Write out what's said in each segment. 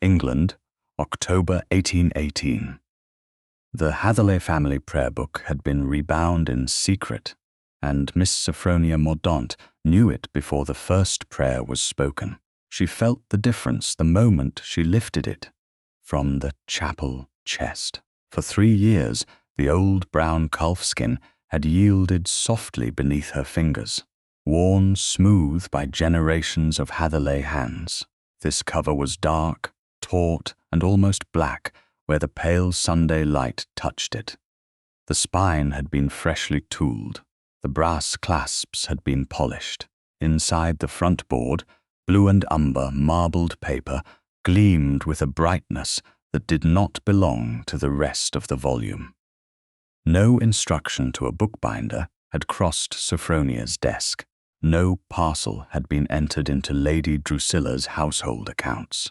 England, October 1818. The Hatherleigh family prayer book had been rebound in secret, and Miss Sophronia Mordaunt knew it before the first prayer was spoken. She felt the difference the moment she lifted it from the chapel chest. For 3 years, the old brown calfskin had yielded softly beneath her fingers, worn smooth by generations of Hatherleigh hands. This cover was dark, taut, and almost black where the pale Sunday light touched it. The spine had been freshly tooled. The brass clasps had been polished. Inside the front board, blue-and-umber marbled paper gleamed with a brightness that did not belong to the rest of the volume. No instruction to a bookbinder had crossed Sophronia's desk. No parcel had been entered into Lady Drusilla's household accounts.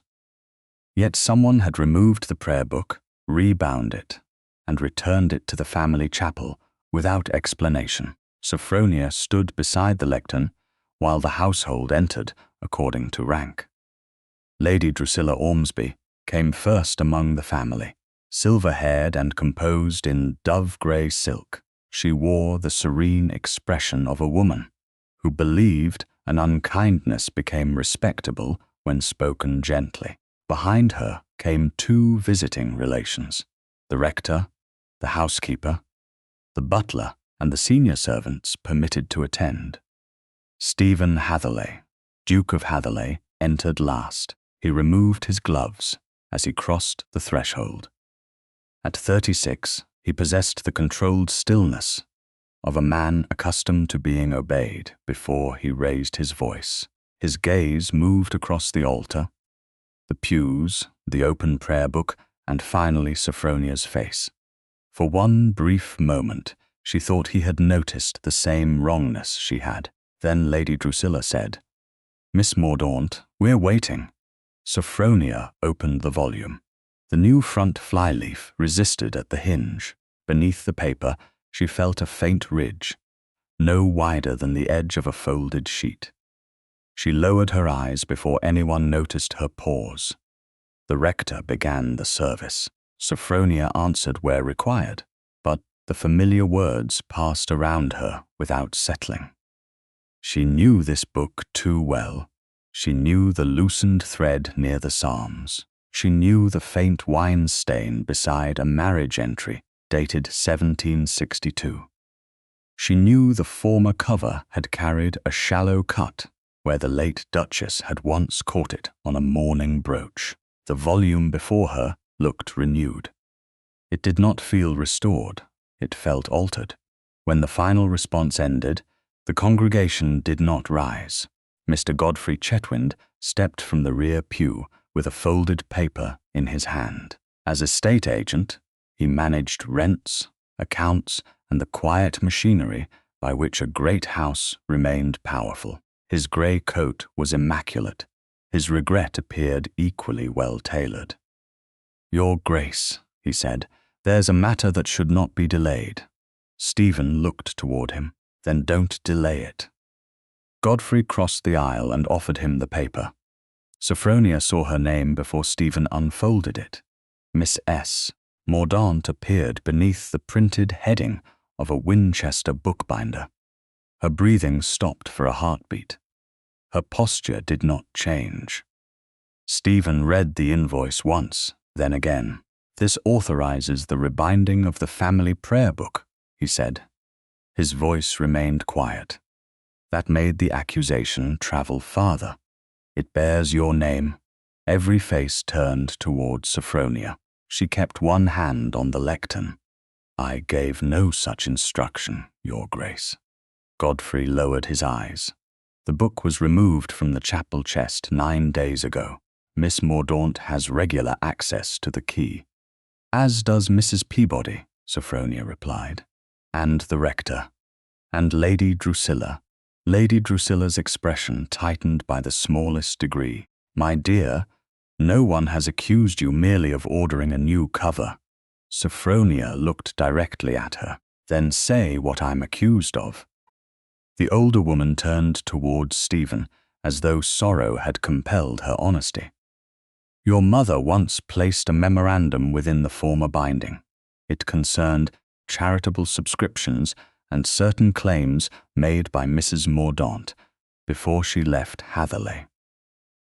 Yet someone had removed the prayer book, rebound it, and returned it to the family chapel without explanation. Sophronia stood beside the lectern while the household entered according to rank. Lady Drusilla Ormsby came first among the family. Silver-haired and composed in dove-grey silk, she wore the serene expression of a woman who believed an unkindness became respectable when spoken gently. Behind her came 2 visiting relations, the rector, the housekeeper, the butler, and the senior servants permitted to attend. Stephen Hatherleigh, Duke of Hatherleigh, entered last. He removed his gloves as he crossed the threshold. At 36, he possessed the controlled stillness of a man accustomed to being obeyed before he raised his voice. His gaze moved across the altar, the pews, the open prayer book, and finally Sophronia's face. For one brief moment, she thought he had noticed the same wrongness she had. Then Lady Drusilla said, "Miss Mordaunt, we're waiting." Sophronia opened the volume. The new front flyleaf resisted at the hinge. Beneath the paper, she felt a faint ridge, no wider than the edge of a folded sheet. She lowered her eyes before anyone noticed her pause. The rector began the service. Sophronia answered where required, but the familiar words passed around her without settling. She knew this book too well. She knew the loosened thread near the Psalms. She knew the faint wine stain beside a marriage entry dated 1762. She knew the former cover had carried a shallow cut where the late Duchess had once caught it on a mourning brooch. The volume before her looked renewed. It did not feel restored. It felt altered. When the final response ended, the congregation did not rise. Mr. Godfrey Chetwynd stepped from the rear pew with a folded paper in his hand. As estate agent, he managed rents, accounts, and the quiet machinery by which a great house remained powerful. His grey coat was immaculate. His regret appeared equally well-tailored. "Your Grace," he said, "there's a matter that should not be delayed." Stephen looked toward him. "Then don't delay it." Godfrey crossed the aisle and offered him the paper. Sophronia saw her name before Stephen unfolded it. Miss S. Mordaunt appeared beneath the printed heading of a Winchester bookbinder. Her breathing stopped for a heartbeat. Her posture did not change. Stephen read the invoice once, then again. "This authorizes the rebinding of the family prayer book," he said. His voice remained quiet. "That made the accusation travel farther. It bears your name." Every face turned toward Sophronia. She kept one hand on the lectern. "I gave no such instruction, Your Grace." Godfrey lowered his eyes. "The book was removed from the chapel chest 9 days ago. Miss Mordaunt has regular access to the key." "As does Mrs. Peabody," Sophronia replied. "And the rector. And Lady Drusilla." Lady Drusilla's expression tightened by the smallest degree. "My dear, no one has accused you merely of ordering a new cover." Sophronia looked directly at her. "Then say what I'm accused of." The older woman turned towards Stephen, as though sorrow had compelled her honesty. Your mother once placed a memorandum within the former binding. It concerned charitable subscriptions and certain claims made by Mrs. Mordaunt before she left Hatherleigh.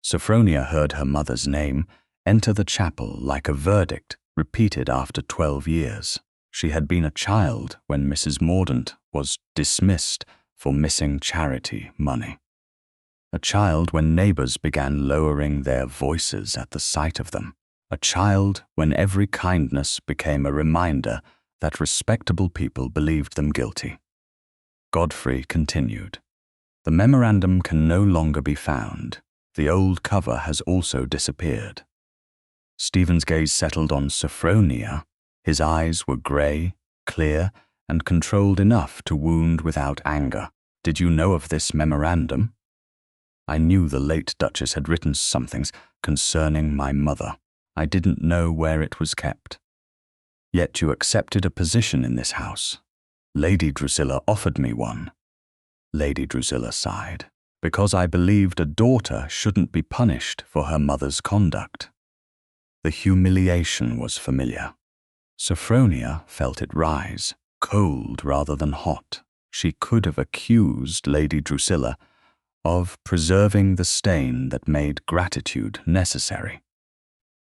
Sophronia heard her mother's name enter the chapel like a verdict repeated after 12 years. She had been a child when Mrs. Mordaunt was dismissed for missing charity money. A child when neighbors began lowering their voices at the sight of them. A child when every kindness became a reminder that respectable people believed them guilty. Godfrey continued. The memorandum can no longer be found. The old cover has also disappeared. Stephen's gaze settled on Sophronia. His eyes were grey, clear, and controlled enough to wound without anger. Did you know of this memorandum? I knew the late Duchess had written something concerning my mother. I didn't know where it was kept. Yet you accepted a position in this house. Lady Drusilla offered me one. Lady Drusilla sighed. Because I believed a daughter shouldn't be punished for her mother's conduct. The humiliation was familiar. Sophronia felt it rise, cold rather than hot. She could have accused Lady Drusilla of preserving the stain that made gratitude necessary.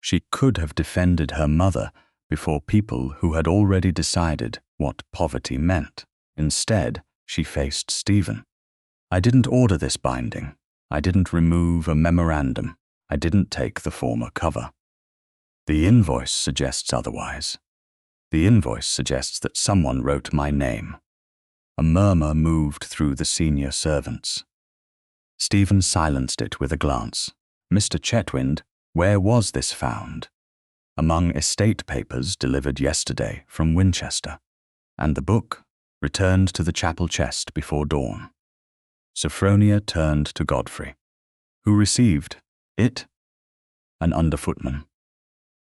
She could have defended her mother before people who had already decided what poverty meant. Instead, she faced Stephen. I didn't order this binding. I didn't remove a memorandum. I didn't take the former cover. The invoice suggests otherwise. The invoice suggests that someone wrote my name. A murmur moved through the senior servants. Stephen silenced it with a glance. Mr. Chetwynd, where was this found? Among estate papers delivered yesterday from Winchester, and the book returned to the chapel chest before dawn. Sophronia turned to Godfrey. Who received it? An underfootman.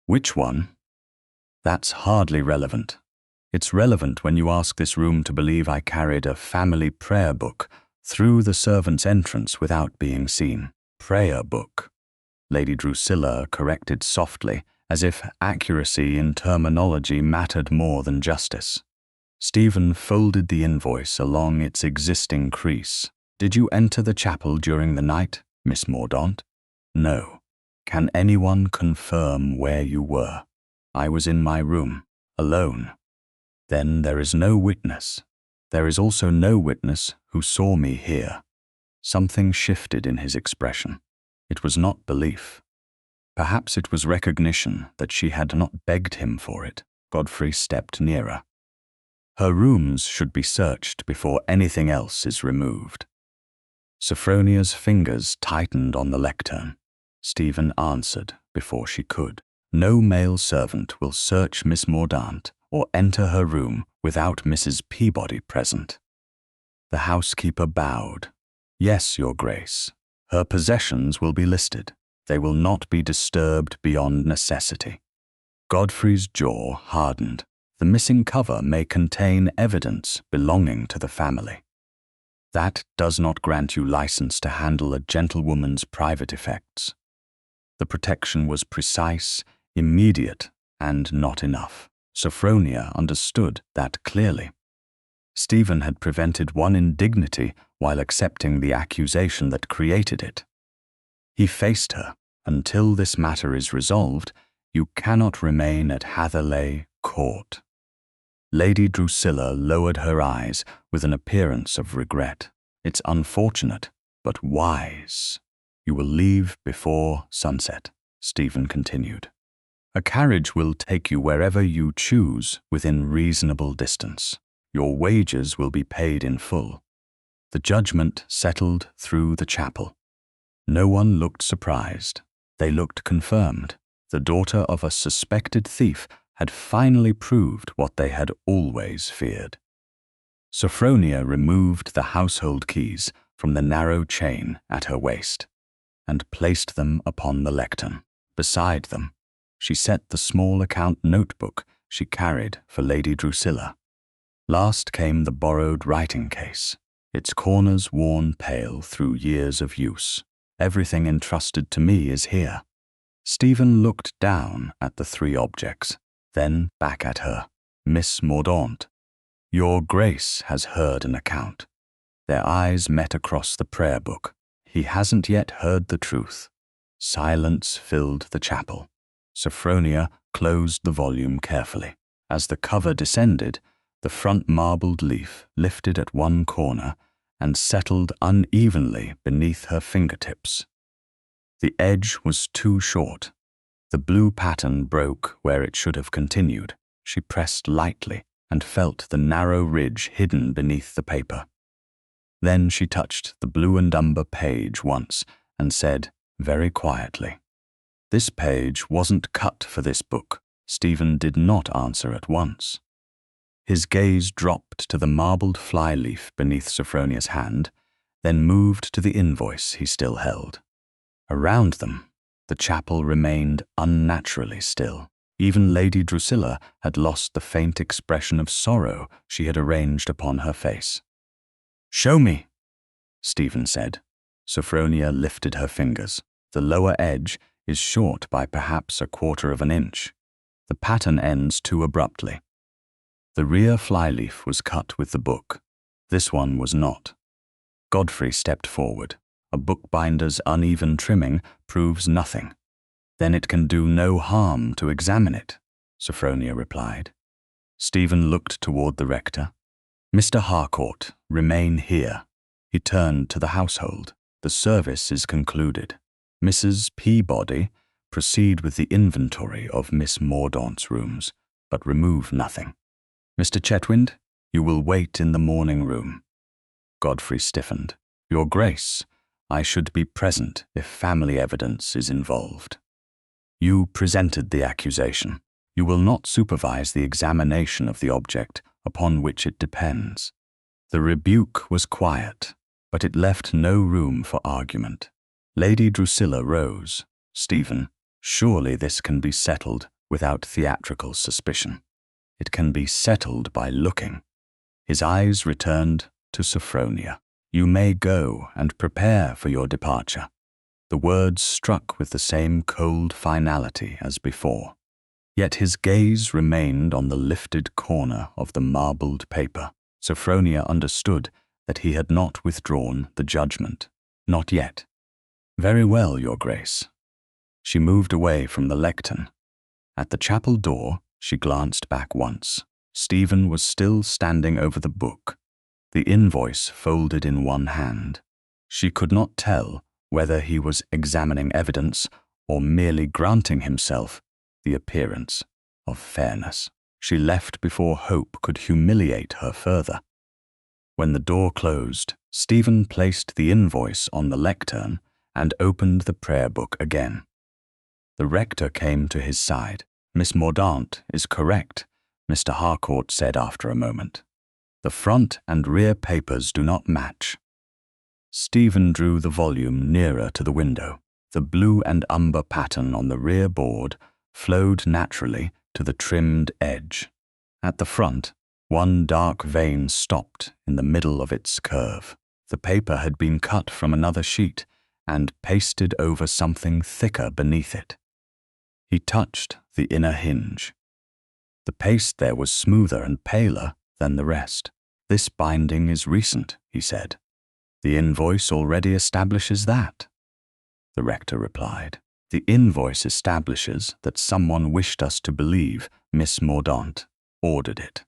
Which one? That's hardly relevant. It's relevant when you ask this room to believe I carried a family prayer book through the servants' entrance without being seen. Prayer book. Lady Drusilla corrected softly, as if accuracy in terminology mattered more than justice. Stephen folded the invoice along its existing crease. Did you enter the chapel during the night, Miss Mordaunt? No. Can anyone confirm where you were? I was in my room, alone. Then there is no witness. There is also no witness who saw me here. Something shifted in his expression. It was not belief. Perhaps it was recognition that she had not begged him for it. Godfrey stepped nearer. Her rooms should be searched before anything else is removed. Sophronia's fingers tightened on the lectern. Stephen answered before she could. No male servant will search Miss Mordaunt or enter her room without Mrs. Peabody present. The housekeeper bowed. Yes, Your Grace. Her possessions will be listed. They will not be disturbed beyond necessity. Godfrey's jaw hardened. The missing cover may contain evidence belonging to the family. That does not grant you license to handle a gentlewoman's private effects. The protection was precise, immediate, and not enough. Sophronia understood that clearly. Stephen had prevented one indignity while accepting the accusation that created it. He faced her. Until this matter is resolved, you cannot remain at Hatherleigh Court. Lady Drusilla lowered her eyes with an appearance of regret. It's unfortunate, but wise. You will leave before sunset, Stephen continued. A carriage will take you wherever you choose within reasonable distance. Your wages will be paid in full. The judgment settled through the chapel. No one looked surprised. They looked confirmed. The daughter of a suspected thief had finally proved what they had always feared. Sophronia removed the household keys from the narrow chain at her waist and placed them upon the lectern. Beside them, she set the small account notebook she carried for Lady Drusilla. Last came the borrowed writing case, its corners worn pale through years of use. Everything entrusted to me is here. Stephen looked down at the three objects, then back at her. Miss Mordaunt. Your Grace has heard an account. Their eyes met across the prayer book. He hasn't yet heard the truth. Silence filled the chapel. Sophronia closed the volume carefully. As the cover descended, the front marbled leaf lifted at one corner and settled unevenly beneath her fingertips. The edge was too short. The blue pattern broke where it should have continued. She pressed lightly and felt the narrow ridge hidden beneath the paper. Then she touched the blue-and-umber page once and said very quietly, "This page wasn't cut for this book." Stephen did not answer at once. His gaze dropped to the marbled flyleaf beneath Sophronia's hand, then moved to the invoice he still held. Around them, the chapel remained unnaturally still. Even Lady Drusilla had lost the faint expression of sorrow she had arranged upon her face. "Show me," Stephen said. Sophronia lifted her fingers. The lower edge is short by perhaps 1/4 of an inch. The pattern ends too abruptly. The rear flyleaf was cut with the book. This one was not. Godfrey stepped forward. A bookbinder's uneven trimming proves nothing. Then it can do no harm to examine it, Sophronia replied. Stephen looked toward the rector. Mr. Harcourt, remain here. He turned to the household. The service is concluded. Mrs. Peabody, proceed with the inventory of Miss Mordaunt's rooms, but remove nothing. Mr. Chetwynd, you will wait in the morning room. Godfrey stiffened. Your Grace, I should be present if family evidence is involved. You presented the accusation. You will not supervise the examination of the object upon which it depends. The rebuke was quiet, but it left no room for argument. Lady Drusilla rose. Stephen, surely this can be settled without theatrical suspicion. It can be settled by looking. His eyes returned to Sophronia. You may go and prepare for your departure. The words struck with the same cold finality as before. Yet his gaze remained on the lifted corner of the marbled paper. Sophronia understood that he had not withdrawn the judgment. Not yet. Very well, Your Grace. She moved away from the lectern. At the chapel door, she glanced back once. Stephen was still standing over the book, the invoice folded in one hand. She could not tell whether he was examining evidence or merely granting himself the appearance of fairness. She left before hope could humiliate her further. When the door closed, Stephen placed the invoice on the lectern and opened the prayer book again. The rector came to his side. Miss Mordaunt is correct, Mr. Harcourt said after a moment. The front and rear papers do not match. Stephen drew the volume nearer to the window. The blue-and-umber pattern on the rear board flowed naturally to the trimmed edge. At the front, one dark vein stopped in the middle of its curve. The paper had been cut from another sheet and pasted over something thicker beneath it. He touched the inner hinge. The paste there was smoother and paler than the rest. This binding is recent, he said. The invoice already establishes that. The rector replied. The invoice establishes that someone wished us to believe Miss Mordaunt ordered it.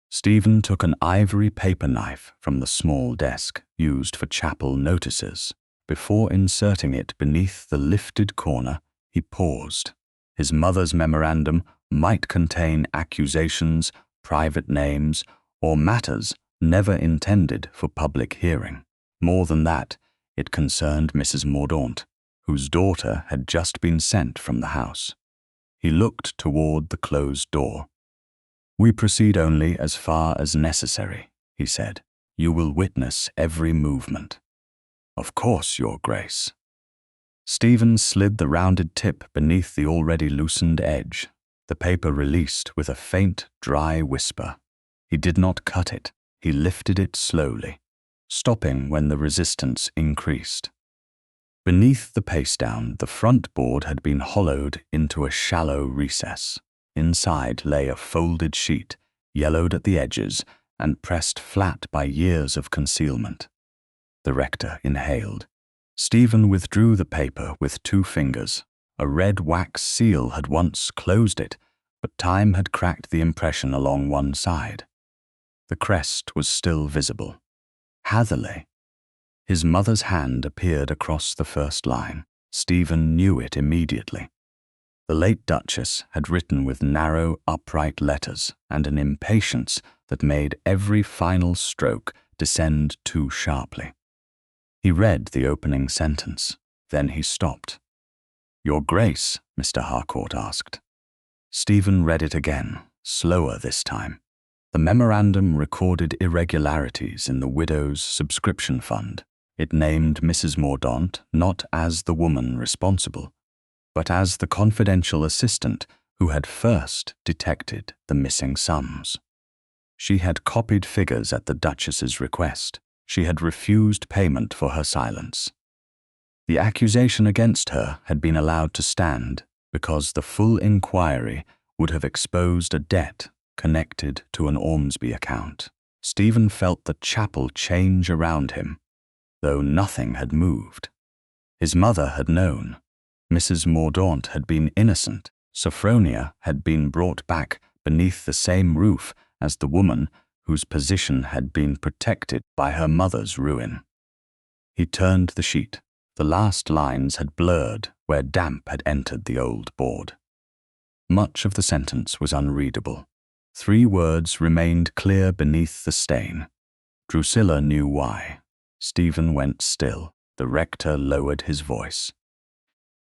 Stephen took an ivory paper knife from the small desk used for chapel notices. Before inserting it beneath the lifted corner, he paused. His mother's memorandum might contain accusations, private names, or matters never intended for public hearing. More than that, it concerned Mrs. Mordaunt, whose daughter had just been sent from the house. He looked toward the closed door. We proceed only as far as necessary, he said. You will witness every movement. Of course, Your Grace. Stephen slid the rounded tip beneath the already loosened edge. The paper released with a faint, dry whisper. He did not cut it. He lifted it slowly, stopping when the resistance increased. Beneath the paste-down, the front board had been hollowed into a shallow recess. Inside lay a folded sheet, yellowed at the edges and pressed flat by years of concealment. The rector inhaled. Stephen withdrew the paper with 2 fingers. A red wax seal had once closed it, but time had cracked the impression along one side. The crest was still visible. Hatherleigh. His mother's hand appeared across the first line. Stephen knew it immediately. The late Duchess had written with narrow, upright letters and an impatience that made every final stroke descend too sharply. He read the opening sentence. Then he stopped. "Your Grace?" Mr. Harcourt asked. Stephen read it again, slower this time. The memorandum recorded irregularities in the widow's subscription fund. It named Mrs. Mordaunt not as the woman responsible, but as the confidential assistant who had first detected the missing sums. She had copied figures at the Duchess's request. She had refused payment for her silence. The accusation against her had been allowed to stand because the full inquiry would have exposed a debt connected to an Ormsby account. Stephen felt the chapel change around him, though nothing had moved. His mother had known. Mrs. Mordaunt had been innocent. Sophronia had been brought back beneath the same roof as the woman whose position had been protected by her mother's ruin. He turned the sheet. The last lines had blurred where damp had entered the old board. Much of the sentence was unreadable. 3 words remained clear beneath the stain. Drusilla knew why. Stephen went still. The rector lowered his voice.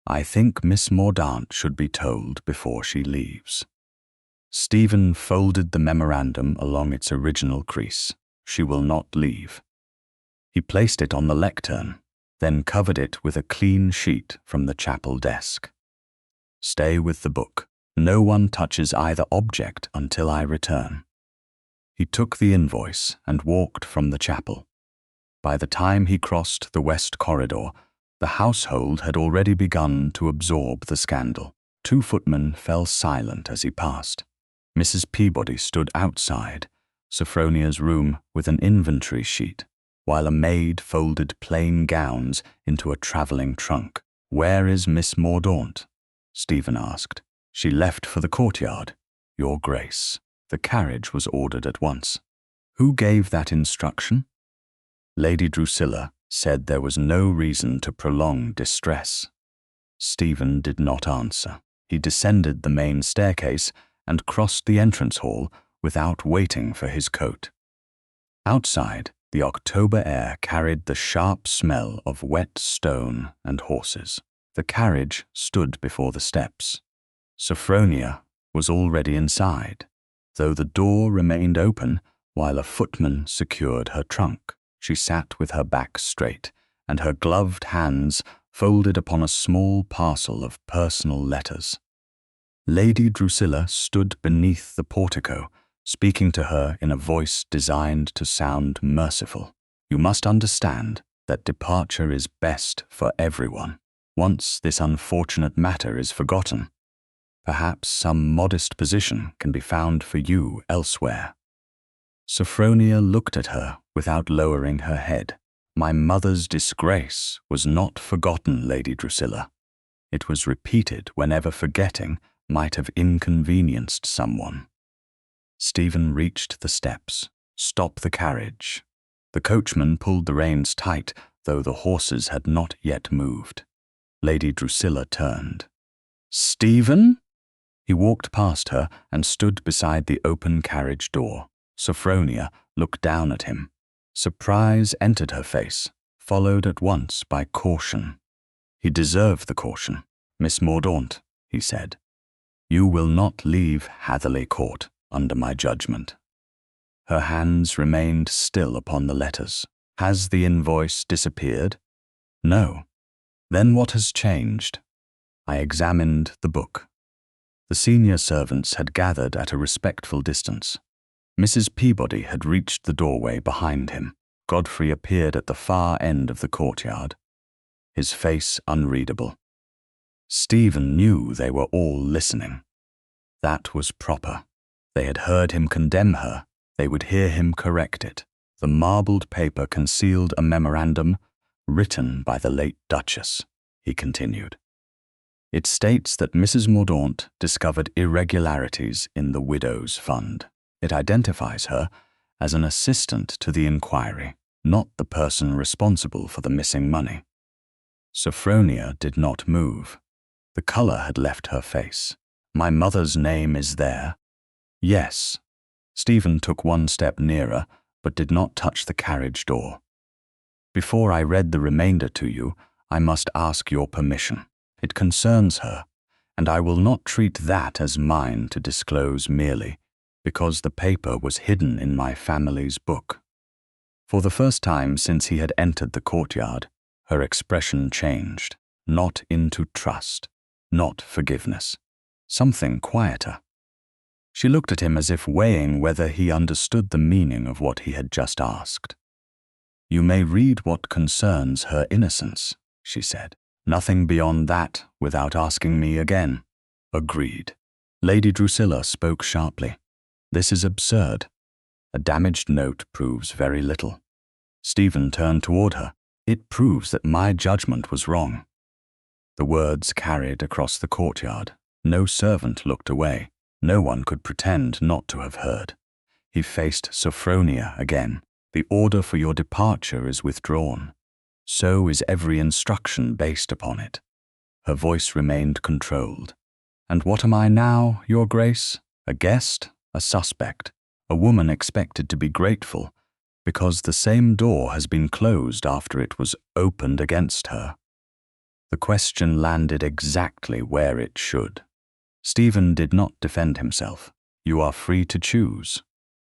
"I think Miss Mordaunt should be told before she leaves." Stephen folded the memorandum along its original crease. "She will not leave." He placed it on the lectern, then covered it with a clean sheet from the chapel desk. "Stay with the book. No one touches either object until I return." He took the invoice and walked from the chapel. By the time he crossed the west corridor, the household had already begun to absorb the scandal. 2 footmen fell silent as he passed. Mrs. Peabody stood outside Sophronia's room with an inventory sheet, while a maid folded plain gowns into a travelling trunk. "Where is Miss Mordaunt?" Stephen asked. "She left for the courtyard, Your Grace." The carriage was ordered at once. "Who gave that instruction?" Lady Drusilla said there was no reason to prolong distress. Stephen did not answer. He descended the main staircase and crossed the entrance hall without waiting for his coat. Outside, the October air carried the sharp smell of wet stone and horses. The carriage stood before the steps. Sophronia was already inside, though the door remained open while a footman secured her trunk. She sat with her back straight and her gloved hands folded upon a small parcel of personal letters. Lady Drusilla stood beneath the portico, speaking to her in a voice designed to sound merciful. "You must understand that departure is best for everyone. Once this unfortunate matter is forgotten, perhaps some modest position can be found for you elsewhere." Sophronia looked at her without lowering her head. "My mother's disgrace was not forgotten, Lady Drusilla. It was repeated whenever forgetting might have inconvenienced someone." Stephen reached the steps. "Stop the carriage." The coachman pulled the reins tight, though the horses had not yet moved. Lady Drusilla turned. "Stephen?" He walked past her and stood beside the open carriage door. Sophronia looked down at him. Surprise entered her face, followed at once by caution. He deserved the caution. "Miss Mordaunt," he said, "you will not leave Hatherleigh Court under my judgment." Her hands remained still upon the letters. "Has the invoice disappeared?" "No." "Then what has changed?" I examined the book. The senior servants had gathered at a respectful distance. Mrs. Peabody had reached the doorway behind him. Godfrey appeared at the far end of the courtyard. his face unreadable. Stephen knew they were all listening. That was proper. They had heard him condemn her. They would hear him correct it. The marbled paper concealed a memorandum written by the late Duchess, he continued. It states that Mrs. Mordaunt discovered irregularities in the widow's fund. It identifies her as an assistant to the inquiry, not the person responsible for the missing money. Sophronia did not move. The color had left her face. My mother's name is there? Yes. Stephen took one step nearer, but did not touch the carriage door. Before I read the remainder to you, I must ask your permission. It concerns her, and I will not treat that as mine to disclose merely, because the paper was hidden in my family's book. For the first time since he had entered the courtyard, her expression changed, not into trust, not forgiveness, something quieter. She looked at him as if weighing whether he understood the meaning of what he had just asked. You may read what concerns her innocence, she said. Nothing beyond that without asking me again. Agreed. Lady Drusilla spoke sharply. This is absurd. A damaged note proves very little. Stephen turned toward her. It proves that my judgment was wrong. The words carried across the courtyard. No servant looked away. No one could pretend not to have heard. He faced Sophronia again. The order for your departure is withdrawn. So is every instruction based upon it. Her voice remained controlled. And what am I now, Your Grace? A guest? A suspect? A woman expected to be grateful, because the same door has been closed after it was opened against her. The question landed exactly where it should. Stephen did not defend himself. You are free to choose.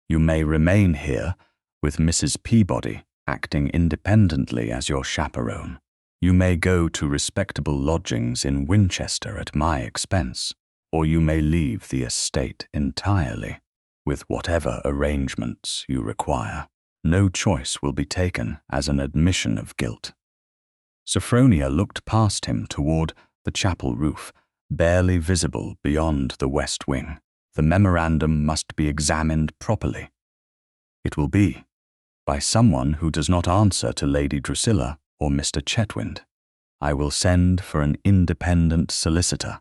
You may remain here, with Mrs. Peabody acting independently as your chaperone. You may go to respectable lodgings in Winchester at my expense, or you may leave the estate entirely, with whatever arrangements you require. No choice will be taken as an admission of guilt. Sophronia looked past him toward the chapel roof, barely visible beyond the west wing. The memorandum must be examined properly. It will be by someone who does not answer to Lady Drusilla or Mr. Chetwynd. I will send for an independent solicitor.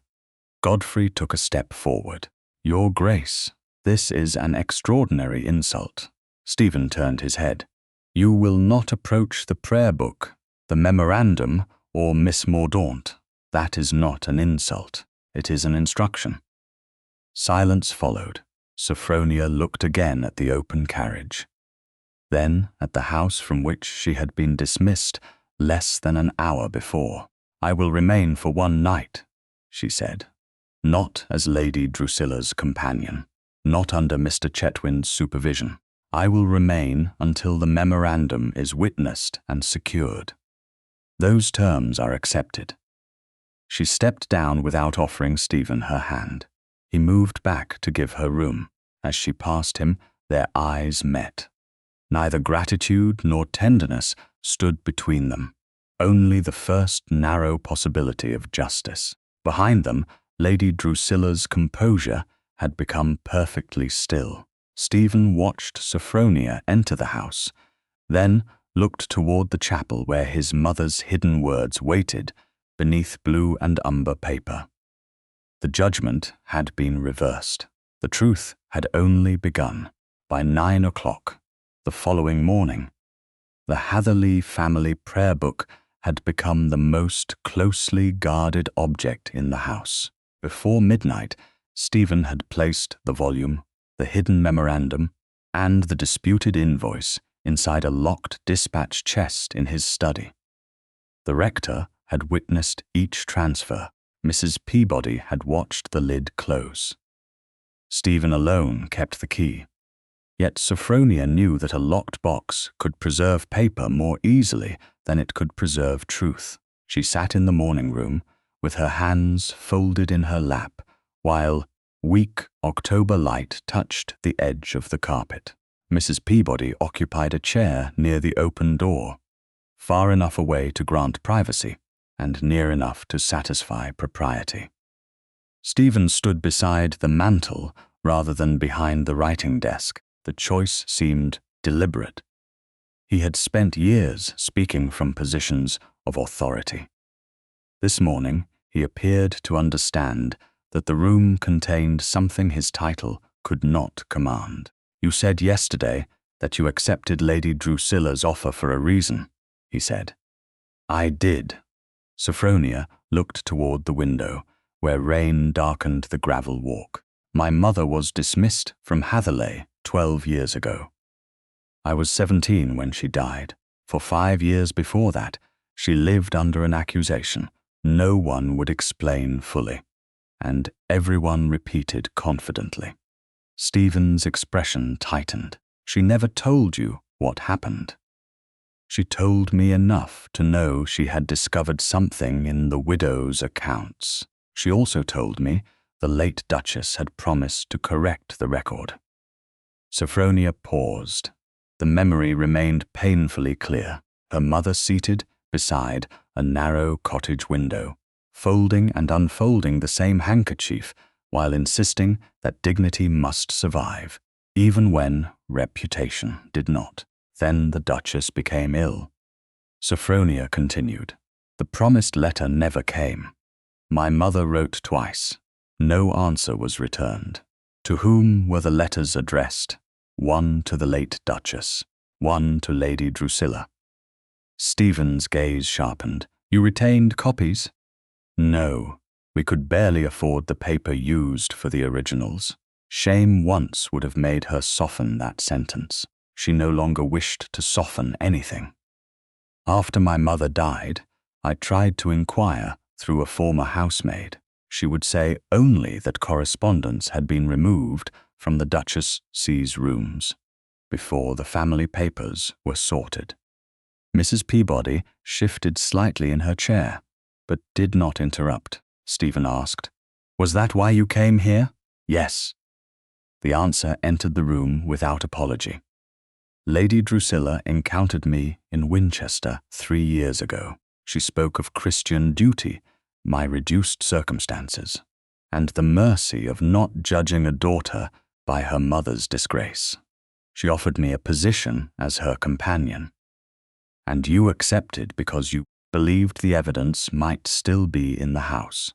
Godfrey took a step forward. Your Grace, this is an extraordinary insult. Stephen turned his head. You will not approach the prayer book, the memorandum, or Miss Mordaunt. That is not an insult. It is an instruction. Silence followed. Sophronia looked again at the open carriage. Then at the house from which she had been dismissed less than an hour before. I will remain for one night, she said. Not as Lady Drusilla's companion, not under Mr. Chetwynd's supervision. I will remain until the memorandum is witnessed and secured. Those terms are accepted. She stepped down without offering Stephen her hand. He moved back to give her room. As she passed him, their eyes met. Neither gratitude nor tenderness stood between them, only the first narrow possibility of justice. Behind them, Lady Drusilla's composure had become perfectly still. Stephen watched Sophronia enter the house, then looked toward the chapel where his mother's hidden words waited beneath blue-and-umber paper. The judgment had been reversed. The truth had only begun. By 9 o'clock, the following morning, the Hatherleigh family prayer book had become the most closely guarded object in the house. Before midnight, Stephen had placed the volume, the hidden memorandum, and the disputed invoice inside a locked dispatch chest in his study. The rector had witnessed each transfer. Mrs. Peabody had watched the lid close. Stephen alone kept the key. Yet Sophronia knew that a locked box could preserve paper more easily than it could preserve truth. She sat in the morning room, with her hands folded in her lap, while weak October light touched the edge of the carpet. Mrs. Peabody occupied a chair near the open door, far enough away to grant privacy, and near enough to satisfy propriety. Stephen stood beside the mantel rather than behind the writing desk. The choice seemed deliberate. He had spent years speaking from positions of authority. This morning, he appeared to understand that the room contained something his title could not command. "You said yesterday that you accepted Lady Drusilla's offer for a reason," he said. "I did." Sophronia looked toward the window, where rain darkened the gravel walk. "My mother was dismissed from Hatherleigh 12 years ago. I was 17 when she died. For 5 years before that, she lived under an accusation no one would explain fully, and everyone repeated confidently." Stephen's expression tightened. "She never told you what happened." "She told me enough to know she had discovered something in the widow's accounts. She also told me the late Duchess had promised to correct the record." Sophronia paused. The memory remained painfully clear. Her mother seated beside a narrow cottage window, folding and unfolding the same handkerchief while insisting that dignity must survive, even when reputation did not. Then the Duchess became ill. Sophronia continued. "The promised letter never came. My mother wrote twice. No answer was returned. To whom were the letters addressed? One to the late Duchess, one to Lady Drusilla." Stephen's gaze sharpened. "You retained copies?" "No. We could barely afford the paper used for the originals. Shame once would have made her soften that sentence. She no longer wished to soften anything. After my mother died, I tried to inquire through a former housemaid. She would say only that correspondence had been removed from the Duchess's rooms before the family papers were sorted." Mrs. Peabody shifted slightly in her chair, but did not interrupt. Stephen asked, "Was that why you came here?" "Yes." The answer entered the room without apology. "Lady Drusilla encountered me in Winchester 3 years ago. She spoke of Christian duty, my reduced circumstances, and the mercy of not judging a daughter by her mother's disgrace. She offered me a position as her companion. And you accepted because you believed the evidence might still be in the house.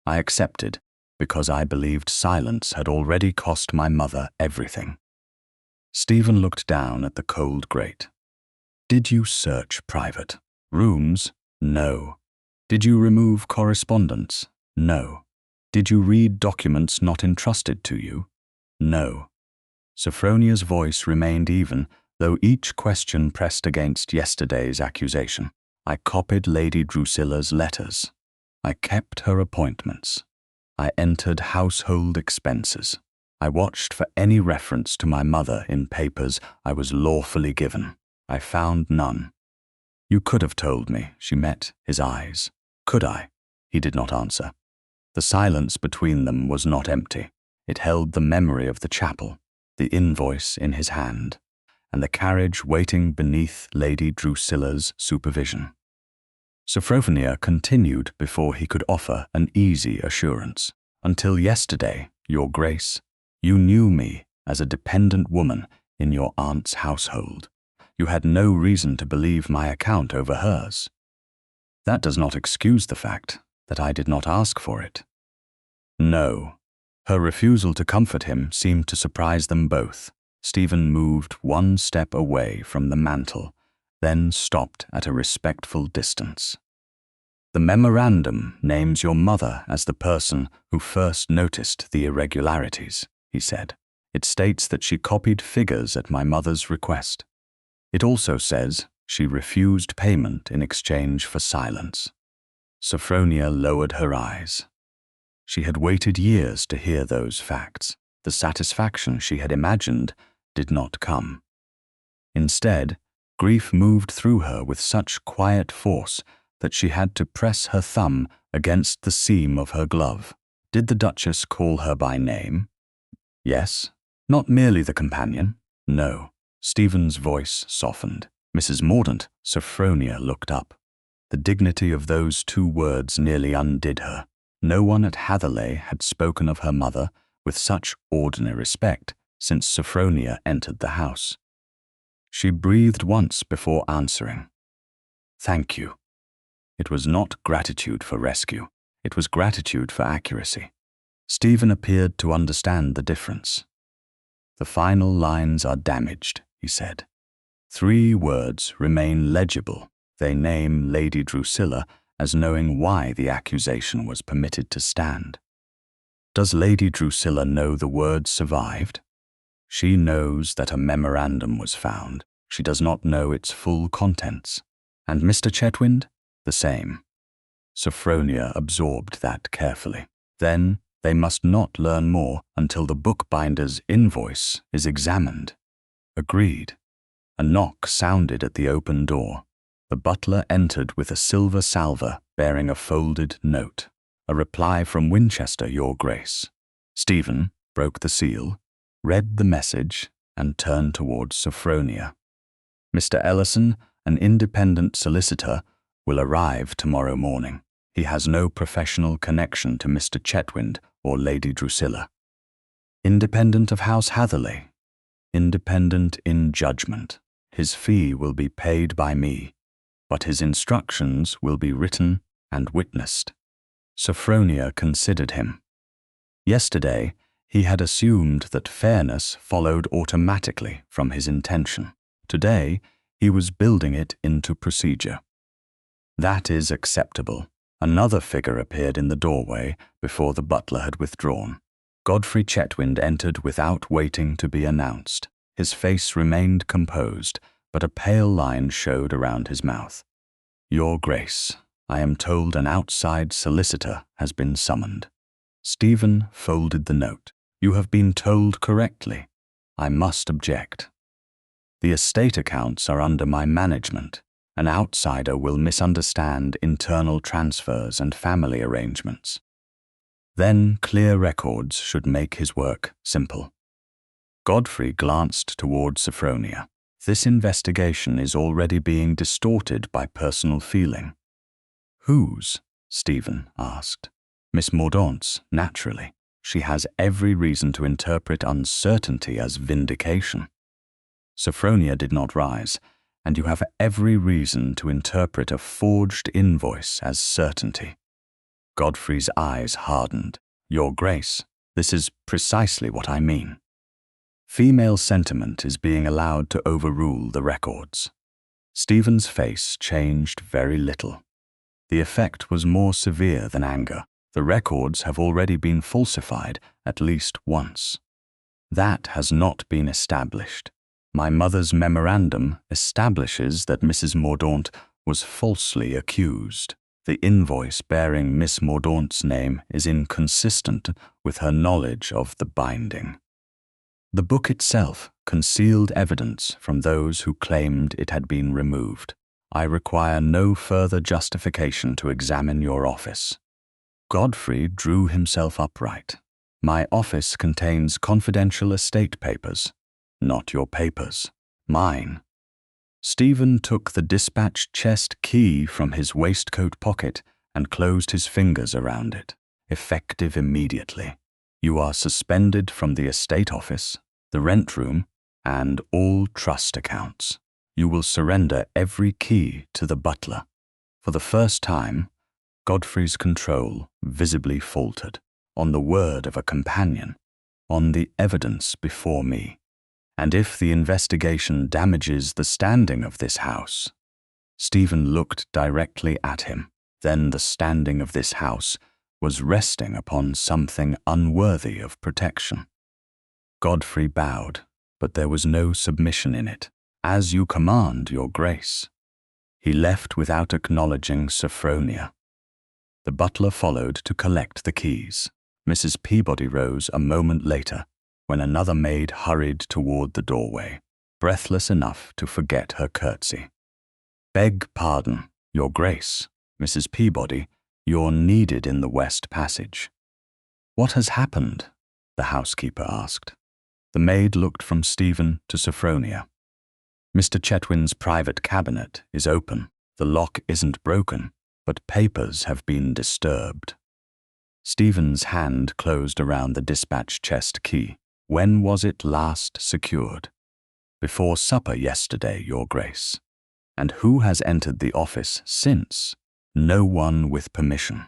I accepted because I believed silence had already cost my mother everything." Stephen looked down at the cold grate. "Did you search private rooms?" "No." "Did you remove correspondence?" "No." "Did you read documents not entrusted to you?" "No." Sophronia's voice remained even, though each question pressed against yesterday's accusation. "I copied Lady Drusilla's letters. I kept her appointments. I entered household expenses. I watched for any reference to my mother in papers I was lawfully given. I found none." "You could have told me." She met his eyes. "Could I?" He did not answer. The silence between them was not empty. It held the memory of the chapel, the invoice in his hand, and the carriage waiting beneath Lady Drusilla's supervision. Sophronia continued before he could offer an easy assurance. "Until yesterday, Your Grace, you knew me as a dependent woman in your aunt's household. You had no reason to believe my account over hers. That does not excuse the fact that I did not ask for it." "No." Her refusal to comfort him seemed to surprise them both. Stephen moved one step away from the mantel, then stopped at a respectful distance. "The memorandum names your mother as the person who first noticed the irregularities," he said. "It states that she copied figures at my mother's request. It also says she refused payment in exchange for silence." Sophronia lowered her eyes. She had waited years to hear those facts. The satisfaction she had imagined did not come. Instead, grief moved through her with such quiet force that she had to press her thumb against the seam of her glove. Did the Duchess call her by name? Yes. Not merely the companion? No. Stephen's voice softened. "Mrs. Mordaunt." Sophronia looked up. The dignity of those 2 words nearly undid her. No one at Hatherleigh had spoken of her mother with such ordinary respect since Sophronia entered the house. She breathed once before answering. "Thank you." It was not gratitude for rescue. It was gratitude for accuracy. Stephen appeared to understand the difference. "The final lines are damaged," he said. 3 words remain legible. They name Lady Drusilla as knowing why the accusation was permitted to stand. Does Lady Drusilla know the words survived? She knows that a memorandum was found. She does not know its full contents. And Mr. Chetwynd? The same. Sophronia absorbed that carefully. Then they must not learn more until the bookbinder's invoice is examined. Agreed. A knock sounded at the open door. The butler entered with a silver salver bearing a folded note. "A reply from Winchester, Your Grace." Stephen broke the seal, read the message, and turned towards Sophronia. "Mr. Ellison, an independent solicitor, will arrive tomorrow morning. He has no professional connection to Mr. Chetwynd or Lady Drusilla." "Independent of House Hatherleigh?" "Independent in judgment. His fee will be paid by me, but his instructions will be written and witnessed." Sophronia considered him. Yesterday, he had assumed that fairness followed automatically from his intention. Today, he was building it into procedure. "That is acceptable." Another figure appeared in the doorway before the butler had withdrawn. Godfrey Chetwynd entered without waiting to be announced. His face remained composed, but a pale line showed around his mouth. "Your Grace, I am told an outside solicitor has been summoned." Stephen folded the note. "You have been told correctly. I must object. The estate accounts are under my management. An outsider will misunderstand internal transfers and family arrangements. Then clear records should make his work simple." Godfrey glanced toward Sophronia. "This investigation is already being distorted by personal feeling." "Whose?" Stephen asked. "Miss Mordaunt's, naturally. She has every reason to interpret uncertainty as vindication." Sophronia did not rise. "And you have every reason to interpret a forged invoice as certainty." Godfrey's eyes hardened. "Your Grace, this is precisely what I mean. Female sentiment is being allowed to overrule the records." Stephen's face changed very little. The effect was more severe than anger. "The records have already been falsified at least once. That has not been established. My mother's memorandum establishes that Mrs. Mordaunt was falsely accused. The invoice bearing Miss Mordaunt's name is inconsistent with her knowledge of the binding. The book itself concealed evidence from those who claimed it had been removed. I require no further justification to examine your office." Godfrey drew himself upright. "My office contains confidential estate papers. Not your papers. Mine." Stephen took the dispatch chest key from his waistcoat pocket and closed his fingers around it. "Effective immediately. You are suspended from the estate office, the rent room, and all trust accounts. You will surrender every key to the butler." For the first time, Godfrey's control visibly faltered. "On the word of a companion, on the evidence before me. And if the investigation damages the standing of this house—" Stephen looked directly at him. "Then the standing of this house was resting upon something unworthy of protection." Godfrey bowed, but there was no submission in it. "As you command, Your Grace." He left without acknowledging Sophronia. The butler followed to collect the keys. Mrs. Peabody rose a moment later, when another maid hurried toward the doorway, breathless enough to forget her curtsy. "Beg pardon, Your Grace, Mrs. Peabody, you're needed in the West Passage." "What has happened?" the housekeeper asked. The maid looked from Stephen to Sophronia. "Mr. Chetwynd's private cabinet is open. The lock isn't broken, but papers have been disturbed. Stephen's hand closed around the dispatch chest key. When was it last secured? Before supper yesterday, Your Grace. And who has entered the office since? No one with permission.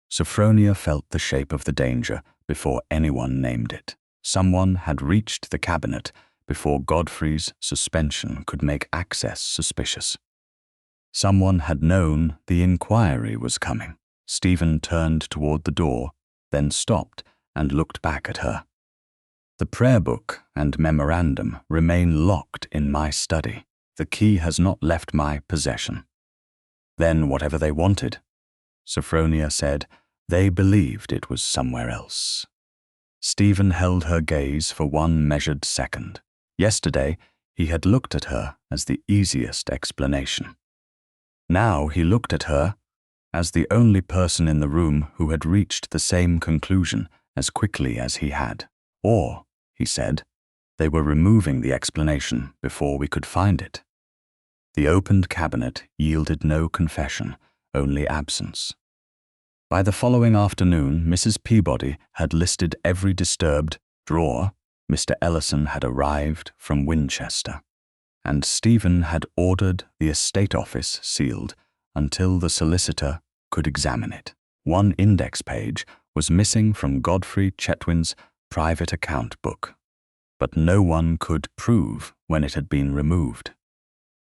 Sophronia felt the shape of the danger before anyone named it. Someone had reached the cabinet before Godfrey's suspension could make access suspicious. Someone had known the inquiry was coming. Stephen turned toward the door, then stopped and looked back at her. The prayer book and memorandum remain locked in my study. The key has not left my possession. Then whatever they wanted, Sophronia said, they believed it was somewhere else. Stephen held her gaze for one measured second. Yesterday, he had looked at her as the easiest explanation. Now he looked at her as the only person in the room who had reached the same conclusion as quickly as he had. Or, he said, they were removing the explanation before we could find it. The opened cabinet yielded no confession, only absence. By the following afternoon, Mrs. Peabody had listed every disturbed drawer. Mr. Ellison had arrived from Winchester, and Stephen had ordered the estate office sealed until the solicitor could examine it. One index page was missing from Godfrey Chetwynd's private account book, but no one could prove when it had been removed.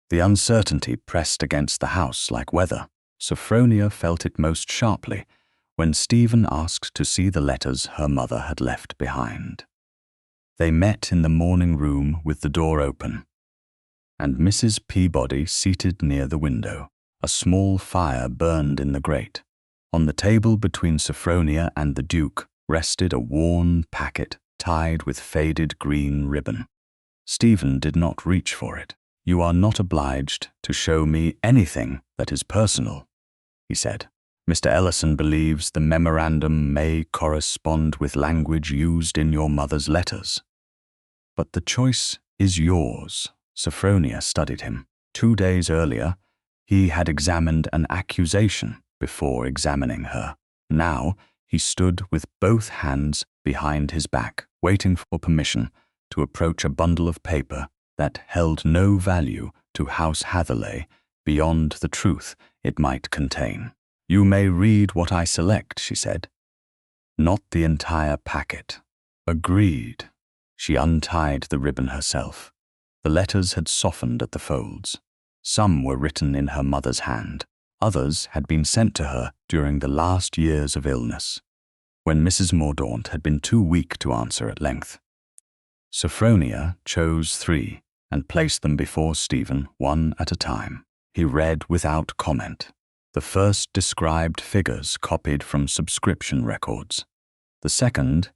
The uncertainty pressed against the house like weather. Sophronia felt it most sharply when Stephen asked to see the letters her mother had left behind. They met in the morning room with the door open, and Mrs. Peabody seated near the window. A small fire burned in the grate. On the table between Sophronia and the Duke rested a worn packet tied with faded green ribbon. Stephen did not reach for it. "You are not obliged to show me anything that is personal," he said. "Mr. Ellison believes the memorandum may correspond with language used in your mother's letters. But the choice is yours." Sophronia studied him. 2 days earlier, he had examined an accusation before examining her. Now, he stood with both hands behind his back, waiting for permission to approach a bundle of paper that held no value to House Hatherleigh beyond the truth it might contain. "You may read what I select," she said. "Not the entire packet." "Agreed." She untied the ribbon herself. The letters had softened at the folds. Some were written in her mother's hand. Others had been sent to her during the last years of illness, when Mrs. Mordaunt had been too weak to answer at length. Sophronia chose 3 and placed them before Stephen one at a time. He read without comment. The first described figures copied from subscription records. The second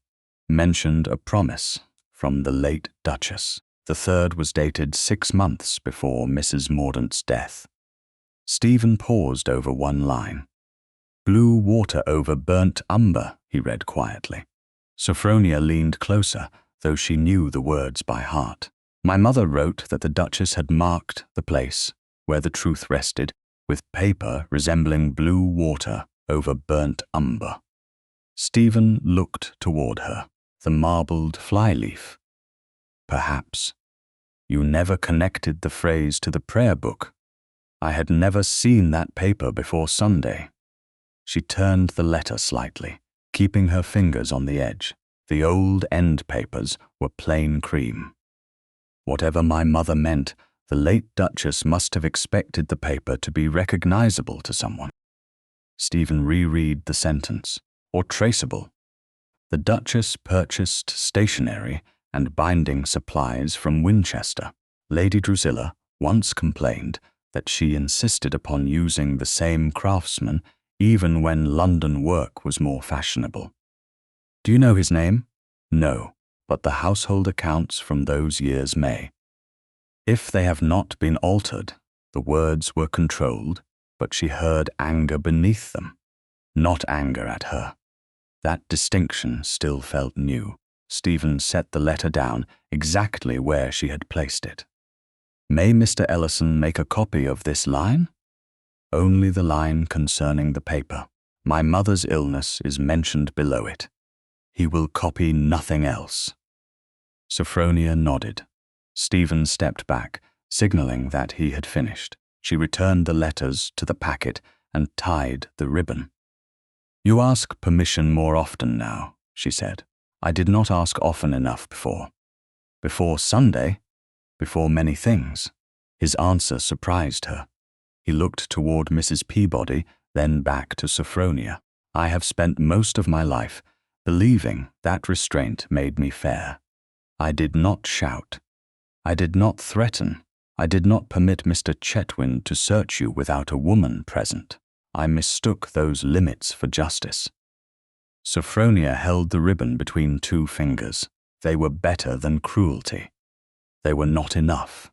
mentioned a promise from the late Duchess. The third was dated 6 months before Mrs. Mordaunt's death. Stephen paused over one line. "Blue water over burnt umber," he read quietly. Sophronia leaned closer, though she knew the words by heart. "My mother wrote that the Duchess had marked the place where the truth rested with paper resembling blue water over burnt umber." Stephen looked toward her. The marbled flyleaf. "Perhaps. You never connected the phrase to the prayer book. I had never seen that paper before Sunday." She turned the letter slightly, keeping her fingers on the edge. The old end papers were plain cream. "Whatever my mother meant, the late Duchess must have expected the paper to be recognizable to someone." Stephen reread the sentence. "Or traceable. The Duchess purchased stationery and binding supplies from Winchester. Lady Drusilla once complained that she insisted upon using the same craftsman even when London work was more fashionable. Do you know his name? No, but the household accounts from those years may. If they have not been altered, the words were controlled, but she heard anger beneath them, not anger at her. That distinction still felt new. Stephen set the letter down exactly where she had placed it. "May Mr. Ellison make a copy of this line?" only the line concerning the paper. My mother's illness is mentioned below it. He will copy nothing else." Sophronia nodded. Stephen stepped back, signaling that he had finished. She returned the letters to the packet and tied the ribbon. "You ask permission more often now," she said. "I did not ask often enough before. Before Sunday? Before many things." His answer surprised her. He looked toward Mrs. Peabody, then back to Sophronia. "I have spent most of my life believing that restraint made me fair. I did not shout. I did not threaten. I did not permit Mr. Chetwynd to search you without a woman present. I mistook those limits for justice." Sophronia held the ribbon between two fingers. They were better than cruelty. They were not enough.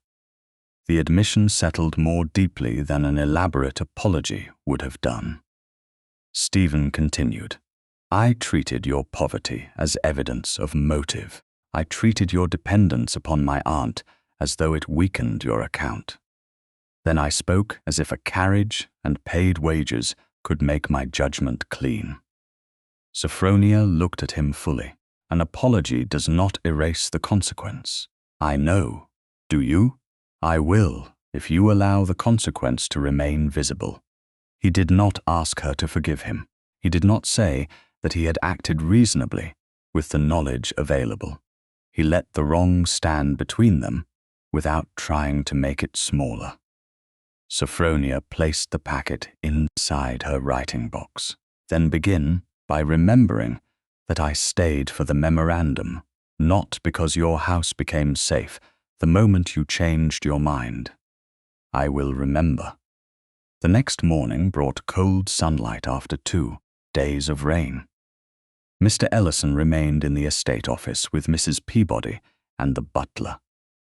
The admission settled more deeply than an elaborate apology would have done. Stephen continued, "I treated your poverty as evidence of motive. I treated your dependence upon my aunt as though it weakened your account. Then I spoke as if a carriage and paid wages could make my judgment clean." Sophronia looked at him fully. "An apology does not erase the consequence. I know. Do you? I will, if you allow the consequence to remain visible." He did not ask her to forgive him. He did not say that he had acted reasonably with the knowledge available. He let the wrong stand between them without trying to make it smaller. Sophronia placed the packet inside her writing box. "Then begin by remembering that I stayed for the memorandum, not because your house became safe the moment you changed your mind." "I will remember." The next morning brought cold sunlight after 2 days of rain. Mr. Ellison remained in the estate office with Mrs. Peabody and the butler,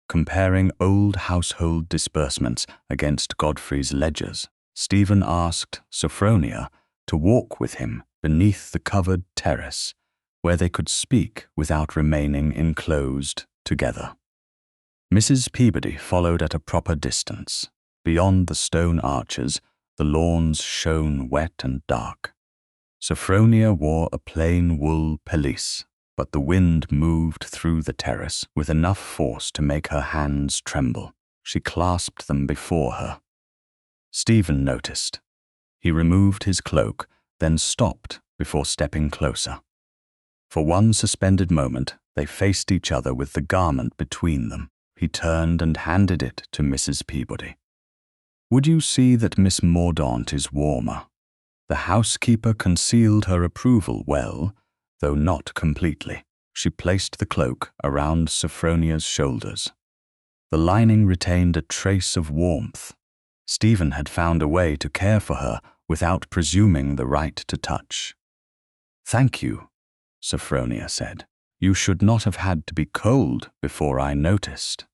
comparing old household disbursements against Godfrey's ledgers. Stephen asked Sophronia to walk with him beneath the covered terrace, where they could speak without remaining enclosed together. Mrs. Peabody followed at a proper distance. Beyond the stone arches, the lawns shone wet and dark. Sophronia wore a plain wool pelisse, but the wind moved through the terrace with enough force to make her hands tremble. She clasped them before her. Stephen noticed. He removed his cloak, then stopped before stepping closer. For one suspended moment, they faced each other with the garment between them. He turned and handed it to Mrs. Peabody. "Would you see that Miss Mordaunt is warmer?" The housekeeper concealed her approval well, though not completely. She placed the cloak around Sophronia's shoulders. The lining retained a trace of warmth. Stephen had found a way to care for her without presuming the right to touch. "Thank you," Sophronia said. "You should not have had to be cold before I noticed."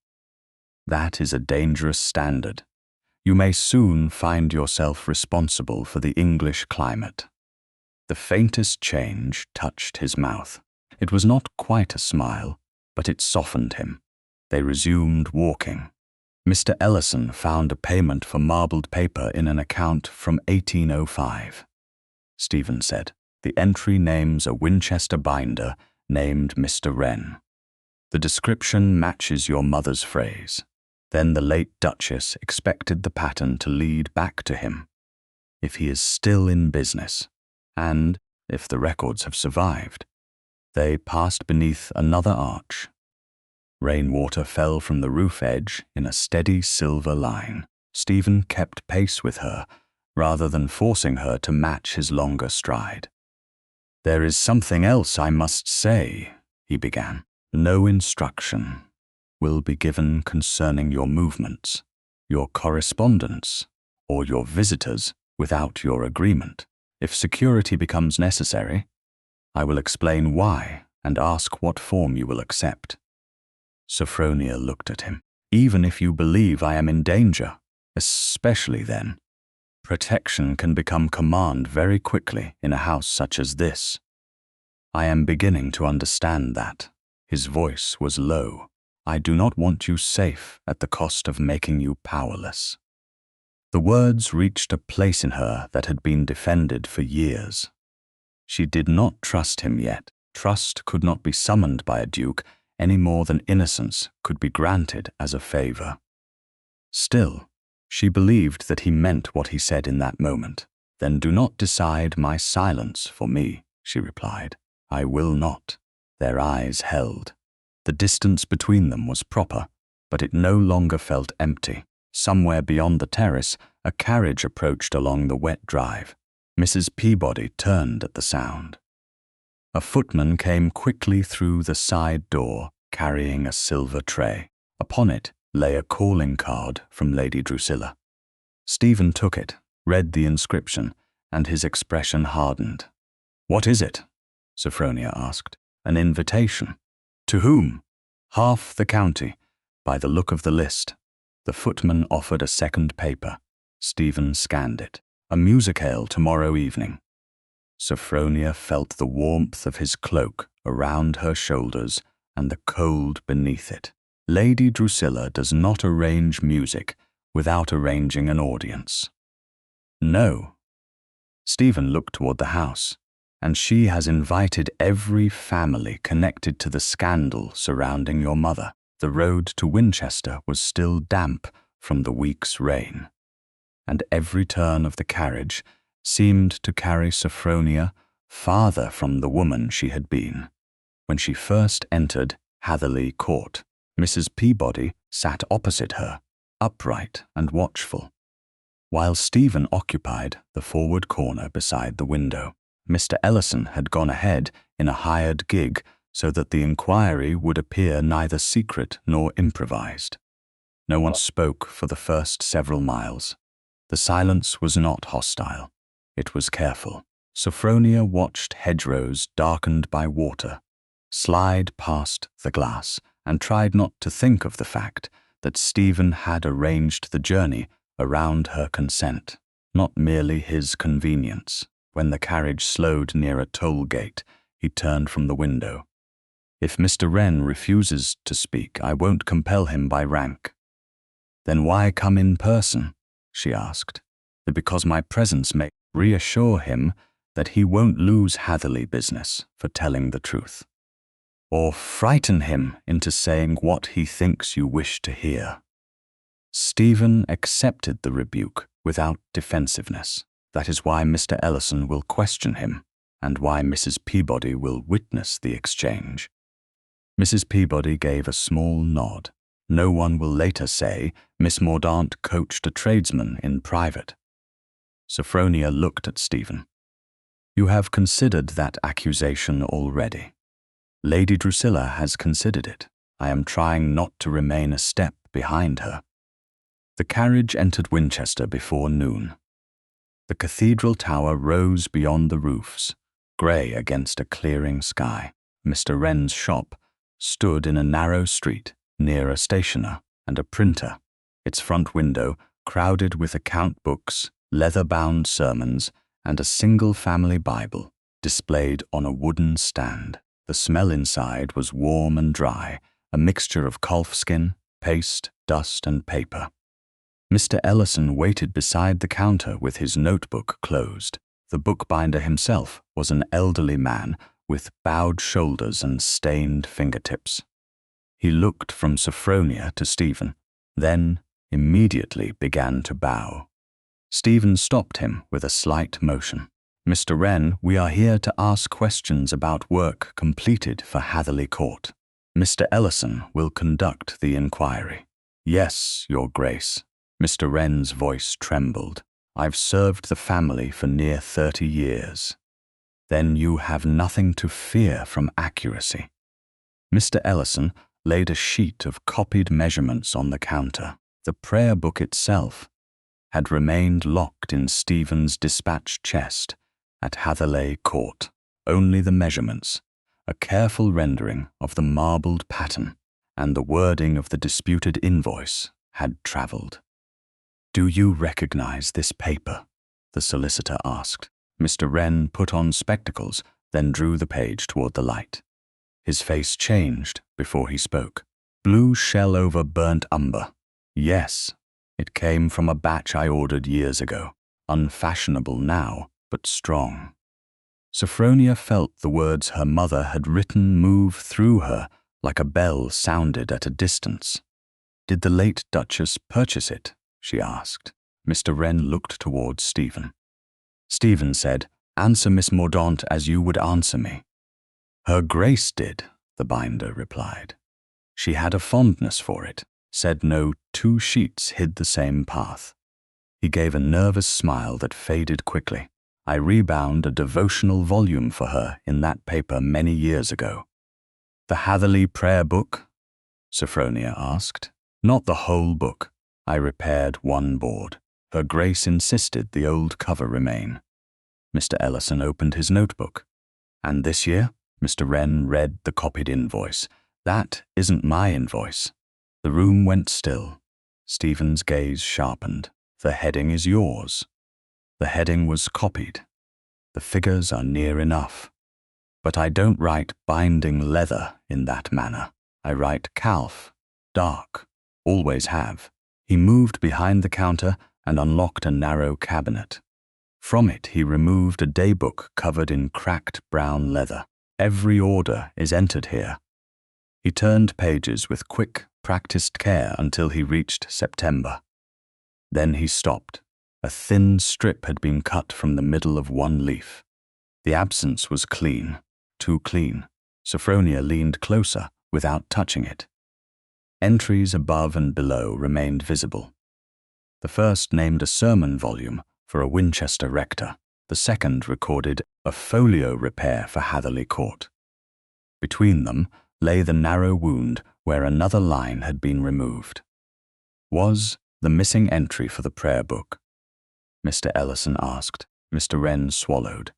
That is a dangerous standard. You may soon find yourself responsible for the English climate. The faintest change touched his mouth. It was not quite a smile, but it softened him. They resumed walking. Mr. Ellison found a payment for marbled paper in an account from 1805. Stephen said, "The entry names a Winchester binder named Mr. Wren. The description matches your mother's phrase." Then the late Duchess expected the pattern to lead back to him. If he is still in business, and if the records have survived. They passed beneath another arch. Rainwater fell from the roof edge in a steady silver line. Stephen kept pace with her, rather than forcing her to match his longer stride. "There is something else I must say," he began. "No instruction will be given concerning your movements, your correspondence, or your visitors without your agreement. If security becomes necessary, I will explain why and ask what form you will accept." Sophronia looked at him. "Even if you believe I am in danger, especially then, protection can become command very quickly in a house such as this." "I am beginning to understand that." His voice was low. "I do not want you safe at the cost of making you powerless." The words reached a place in her that had been defended for years. She did not trust him yet. Trust could not be summoned by a duke any more than innocence could be granted as a favor. Still, she believed that he meant what he said in that moment. "Then do not decide my silence for me," she replied. "I will not." Their eyes held. The distance between them was proper, but it no longer felt empty. Somewhere beyond the terrace, a carriage approached along the wet drive. Mrs. Peabody turned at the sound. A footman came quickly through the side door, carrying a silver tray. Upon it lay a calling card from Lady Drusilla. Stephen took it, read the inscription, and his expression hardened. "What is it?" Sophronia asked. "An invitation." "To whom?" "Half the county, by the look of the list." The footman offered a second paper. Stephen scanned it. "A musicale tomorrow evening." Sophronia felt the warmth of his cloak around her shoulders and the cold beneath it. Lady Drusilla does not arrange music without arranging an audience. No. Stephen looked toward the house, and she has invited every family connected to the scandal surrounding your mother. The road to Winchester was still damp from the week's rain, and every turn of the carriage seemed to carry Sophronia farther from the woman she had been. When she first entered Hatherleigh Court, Mrs. Peabody sat opposite her, upright and watchful, while Stephen occupied the forward corner beside the window. Mr. Ellison had gone ahead in a hired gig so that the inquiry would appear neither secret nor improvised. No one spoke for the first several miles. The silence was not hostile. It was careful. Sophronia watched hedgerows darkened by water slide past the glass and tried not to think of the fact that Stephen had arranged the journey around her consent, not merely his convenience. When the carriage slowed near a toll gate, he turned from the window. "If Mr. Wren refuses to speak, I won't compel him by rank." "Then why come in person?" she asked. "Because my presence may reassure him that he won't lose Hatherleigh business for telling the truth, or frighten him into saying what he thinks you wish to hear." Stephen accepted the rebuke without defensiveness. That is why Mr. Ellison will question him, and why Mrs. Peabody will witness the exchange. Mrs. Peabody gave a small nod. No one will later say Miss Mordaunt coached a tradesman in private. Sophronia looked at Stephen. "You have considered that accusation already. Lady Drusilla has considered it. I am trying not to remain a step behind her." The carriage entered Winchester before noon. The cathedral tower rose beyond the roofs, grey against a clearing sky. Mr. Wren's shop stood in a narrow street near a stationer and a printer, its front window crowded with account books, leather-bound sermons, and a single family Bible displayed on a wooden stand. The smell inside was warm and dry, a mixture of calfskin, paste, dust, and paper. Mr. Ellison waited beside the counter with his notebook closed. The bookbinder himself was an elderly man with bowed shoulders and stained fingertips. He looked from Sophronia to Stephen, then immediately began to bow. Stephen stopped him with a slight motion. "Mr. Wren, we are here to ask questions about work completed for Hatherleigh Court. Mr. Ellison will conduct the inquiry." "Yes, Your Grace." Mr. Wren's voice trembled. "I've served the family for near 30 years. "Then you have nothing to fear from accuracy." Mr. Ellison laid a sheet of copied measurements on the counter. The prayer book itself had remained locked in Stephen's dispatch chest at Hatherleigh Court. Only the measurements, a careful rendering of the marbled pattern, and the wording of the disputed invoice had travelled. "Do you recognize this paper?" the solicitor asked. Mr. Wren put on spectacles, then drew the page toward the light. His face changed before he spoke. "Blue shell over burnt umber. Yes, It came from a batch I ordered years ago, unfashionable now, but strong. Sophronia felt the words her mother had written move through her like a bell sounded at a distance. "Did the late Duchess purchase it?" she asked. Mr. Wren looked towards Stephen. Stephen said, "Answer Miss Mordaunt as you would answer me." "Her Grace did," the binder replied. "She had a fondness for it, said no two sheets hid the same path." He gave a nervous smile that faded quickly. "I rebound a devotional volume for her in that paper many years ago." "The Hatherleigh prayer book?" Sophronia asked. "Not the whole book. I repaired one board. Her Grace insisted the old cover remain." Mr. Ellison opened his notebook. "And this year?" Mr. Wren read the copied invoice. "That isn't my invoice." The room went still. Stephen's gaze sharpened. "The heading is yours." The heading was copied. "The figures are near enough. But I don't write binding leather in that manner. I write calf, dark, always have." He moved behind the counter and unlocked a narrow cabinet. From it he removed a daybook covered in cracked brown leather. "Every order is entered here." He turned pages with quick, practiced care until he reached September. Then he stopped. A thin strip had been cut from the middle of one leaf. The absence was clean, too clean. Sophronia leaned closer without touching it. Entries above and below remained visible. The first named a sermon volume for a Winchester rector. The second recorded a folio repair for Hatherleigh Court. Between them lay the narrow wound where another line had been removed. Was the missing entry for the prayer book? Mr. Ellison asked. Mr. Wren swallowed.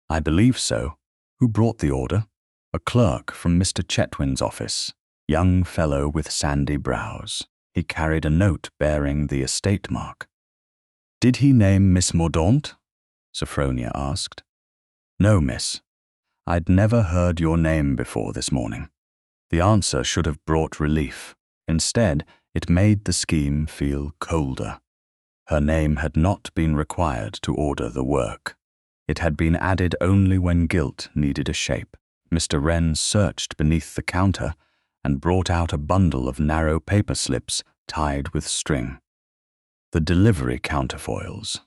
"I believe so." "Who brought the order?" "A clerk from Mr. Chetwynd's office, young fellow with sandy brows. He carried a note bearing the estate mark." "Did he name Miss Mordaunt?" Sophronia asked. "No, miss. I'd never heard your name before this morning." The answer should have brought relief. Instead, it made the scheme feel colder. Her name had not been required to order the work. It had been added only when guilt needed a shape. Mr. Wren searched beneath the counter and brought out a bundle of narrow paper slips tied with string. The delivery counterfoils.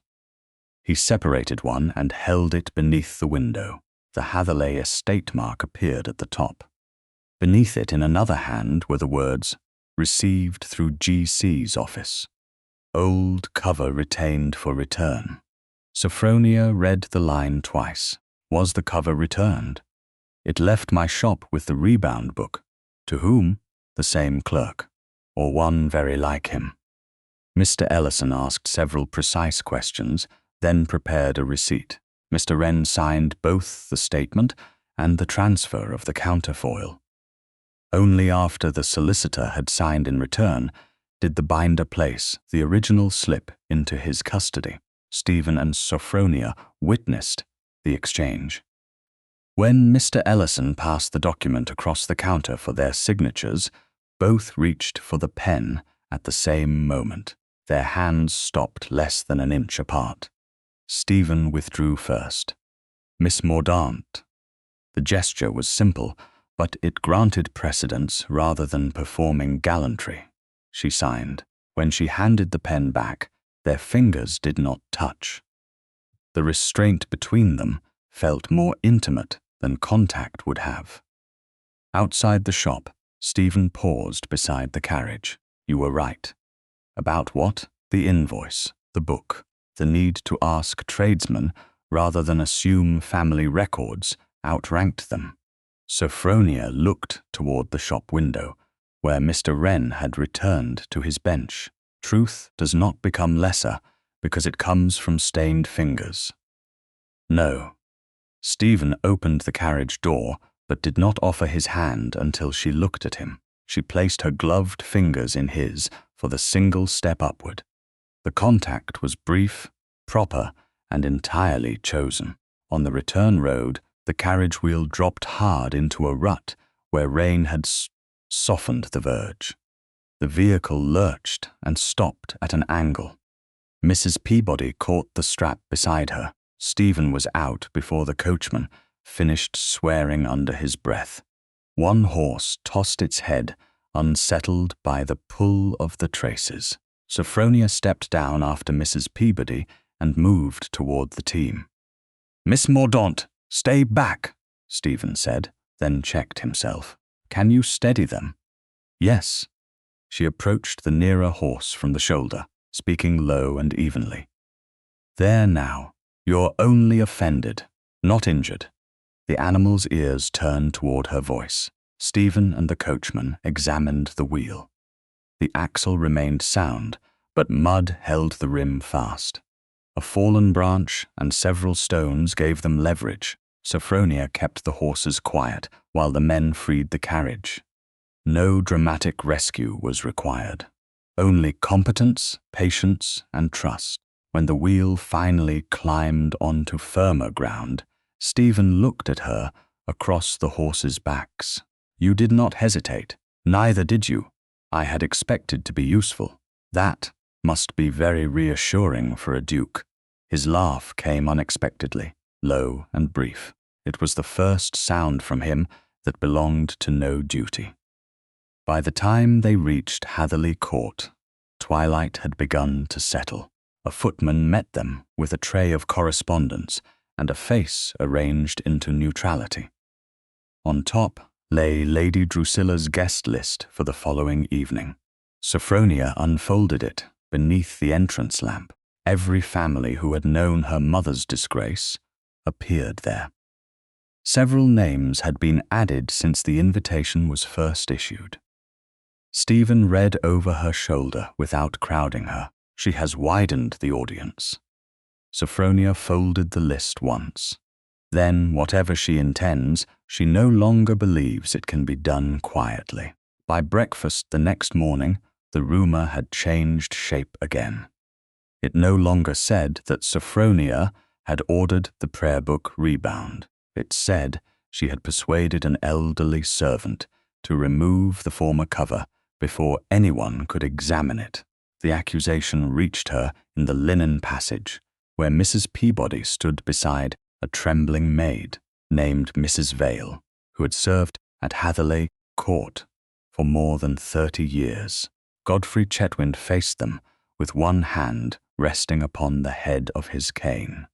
He separated one and held it beneath the window. The Hatherleigh estate mark appeared at the top. Beneath it in another hand were the words, "Received through G.C.'s office. Old cover retained for return." Sophronia read the line twice. Was the cover returned? "It left my shop with the rebound book." To whom? The same clerk, or one very like him. Mr. Ellison asked several precise questions, then prepared a receipt. Mr. Wren signed both the statement and the transfer of the counterfoil. Only after the solicitor had signed in return did the binder place the original slip into his custody. Stephen and Sophronia witnessed the exchange. When Mr. Ellison passed the document across the counter for their signatures, both reached for the pen at the same moment. Their hands stopped less than an inch apart. Stephen withdrew first. "Miss Mordaunt." The gesture was simple, but it granted precedence rather than performing gallantry. She signed. When she handed the pen back, their fingers did not touch. The restraint between them felt more intimate than contact would have. Outside the shop, Stephen paused beside the carriage. "You were right." About what? The invoice, the book, the need to ask tradesmen rather than assume family records outranked them. Sophronia looked toward the shop window, where Mr. Wren had returned to his bench. Truth does not become lesser because it comes from stained fingers. No. Stephen opened the carriage door, but did not offer his hand until she looked at him. She placed her gloved fingers in his for the single step upward. The contact was brief, proper, and entirely chosen. On the return road, the carriage wheel dropped hard into a rut where rain had softened the verge. The vehicle lurched and stopped at an angle. Mrs. Peabody caught the strap beside her. Stephen was out before the coachman finished swearing under his breath. One horse tossed its head, unsettled by the pull of the traces. Sophronia stepped down after Mrs. Peabody and moved toward the team. "Miss Mordaunt, stay back," Stephen said, then checked himself. "Can you steady them?" "Yes." She approached the nearer horse from the shoulder, speaking low and evenly. "There now, you're only offended, not injured." The animal's ears turned toward her voice. Stephen and the coachman examined the wheel. The axle remained sound, but mud held the rim fast. A fallen branch and several stones gave them leverage. Sophronia kept the horses quiet while the men freed the carriage. No dramatic rescue was required. Only competence, patience, and trust. When the wheel finally climbed onto firmer ground, Stephen looked at her across the horses' backs. "You did not hesitate. Neither did you. I had expected to be useful. That must be very reassuring for a duke." His laugh came unexpectedly, low and brief. It was the first sound from him that belonged to no duty. By the time they reached Hatherleigh Court, twilight had begun to settle. A footman met them with a tray of correspondence and a face arranged into neutrality. On top lay Lady Drusilla's guest list for the following evening. Sophronia unfolded it beneath the entrance lamp. Every family who had known her mother's disgrace appeared there. Several names had been added since the invitation was first issued. Stephen read over her shoulder without crowding her. She has widened the audience. Sophronia folded the list once. Then, whatever she intends, she no longer believes it can be done quietly. By breakfast the next morning, the rumor had changed shape again. It no longer said that Sophronia had ordered the prayer book rebound. It said she had persuaded an elderly servant to remove the former cover before anyone could examine it. The accusation reached her in the linen passage, where Mrs. Peabody stood beside a trembling maid named Mrs. Vale, who had served at Hatherleigh Court for more than 30 years. Godfrey Chetwynd faced them with one hand resting upon the head of his cane.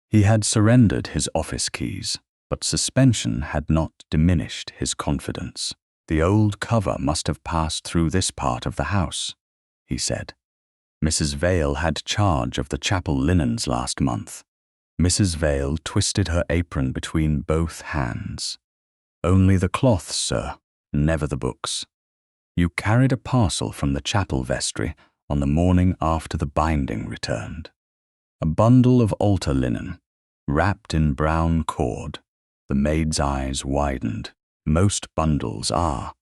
He had surrendered his office keys, but suspension had not diminished his confidence. "The old cover must have passed through this part of the house," he said. "Mrs. Vale had charge of the chapel linens last month." Mrs. Vale twisted her apron between both hands. "Only the cloths, sir, never the books. You carried a parcel from the chapel vestry on the morning after the binding returned. A bundle of altar linen, wrapped in brown cord." The maid's eyes widened. "Most bundles are."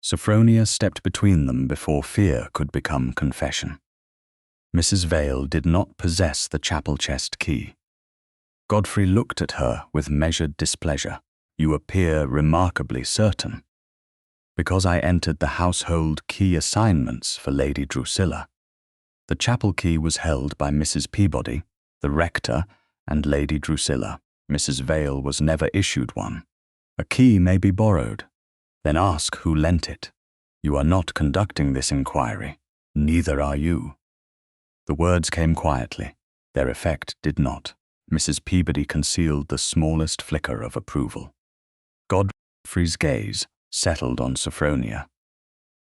Sophronia stepped between them before fear could become confession. Mrs. Vale did not possess the chapel chest key. Godfrey looked at her with measured displeasure. "You appear remarkably certain." "Because I entered the household key assignments for Lady Drusilla. The chapel key was held by Mrs. Peabody, the rector, and Lady Drusilla. Mrs. Vale was never issued one. A key may be borrowed. Then ask who lent it. You are not conducting this inquiry. Neither are you." The words came quietly. Their effect did not. Mrs. Peabody concealed the smallest flicker of approval. Godfrey's gaze settled on Sophronia.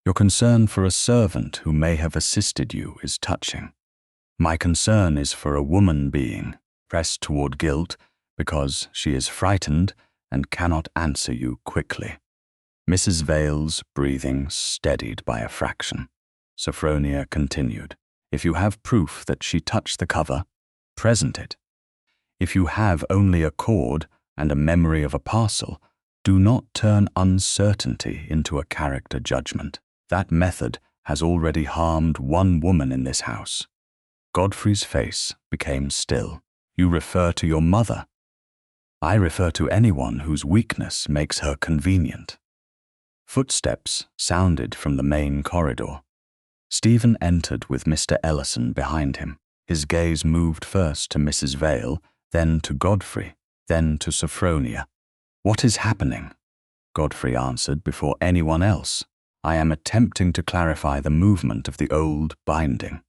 "Your concern for a servant who may have assisted you is touching. My concern is for a woman being pressed toward guilt because she is frightened and cannot answer you quickly." Mrs. Vale's breathing steadied by a fraction. Sophronia continued, "If you have proof that she touched the cover, present it. If you have only a cord and a memory of a parcel, do not turn uncertainty into a character judgment. That method has already harmed one woman in this house." Godfrey's face became still. "You refer to your mother." "I refer to anyone whose weakness makes her convenient." Footsteps sounded from the main corridor. Stephen entered with Mr. Ellison behind him. His gaze moved first to Mrs. Vale, then to Godfrey, then to Sophronia. "What is happening?" Godfrey answered before anyone else. "I am attempting to clarify the movement of the old binding."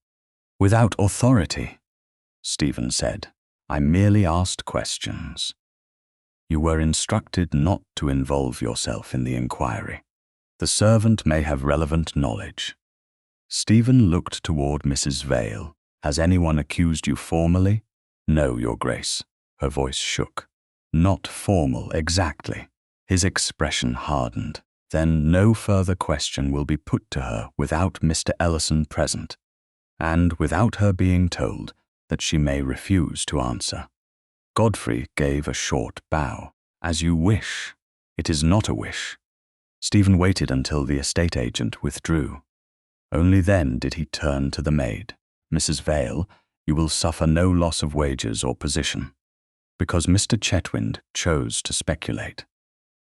"Without authority," Stephen said. "I merely asked questions." "You were instructed not to involve yourself in the inquiry. The servant may have relevant knowledge." Stephen looked toward Mrs. Vale. "Has anyone accused you formally?" "No, Your Grace." Her voice shook. "Not formal, exactly." His expression hardened. "Then no further question will be put to her without Mr. Ellison present, and without her being told that she may refuse to answer." Godfrey gave a short bow. "As you wish." "It is not a wish." Stephen waited until the estate agent withdrew. Only then did he turn to the maid. "Mrs. Vale, you will suffer no loss of wages or position, because Mr. Chetwynd chose to speculate."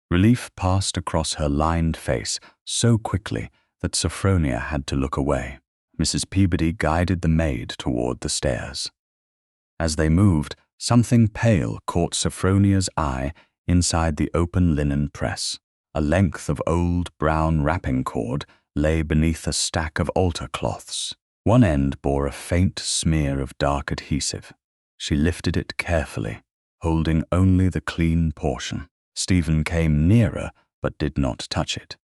Relief passed across her lined face so quickly that Sophronia had to look away. Mrs. Peabody guided the maid toward the stairs. As they moved, something pale caught Sophronia's eye inside the open linen press. A length of old brown wrapping cord lay beneath a stack of altar cloths. One end bore a faint smear of dark adhesive. She lifted it carefully, holding only the clean portion. Stephen came nearer but did not touch it.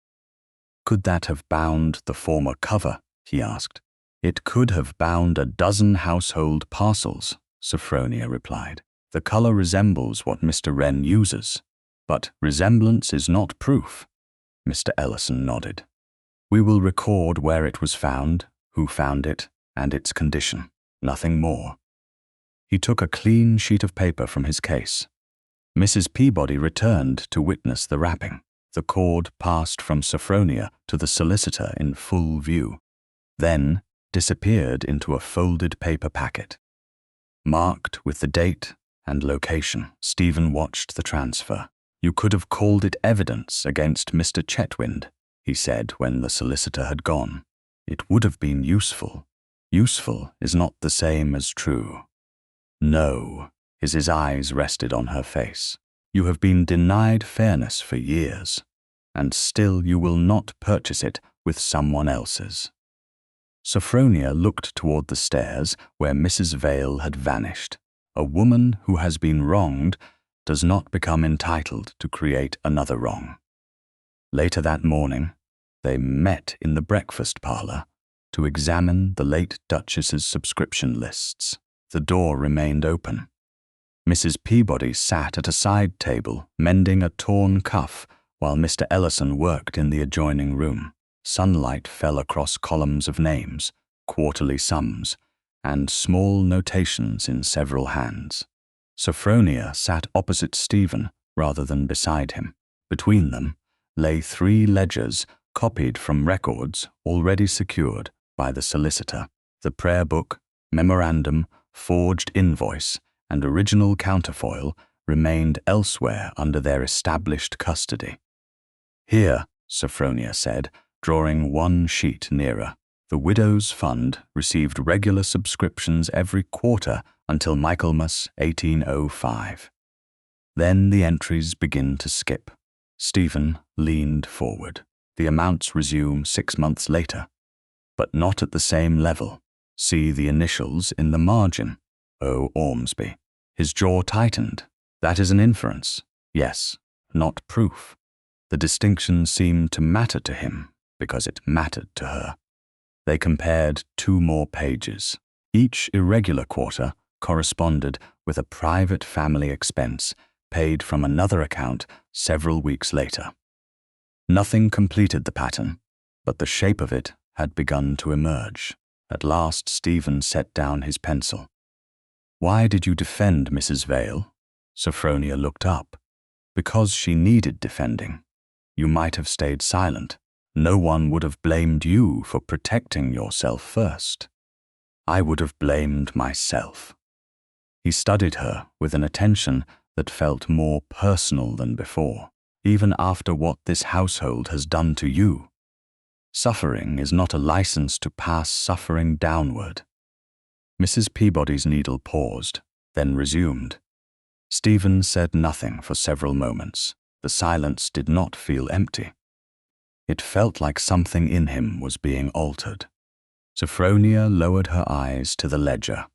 "Could that have bound the former cover?" he asked. "It could have bound a dozen household parcels," Sophronia replied. "The color resembles what Mr. Wren uses, but resemblance is not proof." Mr. Ellison nodded. "We will record where it was found, who found it, and its condition. Nothing more." He took a clean sheet of paper from his case. Mrs. Peabody returned to witness the wrapping. The cord passed from Sophronia to the solicitor in full view, then disappeared into a folded paper packet. Marked with the date and location, Stephen watched the transfer. "You could have called it evidence against Mr. Chetwynd," he said when the solicitor had gone. "It would have been useful." "Useful is not the same as true." "No." His eyes rested on her face. "You have been denied fairness for years, and still you will not purchase it with someone else's." Sophronia looked toward the stairs where Mrs. Vale had vanished. A woman who has been wronged does not become entitled to create another wrong. Later that morning, they met in the breakfast parlor to examine the late Duchess's subscription lists. The door remained open. Mrs. Peabody sat at a side table, mending a torn cuff, while Mr. Ellison worked in the adjoining room. Sunlight fell across columns of names, quarterly sums, and small notations in several hands. Sophronia sat opposite Stephen rather than beside him. Between them lay 3 ledgers copied from records already secured by the solicitor. The prayer book, memorandum, forged invoice, and original counterfoil remained elsewhere under their established custody. "Here," Sophronia said, drawing one sheet nearer. "The Widows' Fund received regular subscriptions every quarter until Michaelmas 1805. Then the entries begin to skip." Stephen leaned forward. "The amounts resume 6 months later, but not at the same level. See the initials in the margin. O. Ormsby." His jaw tightened. "That is an inference." "Yes, not proof." The distinction seemed to matter to him because it mattered to her. They compared 2 more pages. Each irregular quarter corresponded with a private family expense paid from another account several weeks later. Nothing completed the pattern, but the shape of it had begun to emerge. At last Stephen set down his pencil. "Why did you defend Mrs. Vale?" Sophronia looked up. "Because she needed defending. You might have stayed silent. No one would have blamed you for protecting yourself first." "I would have blamed myself." He studied her with an attention that felt more personal than before. even after what this household has done to you. Suffering is not a license to pass suffering downward." Mrs. Peabody's needle paused, then resumed. Stephen said nothing for several moments. The silence did not feel empty. It felt like something in him was being altered. Sophronia lowered her eyes to the ledger,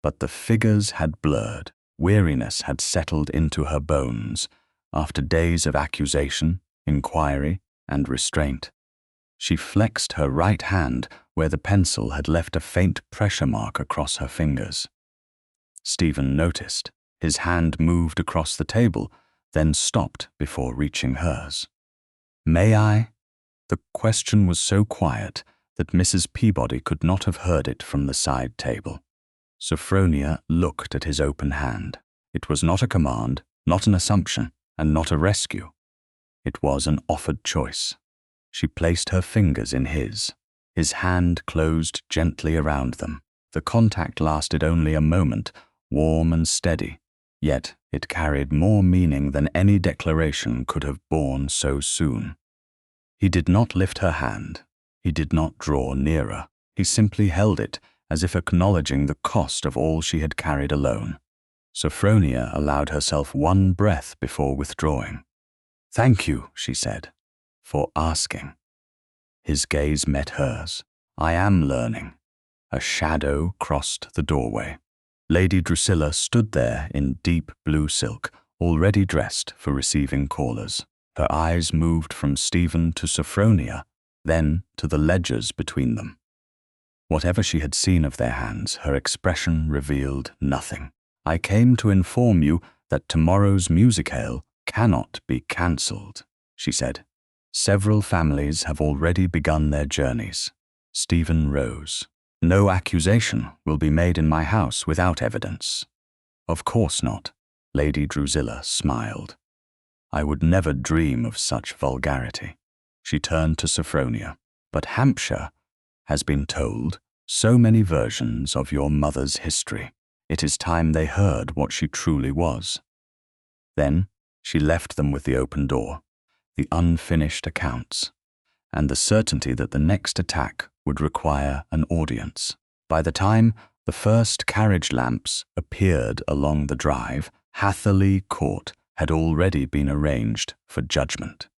but the figures had blurred. Weariness had settled into her bones after days of accusation, inquiry, and restraint. She flexed her right hand where the pencil had left a faint pressure mark across her fingers. Stephen noticed. His hand moved across the table, then stopped before reaching hers. "May I?" The question was so quiet that Mrs. Peabody could not have heard it from the side table. Sophronia looked at his open hand. It was not a command, not an assumption, and not a rescue. It was an offered choice. She placed her fingers in his. His hand closed gently around them. The contact lasted only a moment, warm and steady, yet it carried more meaning than any declaration could have borne so soon. He did not lift her hand. He did not draw nearer. He simply held it, as if acknowledging the cost of all she had carried alone. Sophronia allowed herself one breath before withdrawing. "Thank you," she said, "for asking." His gaze met hers. "I am learning." A shadow crossed the doorway. Lady Drusilla stood there in deep blue silk, already dressed for receiving callers. Her eyes moved from Stephen to Sophronia, then to the ledgers between them. Whatever she had seen of their hands, her expression revealed nothing. "I came to inform you that tomorrow's musicale cannot be cancelled," she said. "Several families have already begun their journeys." Stephen rose. "No accusation will be made in my house without evidence." "Of course not," Lady Drusilla smiled. "I would never dream of such vulgarity." She turned to Sophronia. "But Hampshire has been told so many versions of your mother's history. It is time they heard what she truly was." Then she left them with the open door, the unfinished accounts, and the certainty that the next attack would require an audience. By the time the first carriage lamps appeared along the drive, Hatherleigh Court had already been arranged for judgment.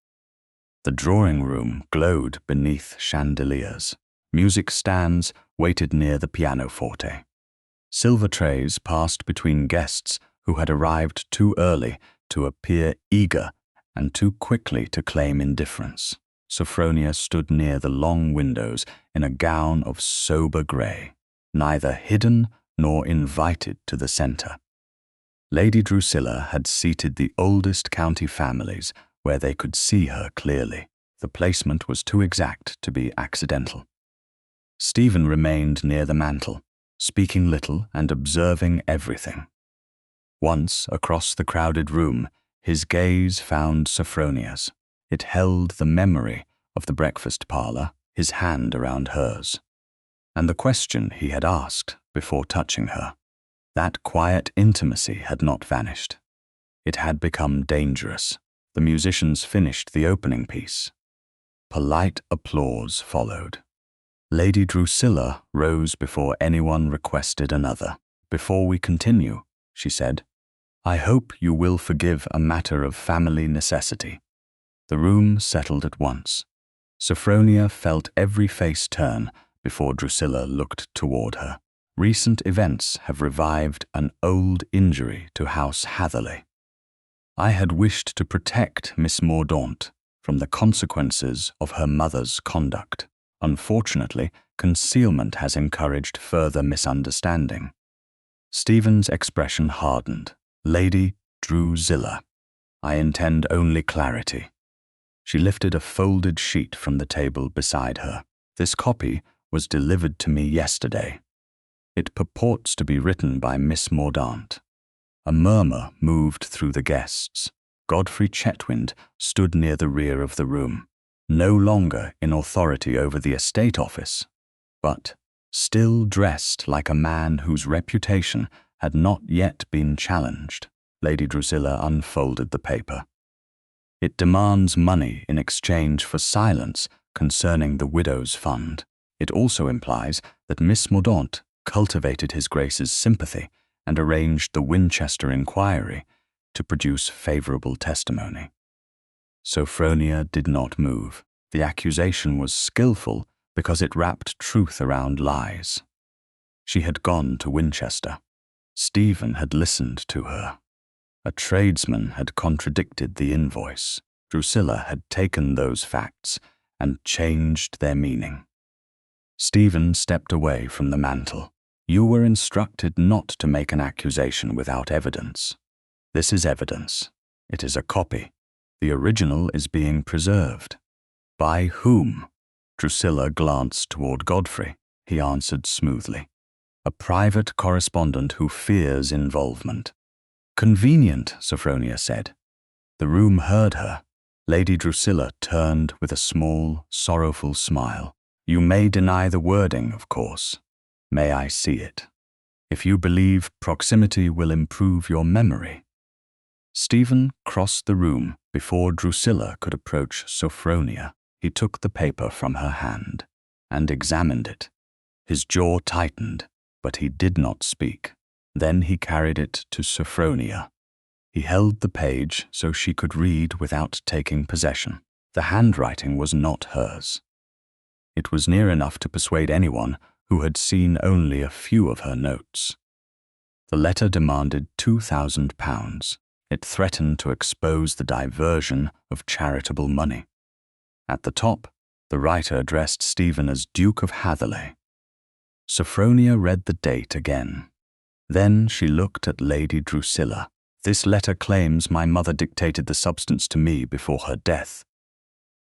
The drawing room glowed beneath chandeliers. Music stands waited near the pianoforte. Silver trays passed between guests who had arrived too early to appear eager and too quickly to claim indifference. Sophronia stood near the long windows in a gown of sober grey, neither hidden nor invited to the centre. Lady Drusilla had seated the oldest county families where they could see her clearly. The placement was too exact to be accidental. Stephen remained near the mantel, speaking little and observing everything. Once, across the crowded room, his gaze found Sophronia's. It held the memory of the breakfast parlour, his hand around hers, and the question he had asked before touching her. That quiet intimacy had not vanished. It had become dangerous. The musicians finished the opening piece. Polite applause followed. Lady Drusilla rose before anyone requested another. "Before we continue," she said, "I hope you will forgive a matter of family necessity." The room settled at once. Sophronia felt every face turn before Drusilla looked toward her. Recent events have revived an old injury to House Hatherleigh. I had wished to protect Miss Mordaunt from the consequences of her mother's conduct. Unfortunately, concealment has encouraged further misunderstanding. Stephen's expression hardened. "Lady Drusilla, I intend only clarity." She lifted a folded sheet from the table beside her. "This copy was delivered to me yesterday. It purports to be written by Miss Mordaunt." A murmur moved through the guests. Godfrey Chetwynd stood near the rear of the room, no longer in authority over the estate office, but still dressed like a man whose reputation had not yet been challenged. Lady Drusilla unfolded the paper. It demands money in exchange for silence concerning the widow's fund. It also implies that Miss Mordaunt cultivated His Grace's sympathy and arranged the Winchester inquiry to produce favourable testimony. Sophronia did not move. The accusation was skillful because it wrapped truth around lies. She had gone to Winchester. Stephen had listened to her. A tradesman had contradicted the invoice. Drusilla had taken those facts and changed their meaning. Stephen stepped away from the mantel. You were instructed not to make an accusation without evidence. This is evidence. It is a copy. The original is being preserved. By whom? Drusilla glanced toward Godfrey. He answered smoothly. A private correspondent who fears involvement. Convenient, Sophronia said. The room heard her. Lady Drusilla turned with a small, sorrowful smile. You may deny the wording, of course. May I see it? If you believe proximity will improve your memory. Stephen crossed the room before Drusilla could approach Sophronia. He took the paper from her hand and examined it. His jaw tightened, but he did not speak. Then he carried it to Sophronia. He held the page so she could read without taking possession. The handwriting was not hers. It was near enough to persuade anyone who had seen only a few of her notes. The letter demanded £2,000. It threatened to expose the diversion of charitable money. At the top, the writer addressed Stephen as Duke of Hatherleigh. Sophronia read the date again. Then she looked at Lady Drusilla. This letter claims my mother dictated the substance to me before her death.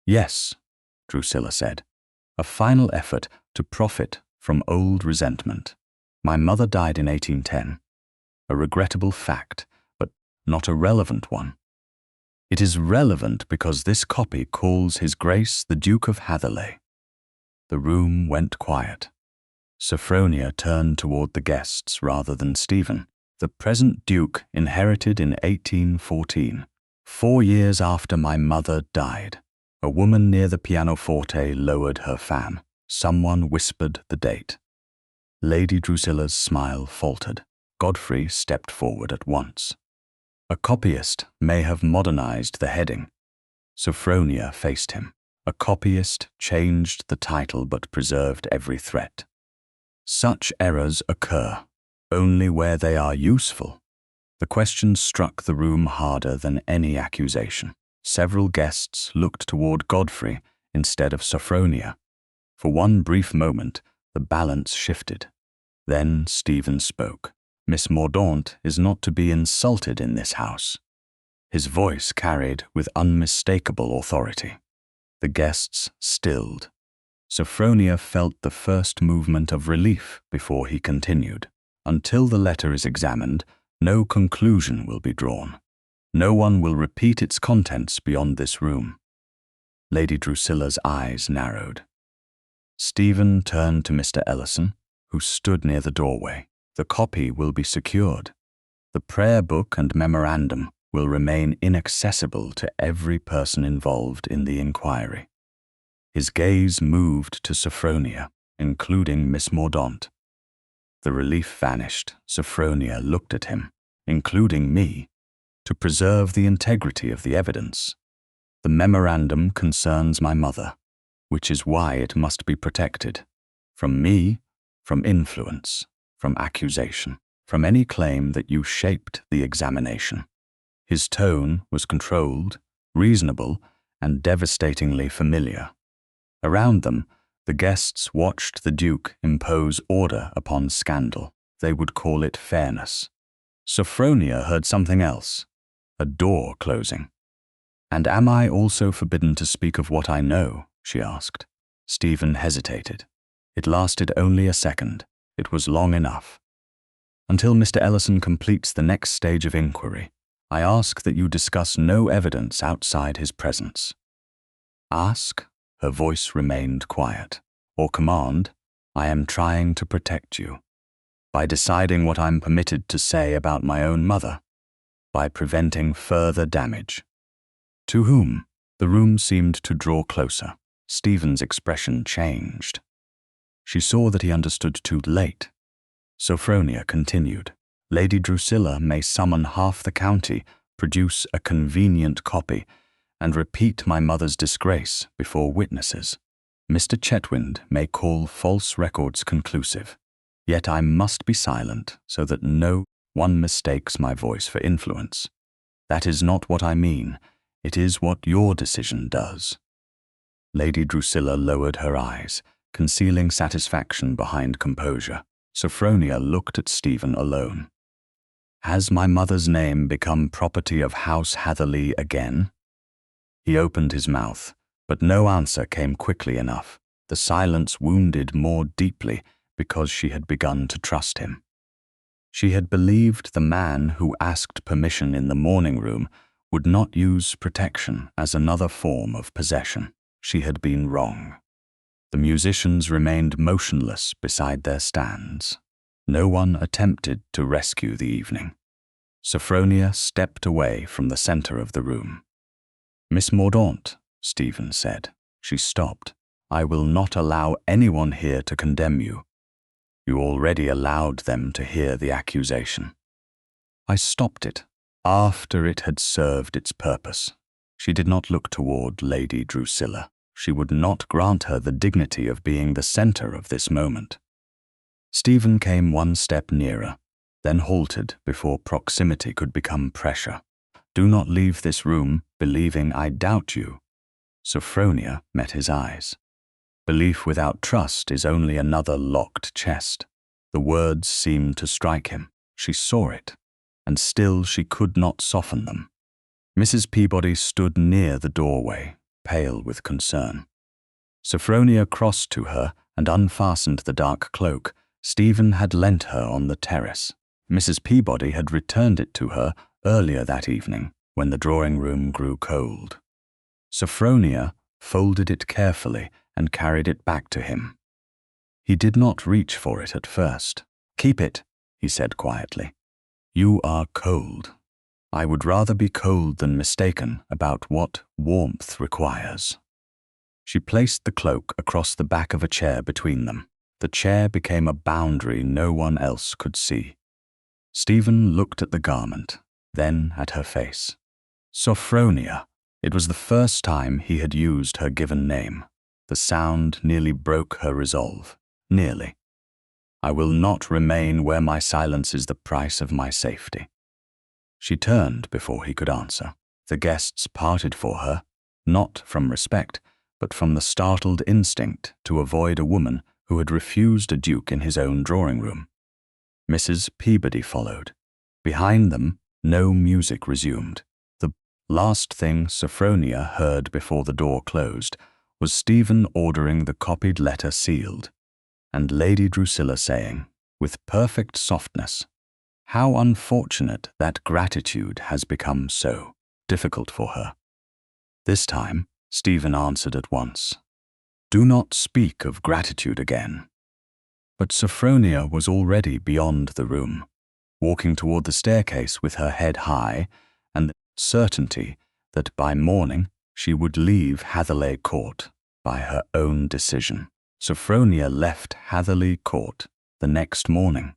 Yes, Drusilla said, a final effort to profit from old resentment. My mother died in 1810. A regrettable fact, but not a relevant one. It is relevant because this copy calls His Grace the Duke of Hatherleigh. The room went quiet. Sophronia turned toward the guests rather than Stephen. The present Duke inherited in 1814, 4 years after my mother died. A woman near the pianoforte lowered her fan. Someone whispered the date. Lady Drusilla's smile faltered. Godfrey stepped forward at once. A copyist may have modernized the heading. Sophronia faced him. A copyist changed the title but preserved every threat. Such errors occur only where they are useful. The question struck the room harder than any accusation. Several guests looked toward Godfrey instead of Sophronia. For one brief moment, the balance shifted. Then Stephen spoke. Miss Mordaunt is not to be insulted in this house. His voice carried with unmistakable authority. The guests stilled. Sophronia felt the first movement of relief before he continued. Until the letter is examined, no conclusion will be drawn. No one will repeat its contents beyond this room. Lady Drusilla's eyes narrowed. Stephen turned to Mr. Ellison, who stood near the doorway. The copy will be secured. The prayer book and memorandum will remain inaccessible to every person involved in the inquiry. His gaze moved to Sophronia, including Miss Mordaunt. The relief vanished. Sophronia looked at him, including me, to preserve the integrity of the evidence. The memorandum concerns my mother, which is why it must be protected. From me, from influence, from accusation, from any claim that you shaped the examination. His tone was controlled, reasonable, and devastatingly familiar. Around them, the guests watched the Duke impose order upon scandal. They would call it fairness. Sophronia heard something else, a door closing. And am I also forbidden to speak of what I know? She asked. Stephen hesitated. It lasted only a second. It was long enough. Until Mr. Ellison completes the next stage of inquiry, I ask that you discuss no evidence outside his presence. Ask, her voice remained quiet, or command, I am trying to protect you. By deciding what I'm permitted to say about my own mother. By preventing further damage. To whom? The room seemed to draw closer. Stephen's expression changed. She saw that he understood too late. Sophronia continued, Lady Drusilla may summon half the county, produce a convenient copy, and repeat my mother's disgrace before witnesses. Mr. Chetwynd may call false records conclusive. Yet I must be silent so that no one mistakes my voice for influence. That is not what I mean. It is what your decision does. Lady Drusilla lowered her eyes, concealing satisfaction behind composure. Sophronia looked at Stephen alone. Has my mother's name become property of House Hatherleigh again? He opened his mouth, but no answer came quickly enough. The silence wounded more deeply because she had begun to trust him. She had believed the man who asked permission in the morning room would not use protection as another form of possession. She had been wrong. The musicians remained motionless beside their stands. No one attempted to rescue the evening. Sophronia stepped away from the center of the room. Miss Mordaunt, Stephen said. She stopped. I will not allow anyone here to condemn you. You already allowed them to hear the accusation. I stopped it after it had served its purpose. She did not look toward Lady Drusilla. She would not grant her the dignity of being the center of this moment. Stephen came one step nearer, then halted before proximity could become pressure. Do not leave this room believing I doubt you. Sophronia met his eyes. Belief without trust is only another locked chest. The words seemed to strike him. She saw it, and still she could not soften them. Mrs. Peabody stood near the doorway, pale with concern. Sophronia crossed to her and unfastened the dark cloak Stephen had lent her on the terrace. Mrs. Peabody had returned it to her earlier that evening when the drawing-room grew cold. Sophronia folded it carefully and carried it back to him. He did not reach for it at first. Keep it, he said quietly. You are cold. I would rather be cold than mistaken about what warmth requires. She placed the cloak across the back of a chair between them. The chair became a boundary no one else could see. Stephen looked at the garment, then at her face. Sophronia. It was the first time he had used her given name. The sound nearly broke her resolve. Nearly. I will not remain where my silence is the price of my safety. She turned before he could answer. The guests parted for her, not from respect, but from the startled instinct to avoid a woman who had refused a duke in his own drawing-room. Mrs. Peabody followed. Behind them, no music resumed. The last thing Sophronia heard before the door closed was Stephen ordering the copied letter sealed, and Lady Drusilla saying, with perfect softness, how unfortunate that gratitude has become so difficult for her. This time, Stephen answered at once, Do not speak of gratitude again. But Sophronia was already beyond the room, walking toward the staircase with her head high and the certainty that by morning she would leave Hatherleigh Court by her own decision. Sophronia left Hatherleigh Court the next morning,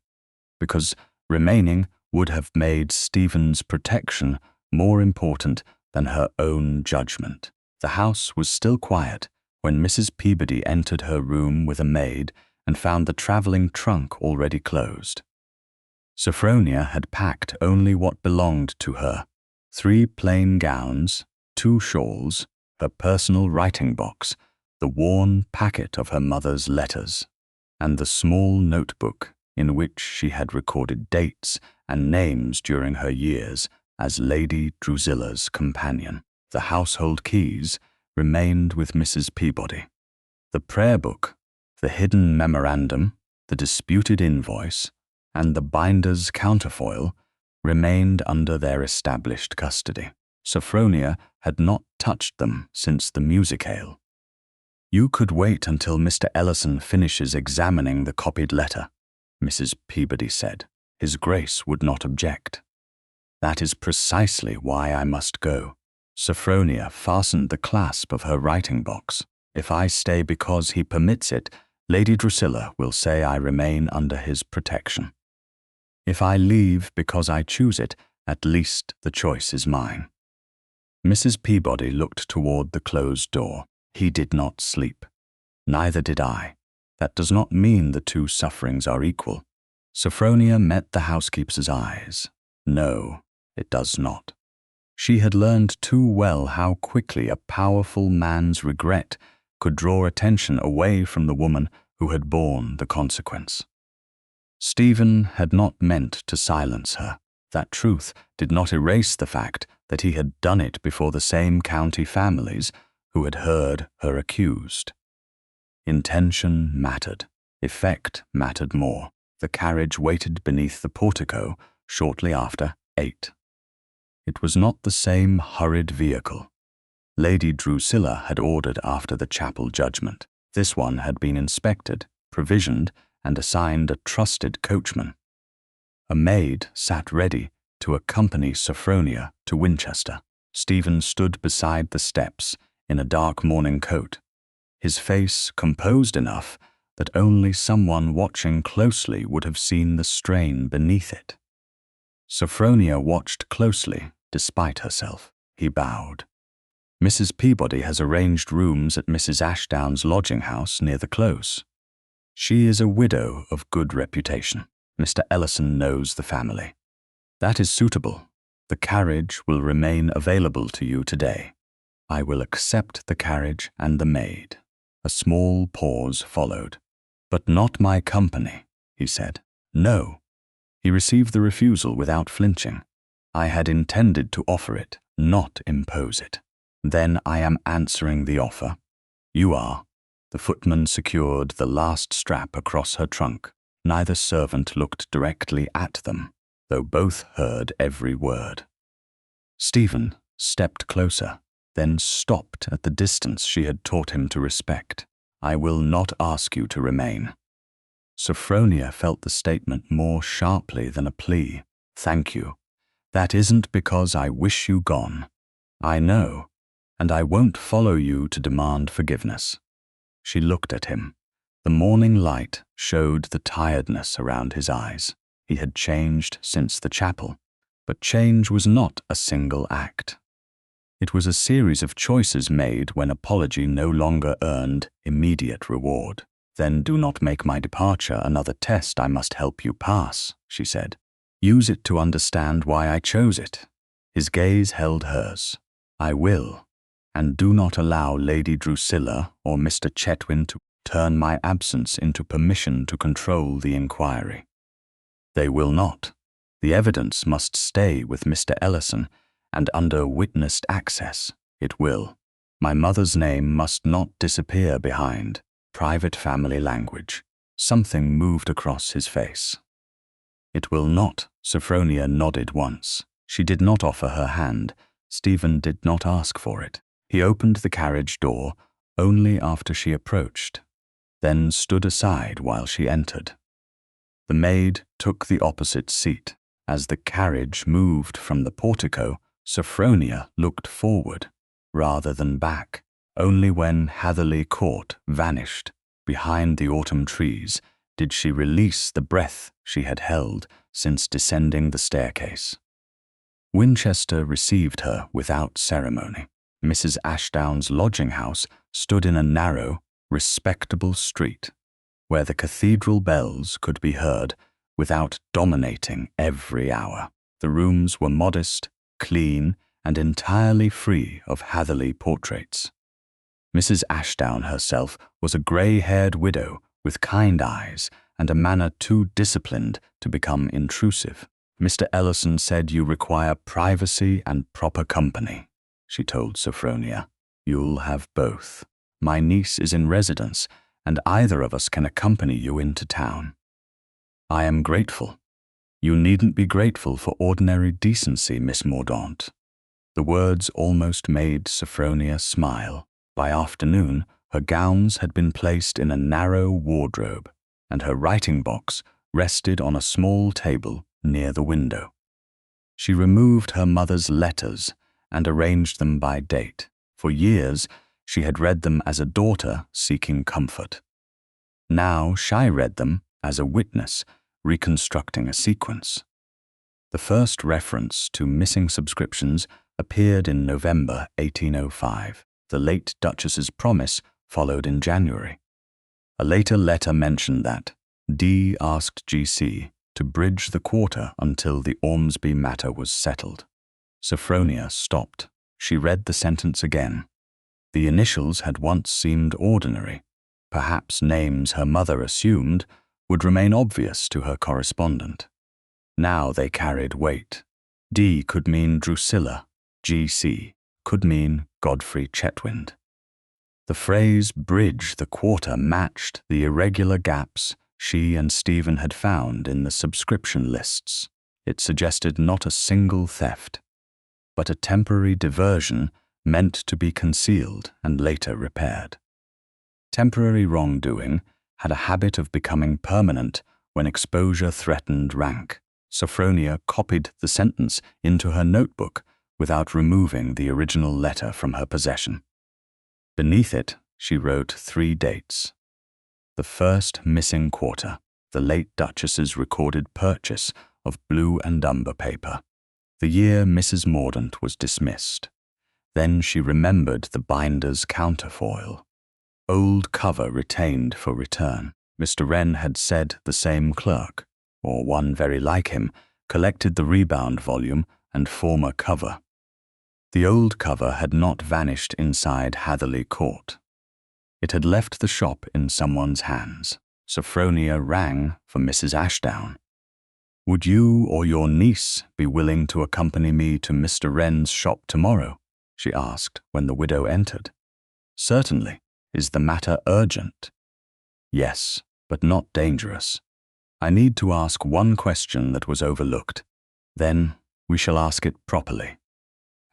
because remaining would have made Stephen's protection more important than her own judgment. The house was still quiet when Mrs. Peabody entered her room with a maid and found the travelling trunk already closed. Sophronia had packed only what belonged to her: 3 plain gowns, 2 shawls, her personal writing box, the worn packet of her mother's letters, and the small notebook in which she had recorded dates and names during her years as Lady Drusilla's companion. The household keys remained with Mrs. Peabody. The prayer book, the hidden memorandum, the disputed invoice, and the binder's counterfoil remained under their established custody. Sophronia had not touched them since the musicale. You could wait until Mr. Ellison finishes examining the copied letter, Mrs. Peabody said. His Grace would not object. That is precisely why I must go. Sophronia fastened the clasp of her writing box. If I stay because he permits it, Lady Drusilla will say I remain under his protection. If I leave because I choose it, at least the choice is mine. Mrs. Peabody looked toward the closed door. He did not sleep. Neither did I. That does not mean the two sufferings are equal. Sophronia met the housekeeper's eyes. No, it does not. She had learned too well how quickly a powerful man's regret could draw attention away from the woman who had borne the consequence. Stephen had not meant to silence her. That truth did not erase the fact that he had done it before the same county families who had heard her accused. Intention mattered. Effect mattered more. The carriage waited beneath the portico shortly after 8. It was not the same hurried vehicle. Lady Drusilla had ordered after the chapel judgment. This one had been inspected, provisioned, and assigned a trusted coachman. A maid sat ready to accompany Sophronia to Winchester. Stephen stood beside the steps in a dark morning coat, his face composed enough that only someone watching closely would have seen the strain beneath it. Sophronia watched closely, despite herself. He bowed. Mrs. Peabody has arranged rooms at Mrs. Ashdown's lodging house near the close. She is a widow of good reputation. Mr. Ellison knows the family. That is suitable. The carriage will remain available to you today. I will accept the carriage and the maid. A small pause followed. But not my company, he said. No. He received the refusal without flinching. I had intended to offer it, not impose it. Then I am answering the offer. You are. The footman secured the last strap across her trunk. Neither servant looked directly at them, though both heard every word. Stephen stepped closer, then stopped at the distance she had taught him to respect. I will not ask you to remain. Sophronia felt the statement more sharply than a plea. Thank you. That isn't because I wish you gone. I know, and I won't follow you to demand forgiveness. She looked at him. The morning light showed the tiredness around his eyes. He had changed since the chapel, but change was not a single act. It was a series of choices made when apology no longer earned immediate reward. Then do not make my departure another test I must help you pass, she said. Use it to understand why I chose it. His gaze held hers. I will, and do not allow Lady Drusilla or Mr. Chetwynd to turn my absence into permission to control the inquiry. They will not. The evidence must stay with Mr. Ellison, and under witnessed access, it will. My mother's name must not disappear behind private family language. Something moved across his face. It will not. Sophronia nodded once. She did not offer her hand. Stephen did not ask for it. He opened the carriage door only after she approached, then stood aside while she entered. The maid took the opposite seat. As the carriage moved from the portico, Sophronia looked forward, rather than back. Only when Hatherleigh Court vanished behind the autumn trees did she release the breath she had held since descending the staircase. Winchester received her without ceremony. Mrs. Ashdown's lodging house stood in a narrow, respectable street, where the cathedral bells could be heard without dominating every hour. The rooms were modest, clean, and entirely free of Hatherleigh portraits. Mrs. Ashdown herself was a grey-haired widow with kind eyes and a manner too disciplined to become intrusive. Mr. Ellison said you require privacy and proper company, she told Sophronia. You'll have both. My niece is in residence, and either of us can accompany you into town. I am grateful. You needn't be grateful for ordinary decency, Miss Mordaunt. The words almost made Sophronia smile. By afternoon, her gowns had been placed in a narrow wardrobe, and her writing box rested on a small table near the window. She removed her mother's letters and arranged them by date. For years, she had read them as a daughter seeking comfort. Now Shy read them as a witness reconstructing a sequence. The first reference to missing subscriptions appeared in November 1805. The late Duchess's promise followed in January. A later letter mentioned that D asked G.C. to bridge the quarter until the Ormsby matter was settled. Sophronia stopped. She read the sentence again. The initials had once seemed ordinary. Perhaps names her mother assumed would remain obvious to her correspondent. Now they carried weight. D could mean Drusilla. G.C. could mean Godfrey Chetwynd. The phrase bridge the quarter matched the irregular gaps she and Stephen had found in the subscription lists. It suggested not a single theft, but a temporary diversion meant to be concealed and later repaired. Temporary wrongdoing had a habit of becoming permanent when exposure threatened rank. Sophronia copied the sentence into her notebook without removing the original letter from her possession. Beneath it, she wrote 3 dates. The first missing quarter, the late Duchess's recorded purchase of blue-and-umber paper. The year Mrs. Mordaunt was dismissed. Then she remembered the binder's counterfoil. Old cover retained for return. Mr. Wren had said the same clerk, or one very like him, collected the rebound volume and former cover. The old cover had not vanished inside Hatherleigh Court. It had left the shop in someone's hands. Sophronia rang for Mrs. Ashdown. "Would you or your niece be willing to accompany me to Mr. Wren's shop tomorrow?" she asked when the widow entered. "Certainly. Is the matter urgent?" "Yes, but not dangerous. I need to ask one question that was overlooked. Then we shall ask it properly."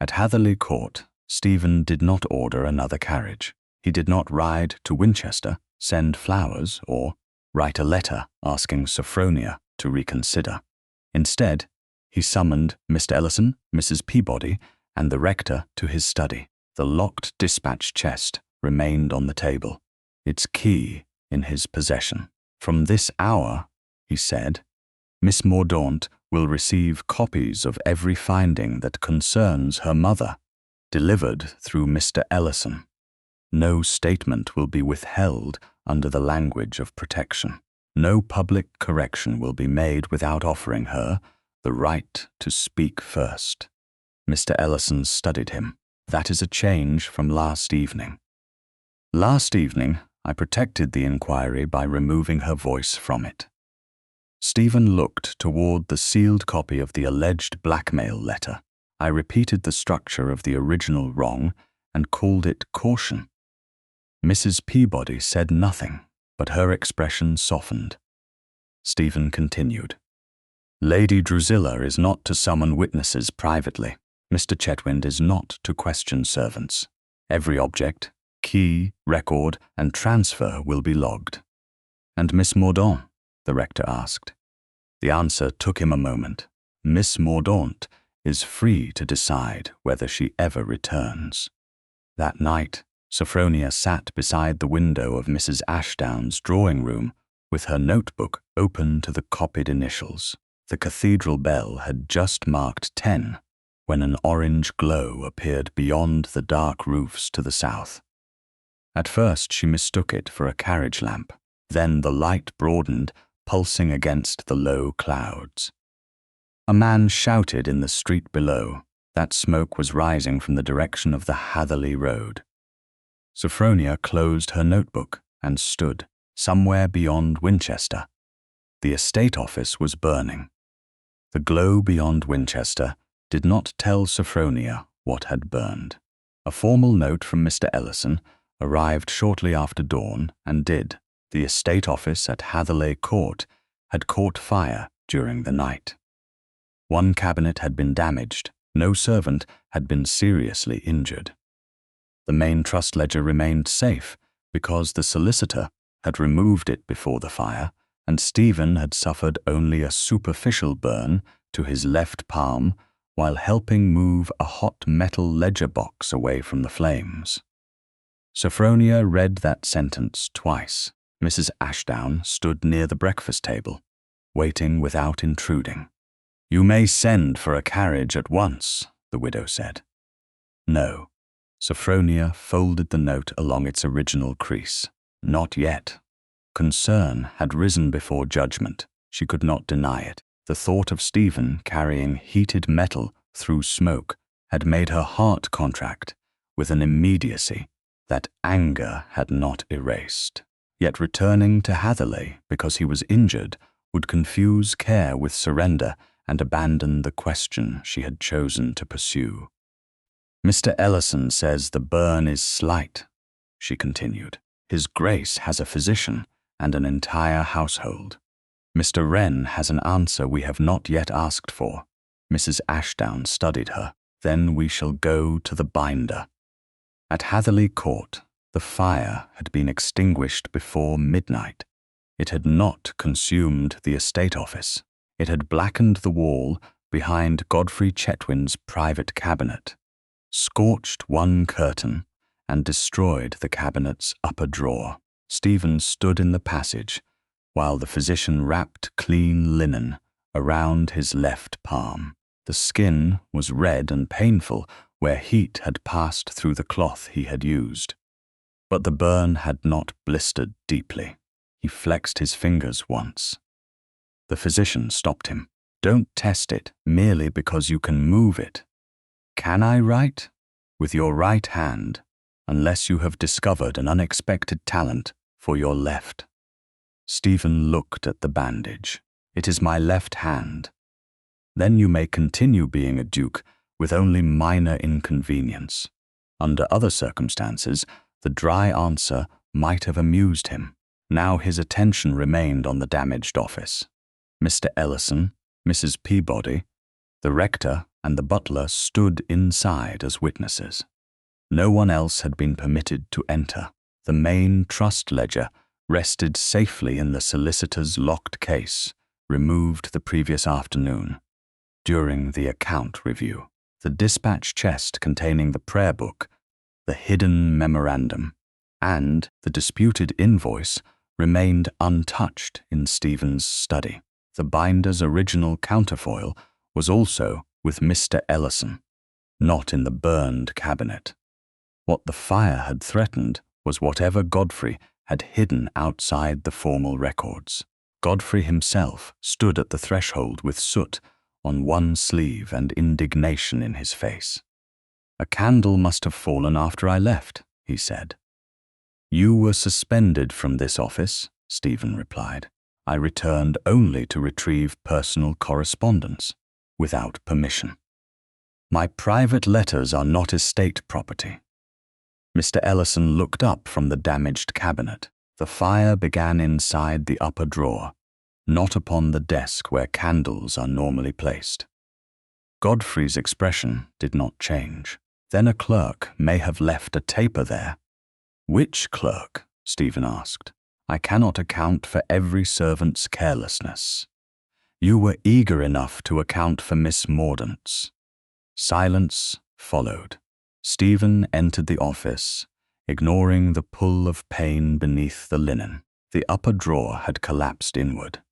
At Hatherleigh Court, Stephen did not order another carriage. He did not ride to Winchester, send flowers, or write a letter asking Sophronia to reconsider. Instead, he summoned Mr. Ellison, Mrs. Peabody, and the rector to his study. The locked dispatch chest remained on the table, its key in his possession. "From this hour," he said, "Miss Mordaunt will receive copies of every finding that concerns her mother, delivered through Mr. Ellison. No statement will be withheld under the language of protection. No public correction will be made without offering her the right to speak first." Mr. Ellison studied him. "That is a change from last evening." "Last evening, I protected the inquiry by removing her voice from it." Stephen looked toward the sealed copy of the alleged blackmail letter. "I repeated the structure of the original wrong and called it caution." Mrs. Peabody said nothing, but her expression softened. Stephen continued. "Lady Drusilla is not to summon witnesses privately. Mr. Chetwynd is not to question servants. Every object, key, record, and transfer will be logged." "And Miss Mordaunt?" the rector asked. The answer took him a moment. "Miss Mordaunt is free to decide whether she ever returns." That night, Sophronia sat beside the window of Mrs. Ashdown's drawing room with her notebook open to the copied initials. The cathedral bell had just marked 10 when an orange glow appeared beyond the dark roofs to the south. At first she mistook it for a carriage lamp. Then the light broadened, pulsing against the low clouds. A man shouted in the street below. That smoke was rising from the direction of the Hatherleigh Road. Sophronia closed her notebook and stood somewhere beyond Winchester. The estate office was burning. The glow beyond Winchester did not tell Sophronia what had burned. A formal note from Mr. Ellison arrived shortly after dawn and did. The estate office at Hatherleigh Court had caught fire during the night. One cabinet had been damaged. No servant had been seriously injured. The main trust ledger remained safe because the solicitor had removed it before the fire, and Stephen had suffered only a superficial burn to his left palm while helping move a hot metal ledger box away from the flames. Sophronia read that sentence twice. Mrs. Ashdown stood near the breakfast table, waiting without intruding. "You may send for a carriage at once," the widow said. "No." Sophronia folded the note along its original crease. "Not yet." Concern had risen before judgment. She could not deny it. The thought of Stephen carrying heated metal through smoke had made her heart contract with an immediacy that anger had not erased. Yet returning to Hatherleigh because he was injured would confuse care with surrender and abandon the question she had chosen to pursue. "Mr. Ellison says the burn is slight," she continued. "His Grace has a physician and an entire household. Mr. Wren has an answer we have not yet asked for." Mrs. Ashdown studied her. "Then we shall go to the binder." At Hatherleigh Court, the fire had been extinguished before midnight. It had not consumed the estate office. It had blackened the wall behind Godfrey Chetwynd's private cabinet, scorched one curtain, and destroyed the cabinet's upper drawer. Stephen stood in the passage, while the physician wrapped clean linen around his left palm. The skin was red and painful where heat had passed through the cloth he had used. But the burn had not blistered deeply. He flexed his fingers once. The physician stopped him. "Don't test it merely because you can move it. Can I write? With your right hand, unless you have discovered an unexpected talent for your left." Stephen looked at the bandage. "It is my left hand." "Then you may continue being a duke with only minor inconvenience." Under other circumstances, the dry answer might have amused him. Now his attention remained on the damaged office. Mr. Ellison, Mrs. Peabody, the rector, and the butler stood inside as witnesses. No one else had been permitted to enter. The main trust ledger rested safely in the solicitor's locked case, removed the previous afternoon, during the account review. The dispatch chest containing the prayer book, the hidden memorandum, and the disputed invoice remained untouched in Stephen's study. The binder's original counterfoil was also with Mr. Ellison, not in the burned cabinet. What the fire had threatened was whatever Godfrey had hidden outside the formal records. Godfrey himself stood at the threshold with soot on one sleeve and indignation in his face. "A candle must have fallen after I left," he said. "You were suspended from this office," Stephen replied. "I returned only to retrieve personal correspondence, without permission. My private letters are not estate property." Mr. Ellison looked up from the damaged cabinet. The fire began inside the upper drawer, not upon the desk where candles are normally placed. Godfrey's expression did not change. "Then a clerk may have left a taper there." "Which clerk?" Stephen asked. "I cannot account for every servant's carelessness." "You were eager enough to account for Miss Mordaunt's." Silence followed. Stephen entered the office, ignoring the pull of pain beneath the linen. The upper drawer had collapsed inward.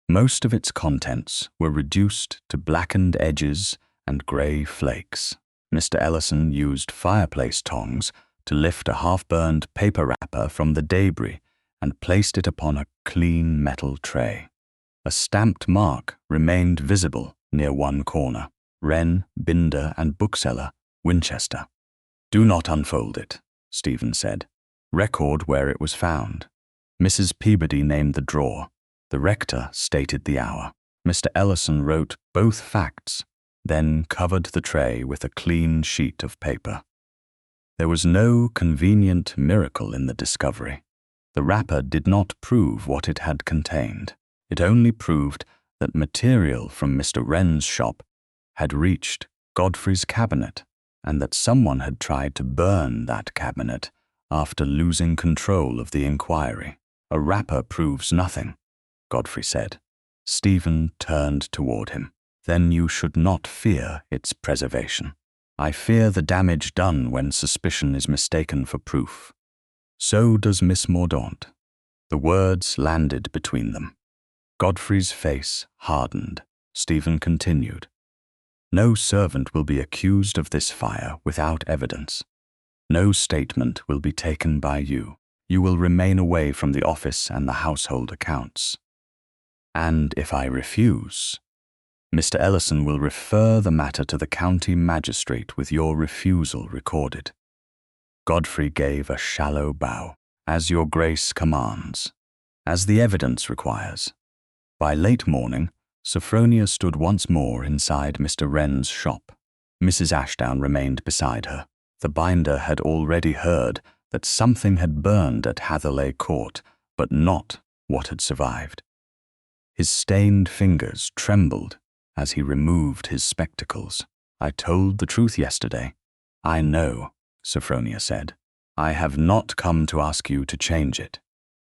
Most of its contents were reduced to blackened edges and grey flakes. Mr. Ellison used fireplace tongs to lift a half-burned paper wrapper from the debris and placed it upon a clean metal tray. A stamped mark remained visible near one corner. "Wren, Binder and Bookseller, Winchester." "Do not unfold it," Stephen said. "Record where it was found." Mrs. Peabody named the drawer. The rector stated the hour. Mr. Ellison wrote both facts, then covered the tray with a clean sheet of paper. There was no convenient miracle in the discovery. The wrapper did not prove what it had contained. It only proved that material from Mr. Wren's shop had reached Godfrey's cabinet, and that someone had tried to burn that cabinet after losing control of the inquiry. "A wrapper proves nothing," Godfrey said. Stephen turned toward him. then you should not fear its preservation. I fear the damage done when suspicion is mistaken for proof. So does Miss Mordaunt. The words landed between them. Godfrey's face hardened. Stephen continued. No servant will be accused of this fire without evidence. No statement will be taken by you. You will remain away from the office and the household accounts. And if I refuse, Mr. Ellison will refer the matter to the county magistrate with your refusal recorded. Godfrey gave a shallow bow. As your grace commands. As the evidence requires. By late morning, Sophronia stood once more inside Mr. Wren's shop. Mrs. Ashdown remained beside her. The binder had already heard that something had burned at Hatherleigh Court, but not what had survived. His stained fingers trembled as he removed his spectacles. I told the truth yesterday. I know, Sophronia said. I have not come to ask you to change it.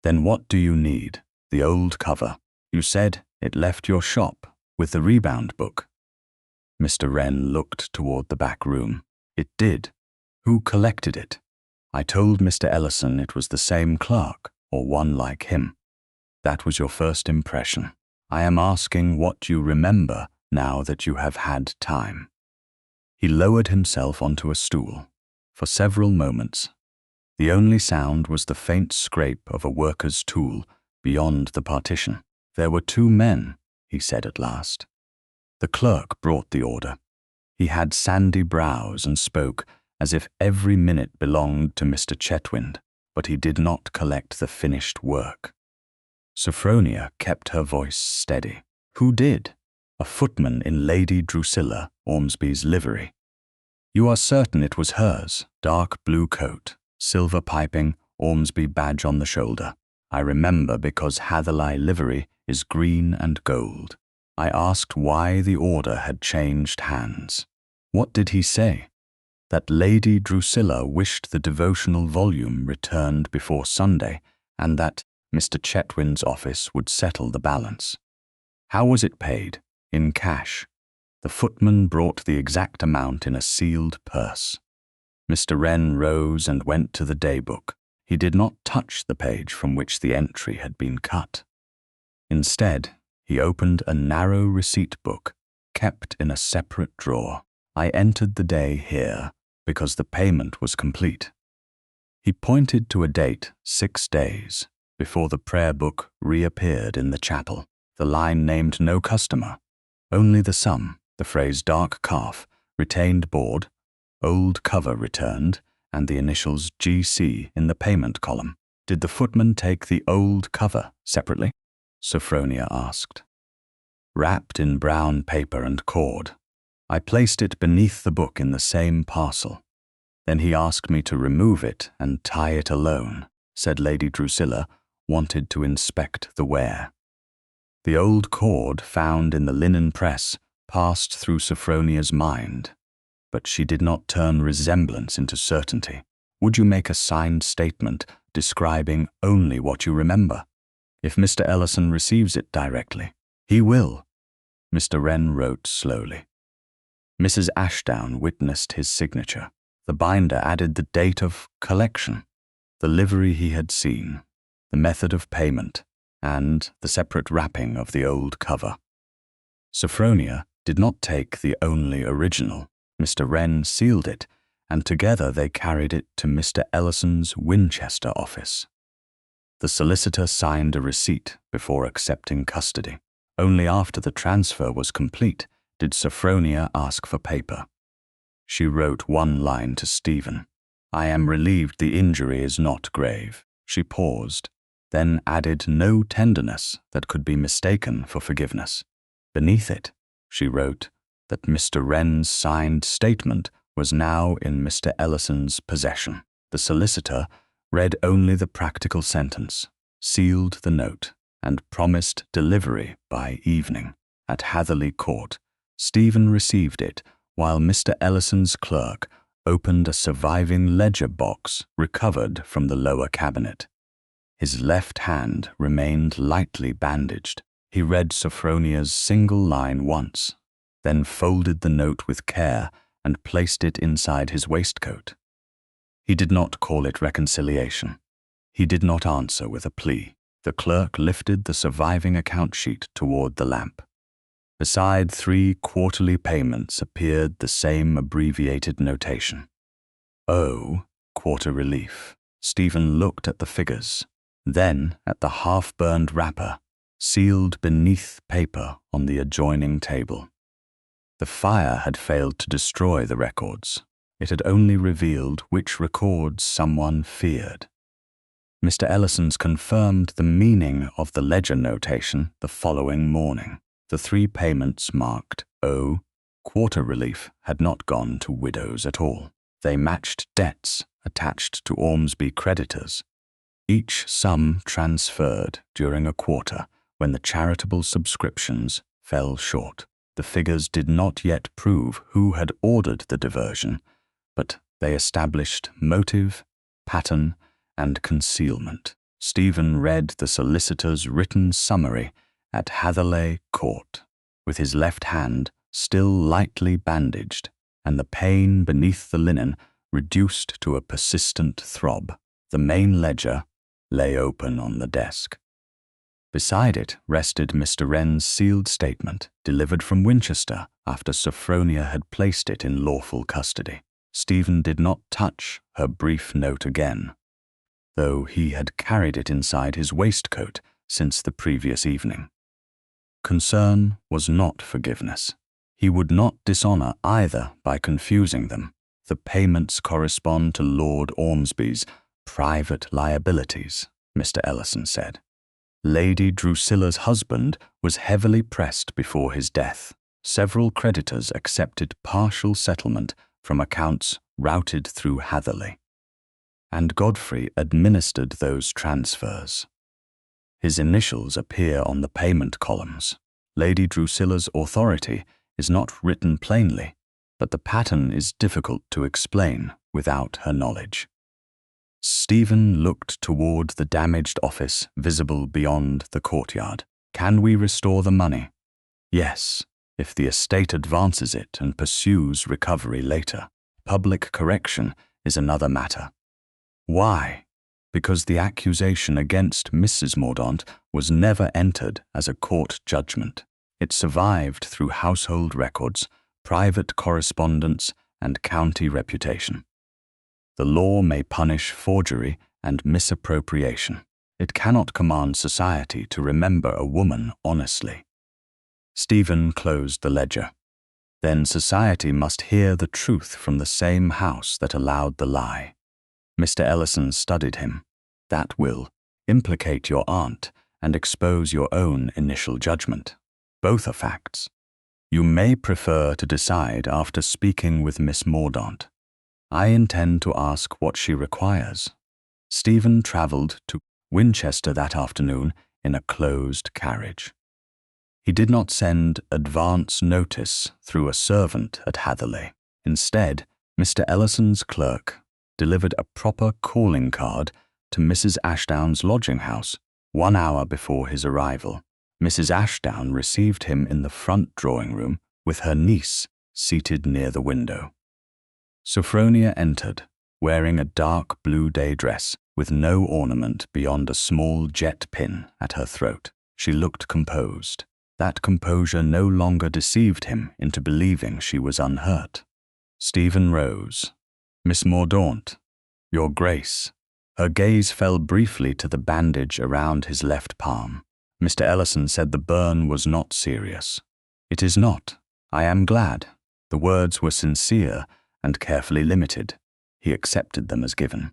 Then what do you need? The old cover. You said it left your shop with the rebound book. Mr. Wren looked toward the back room. It did. Who collected it? I told Mr. Ellison it was the same clerk, or one like him. That was your first impression. I am asking what you remember now that you have had time. He lowered himself onto a stool. For several moments, the only sound was the faint scrape of a worker's tool beyond the partition. There were 2 men, he said at last. The clerk brought the order. He had sandy brows and spoke as if every minute belonged to Mr. Chetwynd, but he did not collect the finished work. Sophronia kept her voice steady. Who did? A footman in Lady Drusilla Ormsby's livery. You are certain it was hers, dark blue coat, silver piping, Ormsby badge on the shoulder. I remember because Hatherleigh livery is green and gold. I asked why the order had changed hands. What did he say? That Lady Drusilla wished the devotional volume returned before Sunday, and that Mr. Chetwynd's office would settle the balance. How was it paid? In cash. The footman brought the exact amount in a sealed purse. Mr. Wren rose and went to the daybook. He did not touch the page from which the entry had been cut. Instead, he opened a narrow receipt book, kept in a separate drawer. I entered the day here because the payment was complete. He pointed to a date 6 days before the prayer book reappeared in the chapel. The line named no customer, only the sum, the phrase dark calf, retained board, old cover returned, and the initials GC in the payment column. Did the footman take the old cover separately? Sophronia asked. Wrapped in brown paper and cord. I placed it beneath the book in the same parcel. Then he asked me to remove it and tie it alone, said Lady Drusilla, wanted to inspect the wear. The old cord found in the linen press passed through Sophronia's mind, but she did not turn resemblance into certainty. Would you make a signed statement describing only what you remember? If Mr. Ellison receives it directly, he will. Mr. Wren wrote slowly. Mrs. Ashdown witnessed his signature. The binder added the date of collection, the livery he had seen, the method of payment, and the separate wrapping of the old cover. Sophronia did not take the only original. Mr. Wren sealed it, and together they carried it to Mr. Ellison's Winchester office. The solicitor signed a receipt before accepting custody. Only after the transfer was complete did Sophronia ask for paper. She wrote one line to Stephen. I am relieved the injury is not grave. She paused, then added no tenderness that could be mistaken for forgiveness. Beneath it, she wrote that Mr. Wren's signed statement was now in Mr. Ellison's possession. The solicitor read only the practical sentence, sealed the note, and promised delivery by evening. At Hatherleigh Court, Stephen received it while Mr. Ellison's clerk opened a surviving ledger box recovered from the lower cabinet. His left hand remained lightly bandaged. He read Sophronia's single line once, then folded the note with care and placed it inside his waistcoat. He did not call it reconciliation. He did not answer with a plea. The clerk lifted the surviving account sheet toward the lamp. Beside 3 quarterly payments appeared the same abbreviated notation. O, quarter relief. Stephen looked at the figures, then at the half-burned wrapper, sealed beneath paper on the adjoining table. The fire had failed to destroy the records. It had only revealed which records someone feared. Mr. Ellison's confirmed the meaning of the ledger notation the following morning. The 3 payments marked O, quarter relief, had not gone to widows at all. They matched debts attached to Ormsby creditors, each sum transferred during a quarter when the charitable subscriptions fell short. The figures did not yet prove who had ordered the diversion, but they established motive, pattern, and concealment. Stephen read the solicitor's written summary at Hatherleigh Court, with his left hand still lightly bandaged, and the pain beneath the linen reduced to a persistent throb. The main ledger lay open on the desk. Beside it rested Mr. Wren's sealed statement, delivered from Winchester after Sophronia had placed it in lawful custody. Stephen did not touch her brief note again, though he had carried it inside his waistcoat since the previous evening. Concern was not forgiveness. He would not dishonor either by confusing them. The payments correspond to Lord Ormsby's private liabilities, Mr. Ellison said. Lady Drusilla's husband was heavily pressed before his death. Several creditors accepted partial settlement from accounts routed through Hatherleigh, and Godfrey administered those transfers. His initials appear on the payment columns. Lady Drusilla's authority is not written plainly, but the pattern is difficult to explain without her knowledge. Stephen looked toward the damaged office visible beyond the courtyard. Can we restore the money? Yes, if the estate advances it and pursues recovery later. Public correction is another matter. Why? Because the accusation against Mrs. Mordaunt was never entered as a court judgment. It survived through household records, private correspondence, and county reputation. The law may punish forgery and misappropriation. It cannot command society to remember a woman honestly. Stephen closed the ledger. Then society must hear the truth from the same house that allowed the lie. Mr. Ellison studied him. That will implicate your aunt and expose your own initial judgment. Both are facts. You may prefer to decide after speaking with Miss Mordaunt. I intend to ask what she requires. Stephen travelled to Winchester that afternoon in a closed carriage. He did not send advance notice through a servant at Hatherleigh. Instead, Mr. Ellison's clerk delivered a proper calling card to Mrs. Ashdown's lodging house 1 hour before his arrival. Mrs. Ashdown received him in the front drawing room with her niece seated near the window. Sophronia entered, wearing a dark blue day dress with no ornament beyond a small jet pin at her throat. She looked composed. That composure no longer deceived him into believing she was unhurt. Stephen rose. Miss Mordaunt, Your Grace. Her gaze fell briefly to the bandage around his left palm. Mr. Ellison said the burn was not serious. It is not. I am glad. The words were sincere and carefully limited. He accepted them as given.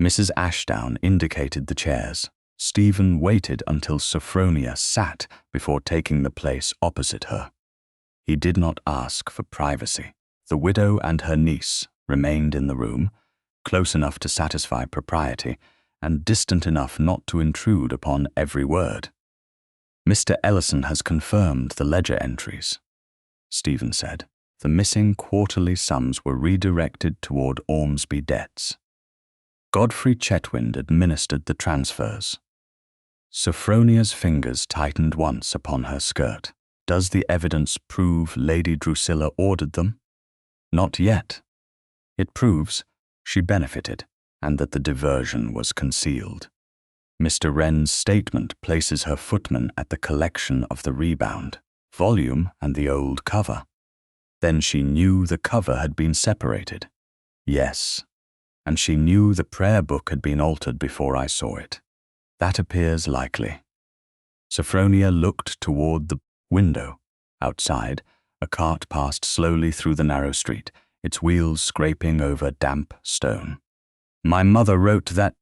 Mrs. Ashdown indicated the chairs. Stephen waited until Sophronia sat before taking the place opposite her. He did not ask for privacy. The widow and her niece remained in the room, close enough to satisfy propriety, and distant enough not to intrude upon every word. Mr. Ellison has confirmed the ledger entries, Stephen said. The missing quarterly sums were redirected toward Ormsby debts. Godfrey Chetwynd administered the transfers. Sophronia's fingers tightened once upon her skirt. Does the evidence prove Lady Drusilla ordered them? Not yet. It proves she benefited and that the diversion was concealed. Mr. Wren's statement places her footman at the collection of the rebound, volume and the old cover. Then she knew the cover had been separated. Yes, and she knew the prayer book had been altered before I saw it. That appears likely. Sophronia looked toward the window. Outside, a cart passed slowly through the narrow street, its wheels scraping over damp stone. My mother wrote that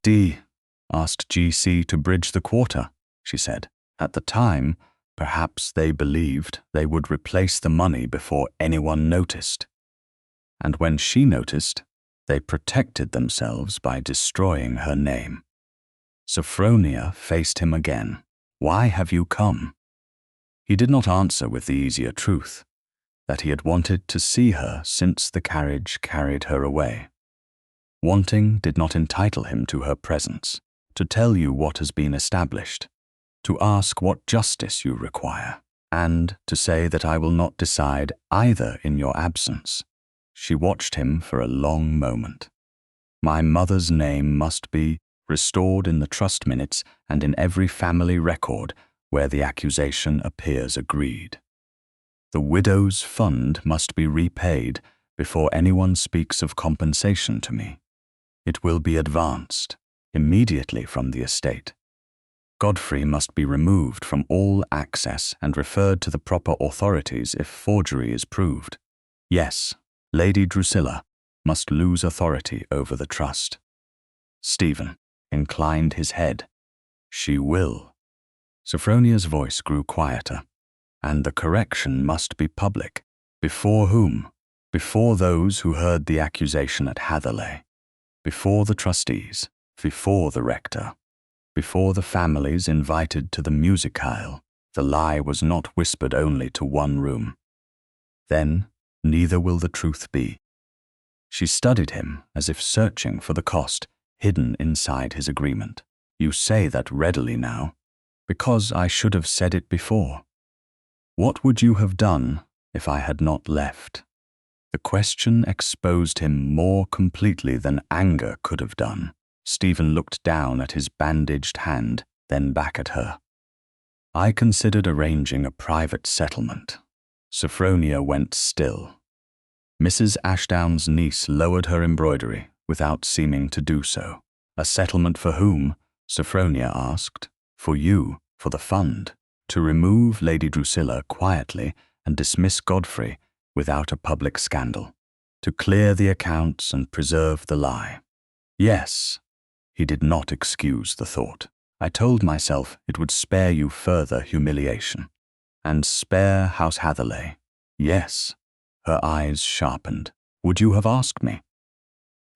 asked G.C. to bridge the quarter, she said. At the time, perhaps they believed they would replace the money before anyone noticed. And when she noticed, they protected themselves by destroying her name. Sophronia faced him again. Why have you come? He did not answer with the easier truth, that he had wanted to see her since the carriage carried her away. Wanting did not entitle him to her presence, to tell you what has been established, to ask what justice you require, and to say that I will not decide either in your absence. She watched him for a long moment. My mother's name must be restored in the trust minutes and in every family record where the accusation appears agreed. The widow's fund must be repaid before anyone speaks of compensation to me. It will be advanced immediately from the estate. Godfrey must be removed from all access and referred to the proper authorities if forgery is proved. Yes, Lady Drusilla must lose authority over the trust. Stephen inclined his head. She will. Sophronia's voice grew quieter. And the correction must be public. Before whom? Before those who heard the accusation at Hatherleigh. Before the trustees. Before the rector. Before the families invited to the musicale. The lie was not whispered only to one room. Then neither will the truth be. She studied him as if searching for the cost hidden inside his agreement. You say that readily now, because I should have said it before. What would you have done if I had not left? The question exposed him more completely than anger could have done. Stephen looked down at his bandaged hand, then back at her. I considered arranging a private settlement. Sophronia went still. Mrs. Ashdown's niece lowered her embroidery without seeming to do so. A settlement for whom? Sophronia asked. For you, for the fund. To remove Lady Drusilla quietly and dismiss Godfrey without a public scandal. To clear the accounts and preserve the lie. Yes, he did not excuse the thought. I told myself it would spare you further humiliation. And spare House Hatherleigh. Yes. Her eyes sharpened. Would you have asked me?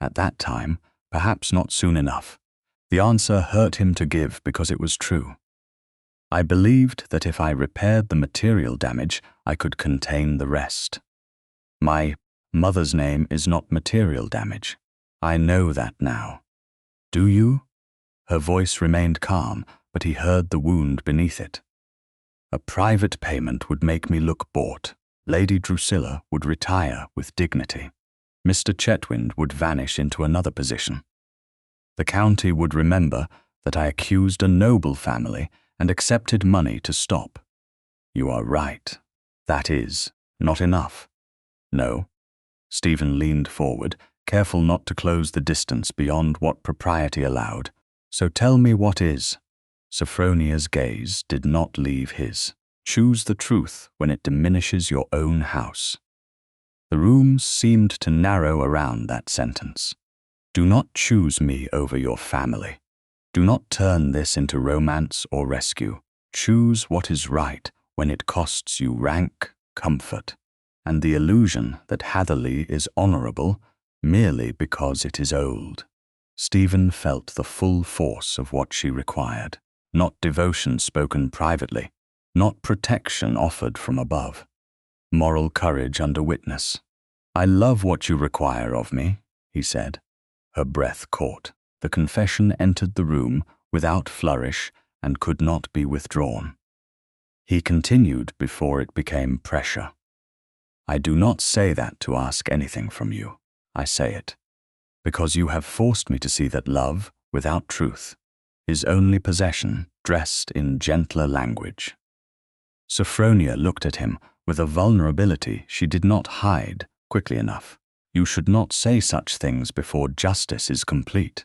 At that time, perhaps not soon enough. The answer hurt him to give because it was true. I believed that if I repaired the material damage, I could contain the rest. My mother's name is not material damage. I know that now. Do you? Her voice remained calm, but he heard the wound beneath it. A private payment would make me look bought. Lady Drusilla would retire with dignity. Mr. Chetwynd would vanish into another position. The county would remember that I accused a noble family and accepted money to stop. You are right. That is not enough. No. Stephen leaned forward, careful not to close the distance beyond what propriety allowed. So tell me what is. Sophronia's gaze did not leave his. Choose the truth when it diminishes your own house. The rooms seemed to narrow around that sentence. Do not choose me over your family. Do not turn this into romance or rescue. Choose what is right when it costs you rank, comfort, and the illusion that Hatherleigh is honorable merely because it is old. Stephen felt the full force of what she required, not devotion spoken privately, not protection offered from above. Moral courage under witness. I love what you require of me, he said. Her breath caught. The confession entered the room without flourish and could not be withdrawn. He continued before it became pressure. I do not say that to ask anything from you. I say it because you have forced me to see that love, without truth, is only possession dressed in gentler language. Sophronia looked at him with a vulnerability she did not hide quickly enough. You should not say such things before justice is complete.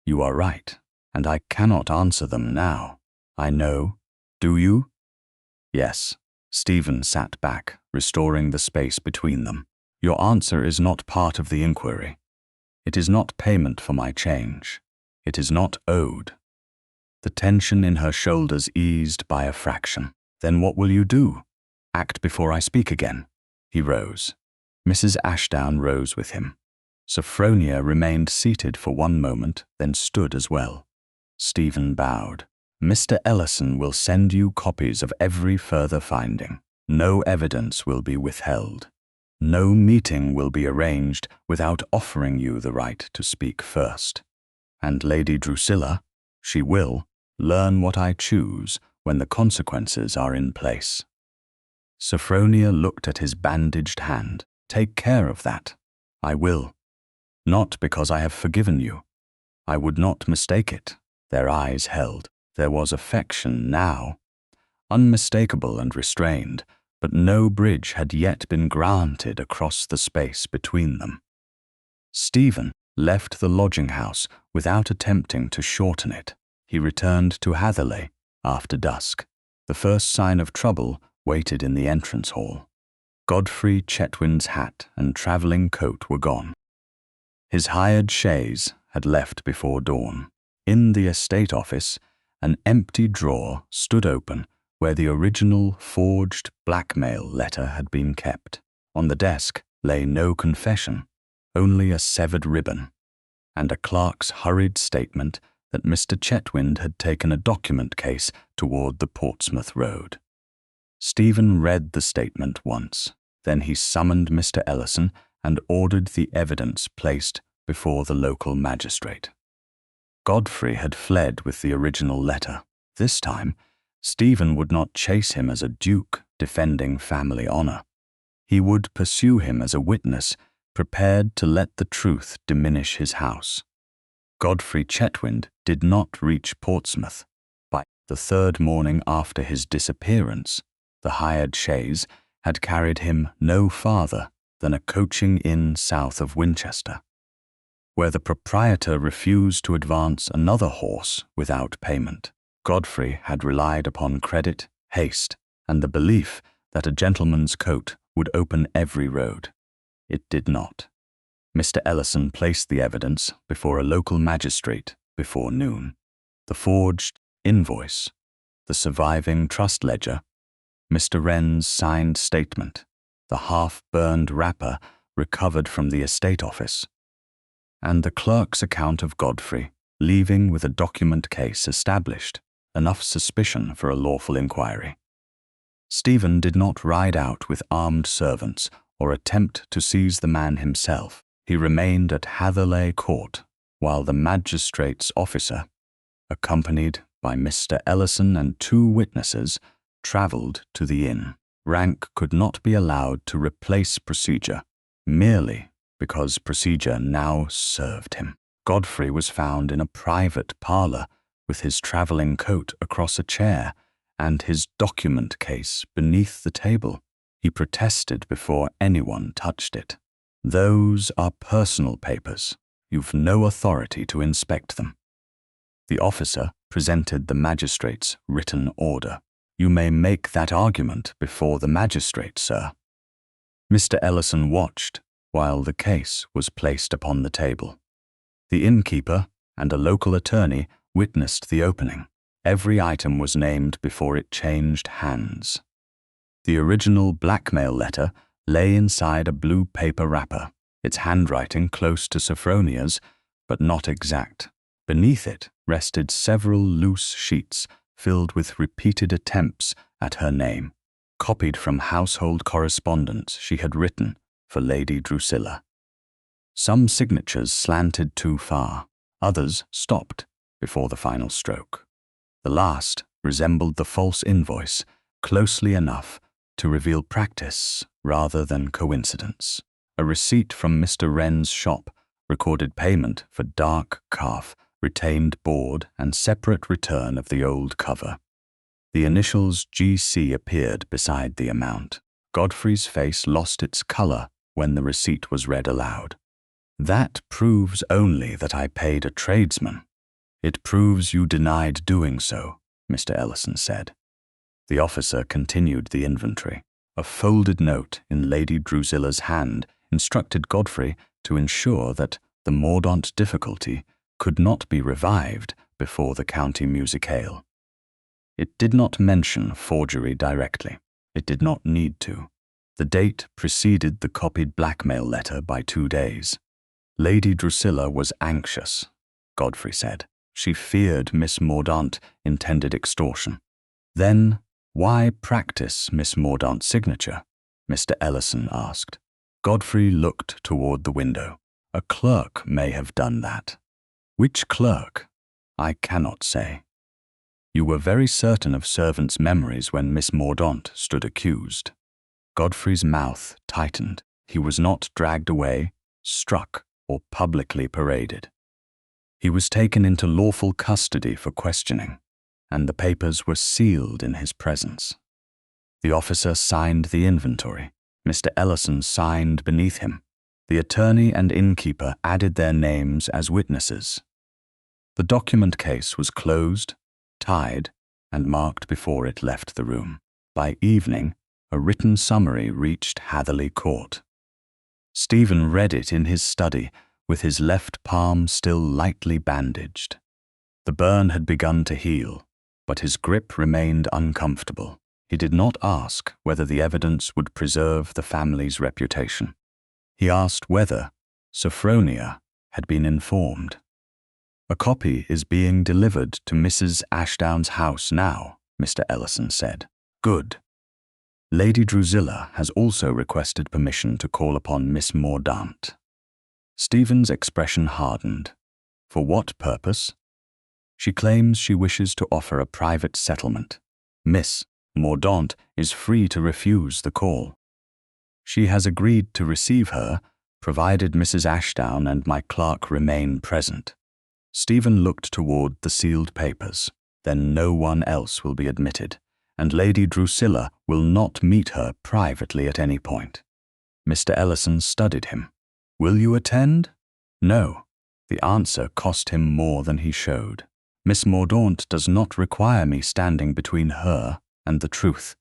You are right, and I cannot answer them now. I know. Do you? Yes. Stephen sat back, restoring the space between them. Your answer is not part of the inquiry. It is not payment for my change. It is not owed. The tension in her shoulders eased by a fraction. Then what will you do? Act before I speak again. He rose. Mrs. Ashdown rose with him. Sophronia remained seated for one moment, then stood as well. Stephen bowed. Mr. Ellison will send you copies of every further finding. No evidence will be withheld. No meeting will be arranged without offering you the right to speak first. And Lady Drusilla, she will, learn what I choose when the consequences are in place. Sophronia looked at his bandaged hand. Take care of that. I will. Not because I have forgiven you. I would not mistake it. Their eyes held. There was affection now, unmistakable and restrained, but no bridge had yet been granted across the space between them. Stephen left the lodging-house without attempting to shorten it. He returned to Hatherleigh after dusk. The first sign of trouble waited in the entrance hall. Godfrey Chetwynd's hat and travelling coat were gone. His hired chaise had left before dawn. In the estate office, an empty drawer stood open where the original forged blackmail letter had been kept. On the desk lay no confession, only a severed ribbon, and a clerk's hurried statement that Mr. Chetwynd had taken a document case toward the Portsmouth road. Stephen read the statement once. Then he summoned Mr. Ellison and ordered the evidence placed before the local magistrate. Godfrey had fled with the original letter. This time, Stephen would not chase him as a duke defending family honor. He would pursue him as a witness prepared to let the truth diminish his house. Godfrey Chetwynd did not reach Portsmouth. By the third morning after his disappearance, the hired chaise had carried him no farther than a coaching inn south of Winchester, where the proprietor refused to advance another horse without payment. Godfrey had relied upon credit, haste, and the belief that a gentleman's coat would open every road. It did not. Mr. Ellison placed the evidence before a local magistrate before noon. The forged invoice, the surviving trust ledger, Mr. Wren's signed statement, the half-burned wrapper recovered from the estate office, and the clerk's account of Godfrey, leaving with a document case established, enough suspicion for a lawful inquiry. Stephen did not ride out with armed servants or attempt to seize the man himself. He remained at Hatherleigh Court while the magistrate's officer, accompanied by Mr. Ellison and 2 witnesses, travelled to the inn. Rank could not be allowed to replace procedure, merely because procedure now served him. Godfrey was found in a private parlour with his travelling coat across a chair and his document case beneath the table. He protested before anyone touched it. Those are personal papers. You've no authority to inspect them. The officer presented the magistrate's written order. You may make that argument before the magistrate, sir. Mr. Ellison watched while the case was placed upon the table. The innkeeper and a local attorney witnessed the opening. Every item was named before it changed hands. The original blackmail letter lay inside a blue paper wrapper, its handwriting close to Sophronia's, but not exact. Beneath it rested several loose sheets filled with repeated attempts at her name, copied from household correspondence she had written for Lady Drusilla. Some signatures slanted too far, others stopped before the final stroke. The last resembled the false invoice, closely enough to reveal practice rather than coincidence. A receipt from Mr. Wren's shop recorded payment for dark calf, retained board, and separate return of the old cover. The initials GC appeared beside the amount. Godfrey's face lost its color when the receipt was read aloud. "That proves only that I paid a tradesman. It proves you denied doing so," Mr. Ellison said. The officer continued the inventory. A folded note in Lady Drusilla's hand instructed Godfrey to ensure that the Mordaunt difficulty could not be revived before the county musicale. It did not mention forgery directly. It did not need to. The date preceded the copied blackmail letter by 2 days. Lady Drusilla was anxious, Godfrey said. She feared Miss Mordaunt intended extortion. Then, why practice Miss Mordaunt's signature? Mr. Ellison asked. Godfrey looked toward the window. A clerk may have done that. Which clerk? I cannot say. You were very certain of servants' memories when Miss Mordaunt stood accused. Godfrey's mouth tightened. He was not dragged away, struck, or publicly paraded. He was taken into lawful custody for questioning, and the papers were sealed in his presence. The officer signed the inventory. Mr. Ellison signed beneath him. The attorney and innkeeper added their names as witnesses. The document case was closed, tied, and marked before it left the room. By evening, a written summary reached Hatherleigh Court. Stephen read it in his study, with his left palm still lightly bandaged. The burn had begun to heal, but his grip remained uncomfortable. He did not ask whether the evidence would preserve the family's reputation. He asked whether Sophronia had been informed. A copy is being delivered to Mrs. Ashdown's house now, Mr. Ellison said. Good. Lady Drusilla has also requested permission to call upon Miss Mordaunt. Stephen's expression hardened. For what purpose? She claims she wishes to offer a private settlement. Miss Mordaunt is free to refuse the call. She has agreed to receive her, provided Mrs. Ashdown and my clerk remain present. Stephen looked toward the sealed papers. Then no one else will be admitted, and Lady Drusilla will not meet her privately at any point. Mr. Ellison studied him. Will you attend? No. The answer cost him more than he showed. Miss Mordaunt does not require me standing between her and the truth.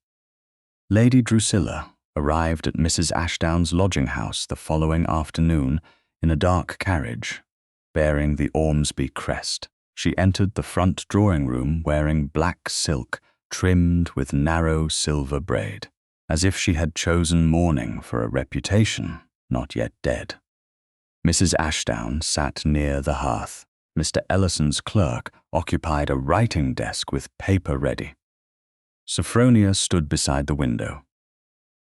Lady Drusilla arrived at Mrs. Ashdown's lodging-house the following afternoon in a dark carriage, bearing the Ormsby crest. She entered the front drawing-room wearing black silk trimmed with narrow silver braid, as if she had chosen mourning for a reputation not yet dead. Mrs. Ashdown sat near the hearth. Mr. Ellison's clerk occupied a writing desk with paper ready. Sophronia stood beside the window.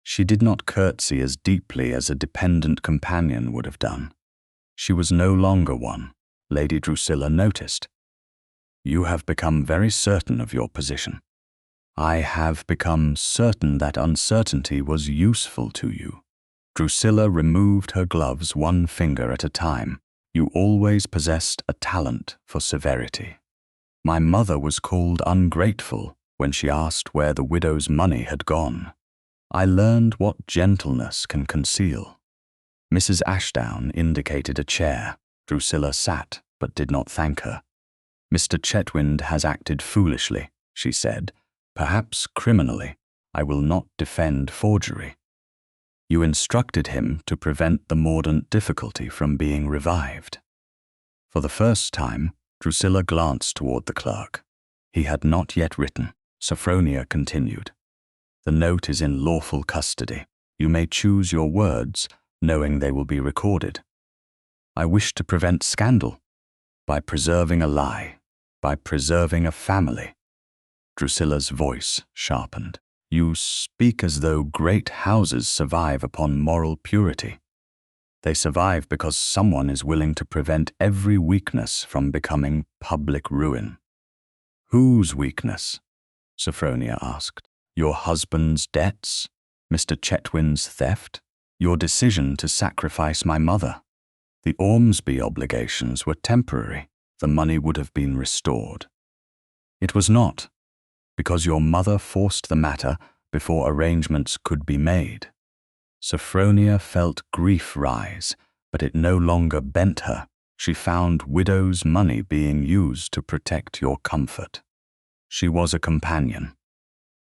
She did not curtsy as deeply as a dependent companion would have done. She was no longer one, Lady Drusilla noticed. You have become very certain of your position. I have become certain that uncertainty was useful to you. Drusilla removed her gloves one finger at a time. You always possessed a talent for severity. My mother was called ungrateful when she asked where the widow's money had gone. I learned what gentleness can conceal. Mrs. Ashdown indicated a chair. Drusilla sat, but did not thank her. Mr. Chetwynd has acted foolishly, she said, perhaps criminally. I will not defend forgery. You instructed him to prevent the Mordaunt difficulty from being revived. For the first time, Drusilla glanced toward the clerk. He had not yet written. Sophronia continued. The note is in lawful custody. You may choose your words, knowing they will be recorded. I wish to prevent scandal by preserving a lie, by preserving a family. Drusilla's voice sharpened. You speak as though great houses survive upon moral purity. They survive because someone is willing to prevent every weakness from becoming public ruin. Whose weakness? Sophronia asked. Your husband's debts, Mr. Chetwynd's theft, your decision to sacrifice my mother. The Ormsby obligations were temporary. The money would have been restored. It was not, because your mother forced the matter before arrangements could be made. Sophronia felt grief rise, but it no longer bent her. She found widow's money being used to protect your comfort. She was a companion.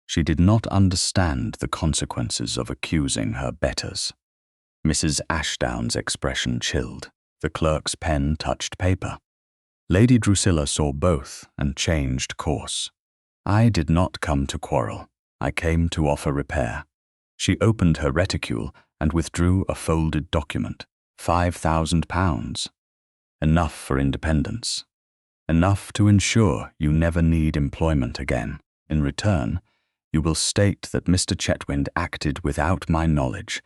She did not understand the consequences of accusing her betters. Mrs. Ashdown's expression chilled. The clerk's pen touched paper. Lady Drusilla saw both and changed course. I did not come to quarrel. I came to offer repair. She opened her reticule and withdrew a folded document. £5,000. Enough for independence. Enough to ensure you never need employment again. In return, you will state that Mr. Chetwynd acted without my knowledge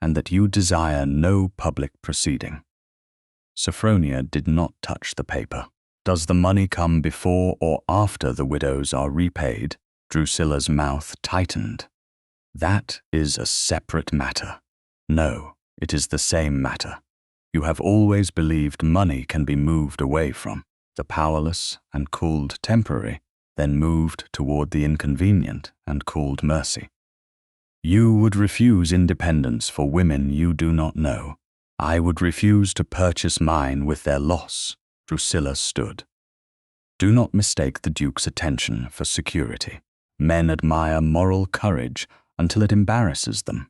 and that you desire no public proceeding. Sophronia did not touch the paper. Does the money come before or after the widows are repaid? Drusilla's mouth tightened. That is a separate matter. No, it is the same matter. You have always believed money can be moved away from the powerless and called temporary, then moved toward the inconvenient and called mercy. You would refuse independence for women you do not know. I would refuse to purchase mine with their loss. Drusilla stood. Do not mistake the Duke's attention for security. Men admire moral courage until it embarrasses them.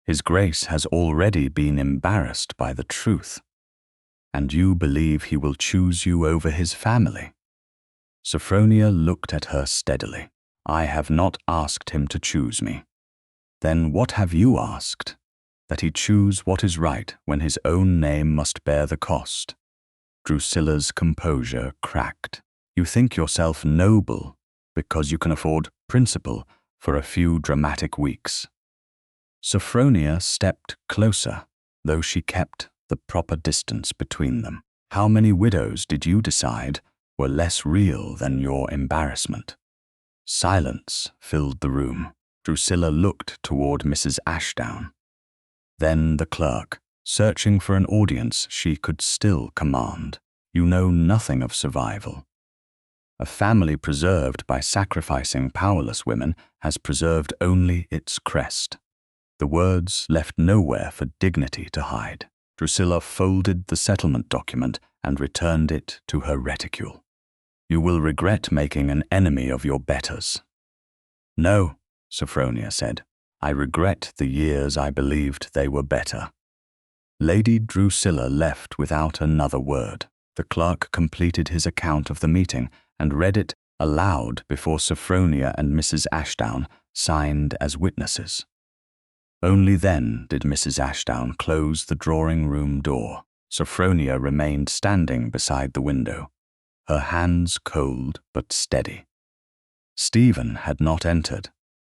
His Grace has already been embarrassed by the truth, and you believe he will choose you over his family. Sophronia looked at her steadily. I have not asked him to choose me. Then what have you asked? That he choose what is right when his own name must bear the cost. Drusilla's composure cracked. You think yourself noble because you can afford principle for a few dramatic weeks. Sophronia stepped closer, though she kept the proper distance between them. How many widows did you decide were less real than your embarrassment? Silence filled the room. Drusilla looked toward Mrs. Ashdown. Then the clerk, searching for an audience she could still command. You know nothing of survival. A family preserved by sacrificing powerless women has preserved only its crest. The words left nowhere for dignity to hide. Drusilla folded the settlement document and returned it to her reticule. You will regret making an enemy of your betters. No, Sophronia said. I regret the years I believed they were better. Lady Drusilla left without another word. The clerk completed his account of the meeting and read it aloud before Sophronia and Mrs. Ashdown signed as witnesses. Only then did Mrs. Ashdown close the drawing-room door. Sophronia remained standing beside the window, her hands cold but steady. Stephen had not entered.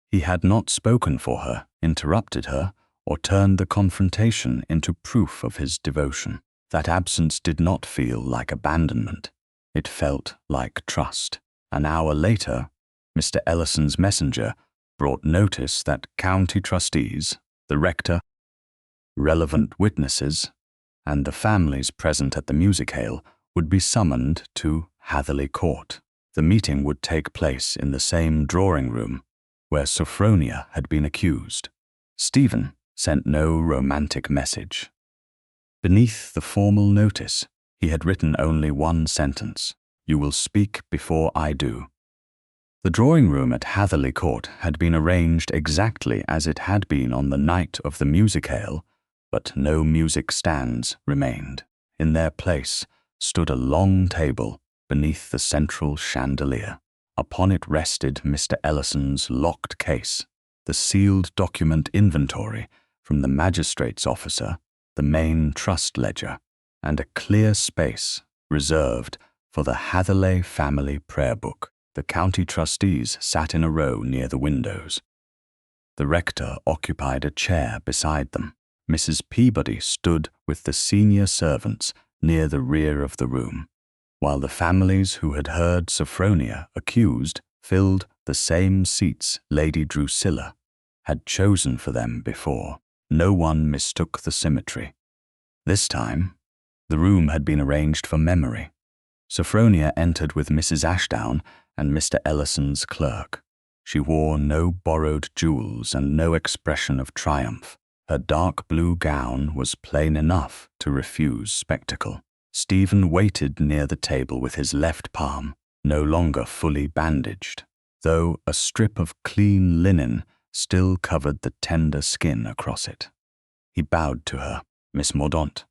He had not spoken for her, interrupted her, or turned the confrontation into proof of his devotion. That absence did not feel like abandonment. It felt like trust. An hour later, Mr. Ellison's messenger brought notice that county trustees, the rector, relevant witnesses, and the families present at the music-hall would be summoned to Hatherleigh Court. The meeting would take place in the same drawing-room where Sophronia had been accused. Stephen sent no romantic message. Beneath the formal notice, he had written only one sentence: You will speak before I do. The drawing-room at Hatherleigh Court had been arranged exactly as it had been on the night of the music-hall, but no music stands remained. In their place stood a long table beneath the central chandelier. Upon it rested Mr. Ellison's locked case, the sealed document inventory from the magistrate's officer, the main trust ledger, and a clear space reserved for the Hatherleigh family prayer book. The county trustees sat in a row near the windows. The rector occupied a chair beside them. Mrs. Peabody stood with the senior servants near the rear of the room, while the families who had heard Sophronia accused filled the same seats Lady Drusilla had chosen for them before. No one mistook the symmetry. This time, the room had been arranged for memory. Sophronia entered with Mrs. Ashdown and Mr. Ellison's clerk. She wore no borrowed jewels and no expression of triumph. Her dark blue gown was plain enough to refuse spectacle. Stephen waited near the table with his left palm, no longer fully bandaged, though a strip of clean linen still covered the tender skin across it. He bowed to her. "Miss Mordaunt."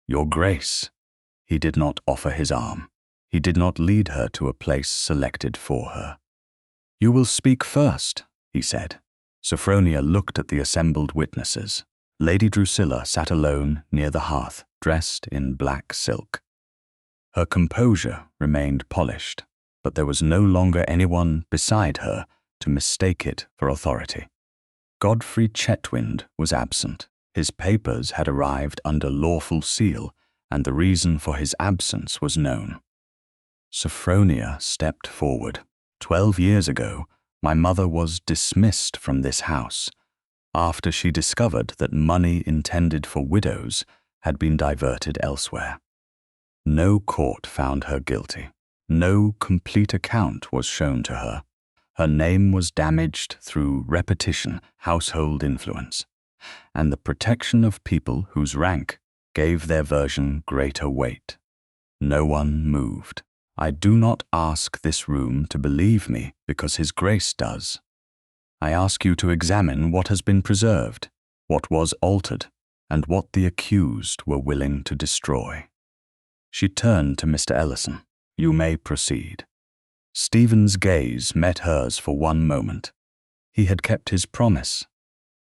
"Your Grace." He did not offer his arm. He did not lead her to a place selected for her. "You will speak first," he said. Sophronia looked at the assembled witnesses. Lady Drusilla sat alone near the hearth, dressed in black silk. Her composure remained polished, but there was no longer anyone beside her to mistake it for authority. Godfrey Chetwynd was absent. His papers had arrived under lawful seal, and the reason for his absence was known. Sophronia stepped forward. 12 years ago, my mother was dismissed from this house after she discovered that money intended for widows had been diverted elsewhere. No court found her guilty. No complete account was shown to her. Her name was damaged through repetition, household influence, and the protection of people whose rank gave their version greater weight. No one moved. I do not ask this room to believe me because His Grace does. I ask you to examine what has been preserved, what was altered, and what the accused were willing to destroy. She turned to Mr. Ellison. "You may proceed." Stephen's gaze met hers for one moment. He had kept his promise.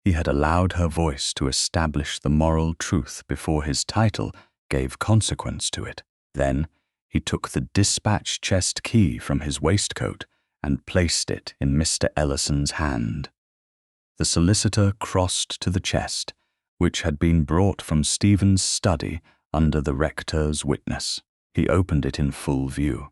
He had allowed her voice to establish the moral truth before his title gave consequence to it. Then he took the dispatch chest key from his waistcoat and placed it in Mr. Ellison's hand. The solicitor crossed to the chest, which had been brought from Stephen's study under the rector's witness. He opened it in full view.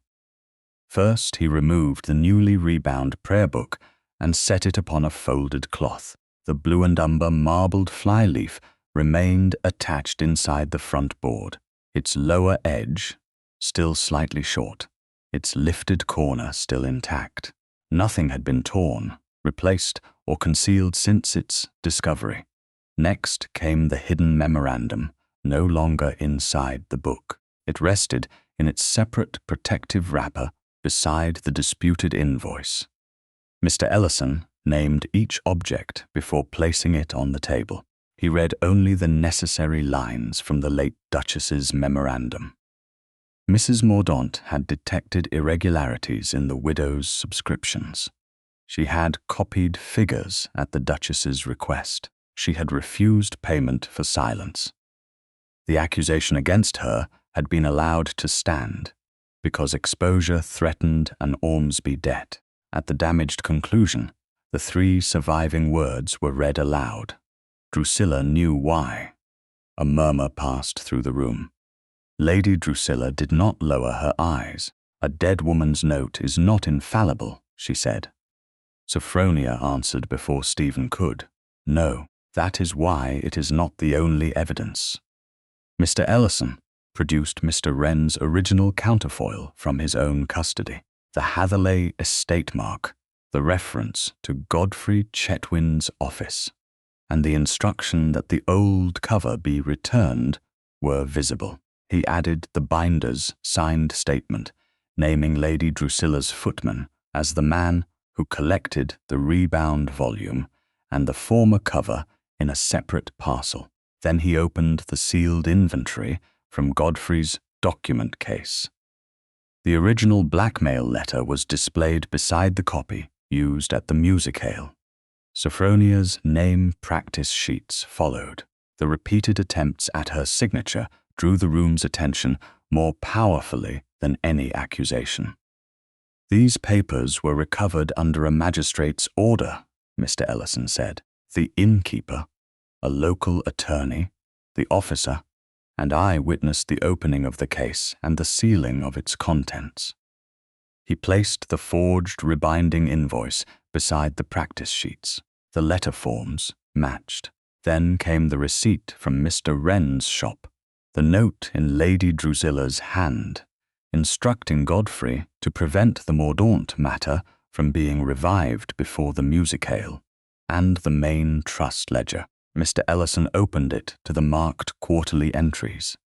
First he removed the newly rebound prayer book and set it upon a folded cloth. The blue-and-umber marbled flyleaf remained attached inside the front board, its lower edge still slightly short, its lifted corner still intact. Nothing had been torn, replaced, or concealed since its discovery. Next came the hidden memorandum, no longer inside the book. It rested in its separate protective wrapper beside the disputed invoice. Mr. Ellison named each object before placing it on the table. He read only the necessary lines from the late Duchess's memorandum. Mrs. Mordaunt had detected irregularities in the widow's subscriptions. She had copied figures at the Duchess's request. She had refused payment for silence. The accusation against her had been allowed to stand because exposure threatened an Ormsby debt. At the damaged conclusion, the 3 surviving words were read aloud. Drusilla knew why. A murmur passed through the room. Lady Drusilla did not lower her eyes. "A dead woman's note is not infallible," she said. Sophronia answered before Stephen could. "No, that is why it is not the only evidence." Mr. Ellison produced Mr. Wren's original counterfoil from his own custody, the Hatherleigh estate mark, the reference to Godfrey Chetwynd's office, and the instruction that the old cover be returned were visible. He added the binder's signed statement, naming Lady Drusilla's footman as the man who collected the rebound volume and the former cover in a separate parcel. Then he opened the sealed inventory from Godfrey's document case. The original blackmail letter was displayed beside the copy used at the musicale. Sophronia's name practice sheets followed. The repeated attempts at her signature drew the room's attention more powerfully than any accusation. "These papers were recovered under a magistrate's order," Mr. Ellison said. "The innkeeper, a local attorney, the officer, and I witnessed the opening of the case and the sealing of its contents." He placed the forged rebinding invoice beside the practice sheets. The letter forms matched. Then came the receipt from Mr. Wren's shop, the note in Lady Drusilla's hand, instructing Godfrey to prevent the Mordaunt matter from being revived before the musicale, and the main trust ledger. Mr. Ellison opened it to the marked quarterly entries.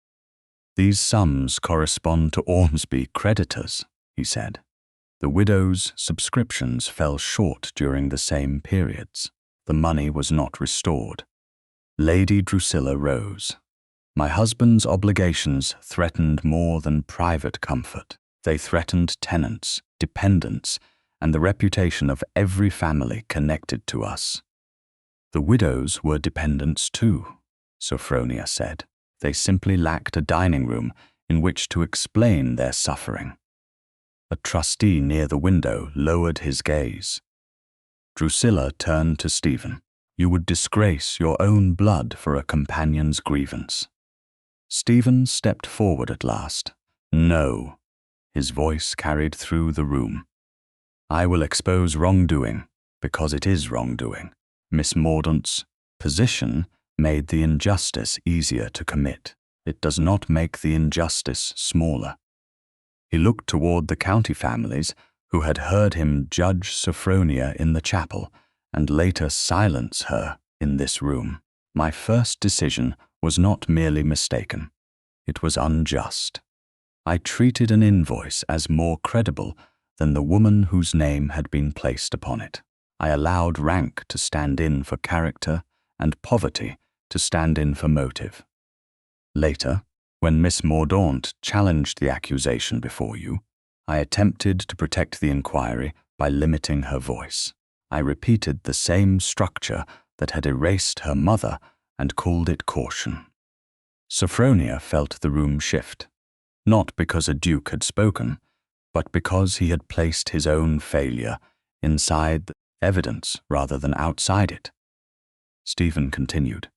"These sums correspond to Ormsby creditors," he said. "The widow's subscriptions fell short during the same periods. The money was not restored." Lady Drusilla rose. "My husband's obligations threatened more than private comfort. They threatened tenants, dependents, and the reputation of every family connected to us." "The widows were dependents too," Sophronia said. "They simply lacked a dining room in which to explain their suffering." A trustee near the window lowered his gaze. Drusilla turned to Stephen. "You would disgrace your own blood for a companion's grievance." Stephen stepped forward at last. "No." His voice carried through the room. "I will expose wrongdoing, because it is wrongdoing. Miss Mordaunt's position made the injustice easier to commit. It does not make the injustice smaller." He looked toward the county families who had heard him judge Sophronia in the chapel and later silence her in this room. "My first decision was not merely mistaken. It was unjust. I treated an invoice as more credible than the woman whose name had been placed upon it. I allowed rank to stand in for character and poverty to stand in for motive. Later, when Miss Mordaunt challenged the accusation before you, I attempted to protect the inquiry by limiting her voice. I repeated the same structure that had erased her mother and called it caution." Sophronia felt the room shift, not because a duke had spoken, but because he had placed his own failure inside the evidence rather than outside it. Stephen continued.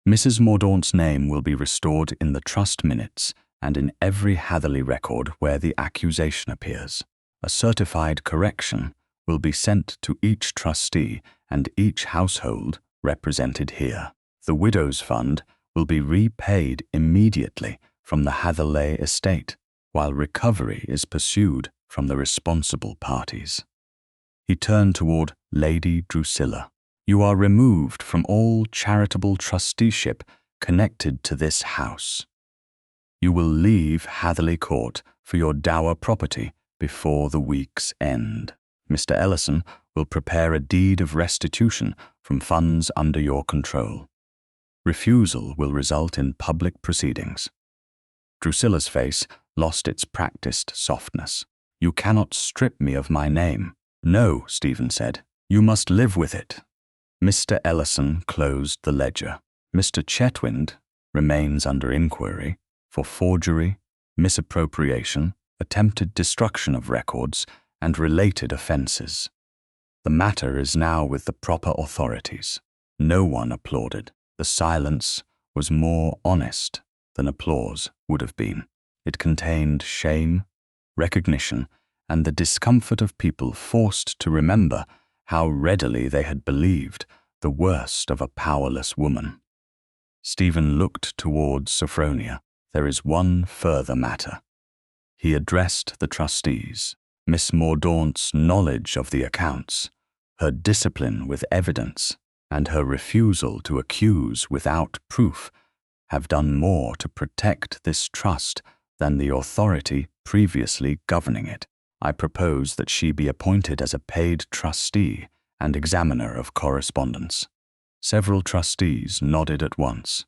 "Mrs. Mordaunt's name will be restored in the trust minutes and in every Hatherleigh record where the accusation appears. A certified correction will be sent to each trustee and each household represented here. The widow's fund will be repaid immediately from the Hatherleigh estate, while recovery is pursued from the responsible parties." He turned toward Lady Drusilla. "You are removed from all charitable trusteeship connected to this house. You will leave Hatherleigh Court for your dower property before the week's end. Mr. Ellison will prepare a deed of restitution from funds under your control. Refusal will result in public proceedings." Drusilla's face lost its practiced softness. "You cannot strip me of my name." "No," Stephen said. "You must live with it." Mr. Ellison closed the ledger. "Mr. Chetwynd remains under inquiry for forgery, misappropriation, attempted destruction of records, and related offences. The matter is now with the proper authorities." No one applauded. The silence was more honest than applause would have been. It contained shame, recognition, and the discomfort of people forced to remember how readily they had believed the worst of a powerless woman. Stephen looked towards Sophronia. "There is one further matter." He addressed the trustees. Miss Mordaunt's knowledge of the accounts, her discipline with evidence, and her refusal to accuse without proof have done more to protect this trust than the authority previously governing it. I propose that she be appointed as a paid trustee and examiner of correspondence. Several trustees nodded at once.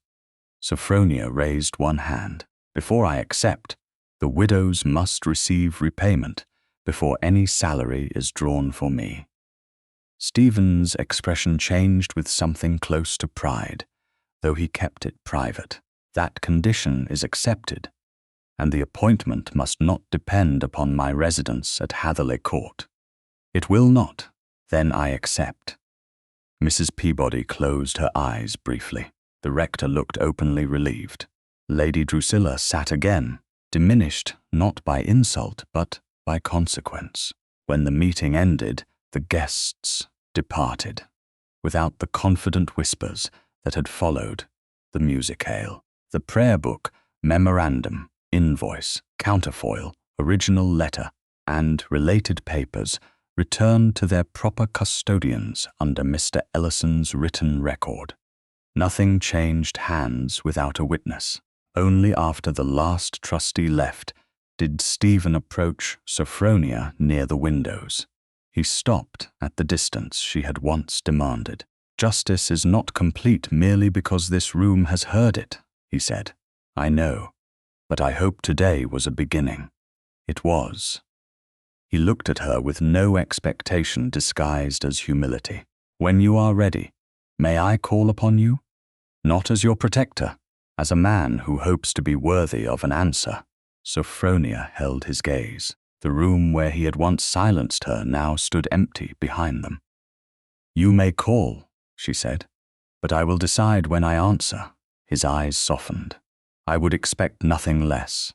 Sophronia raised one hand. "Before I accept, the widows must receive repayment before any salary is drawn for me." Stephen's expression changed with something close to pride, though he kept it private. "That condition is accepted, and the appointment must not depend upon my residence at Hatherleigh Court." "It will not. Then I accept." Mrs. Peabody closed her eyes briefly. The rector looked openly relieved. Lady Drusilla sat again, diminished not by insult but by consequence. When the meeting ended, the guests departed, without the confident whispers that had followed the music-hale. The prayer book, memorandum, invoice, counterfoil, original letter, and related papers returned to their proper custodians under Mr. Ellison's written record. Nothing changed hands without a witness. Only after the last trustee left did Stephen approach Sophronia near the windows. He stopped at the distance she had once demanded. "Justice is not complete merely because this room has heard it," he said. "I know, but I hope today was a beginning." It was. He looked at her with no expectation disguised as humility. "When you are ready, may I call upon you? Not as your protector, as a man who hopes to be worthy of an answer." Sophronia held his gaze. The room where he had once silenced her now stood empty behind them. "You may call," she said, "but I will decide when I answer." His eyes softened. "I would expect nothing less."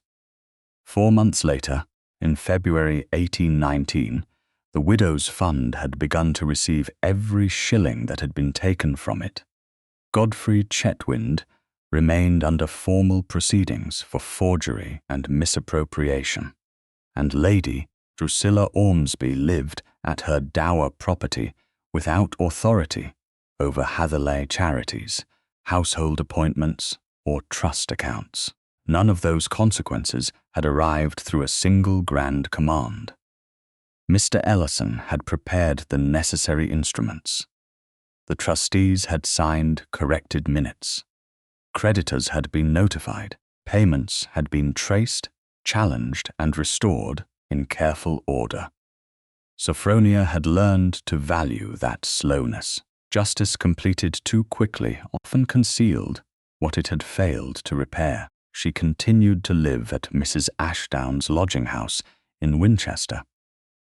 4 months later, in February 1819, the Widows' Fund had begun to receive every shilling that had been taken from it. Godfrey Chetwynd remained under formal proceedings for forgery and misappropriation, and Lady Drusilla Ormsby lived at her dower property without authority over Hatherleigh charities, household appointments, or trust accounts. None of those consequences had arrived through a single grand command. Mr. Ellison had prepared the necessary instruments. The trustees had signed corrected minutes. Creditors had been notified. Payments had been traced, challenged, and restored in careful order. Sophronia had learned to value that slowness. Justice completed too quickly often concealed what it had failed to repair. She continued to live at Mrs. Ashdown's lodging-house in Winchester,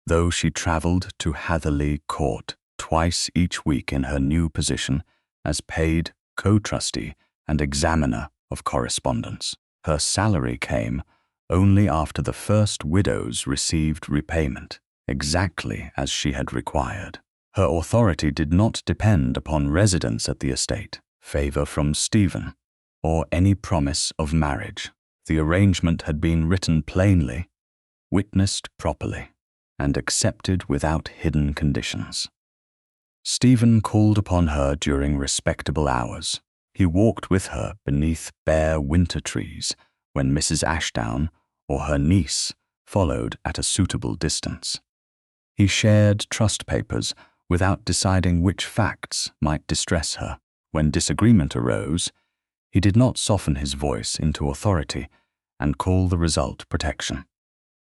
though she travelled to Hatherleigh Court twice each week in her new position as paid co-trustee and examiner of correspondence. Her salary came only after the first widows received repayment, exactly as she had required. Her authority did not depend upon residence at the estate, favour from Stephen, or any promise of marriage. The arrangement had been written plainly, witnessed properly, and accepted without hidden conditions. Stephen called upon her during respectable hours. He walked with her beneath bare winter trees when Mrs. Ashdown or her niece followed at a suitable distance. He shared trust papers without deciding which facts might distress her. When disagreement arose, he did not soften his voice into authority and call the result protection.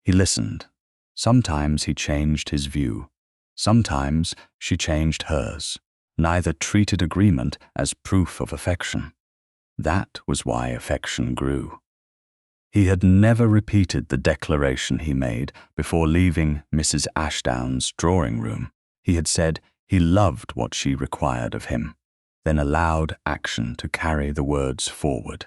He listened. Sometimes he changed his view. Sometimes she changed hers. Neither treated agreement as proof of affection. That was why affection grew. He had never repeated the declaration he made before leaving Mrs. Ashdown's drawing-room. He had said he loved what she required of him, then allowed action to carry the words forward.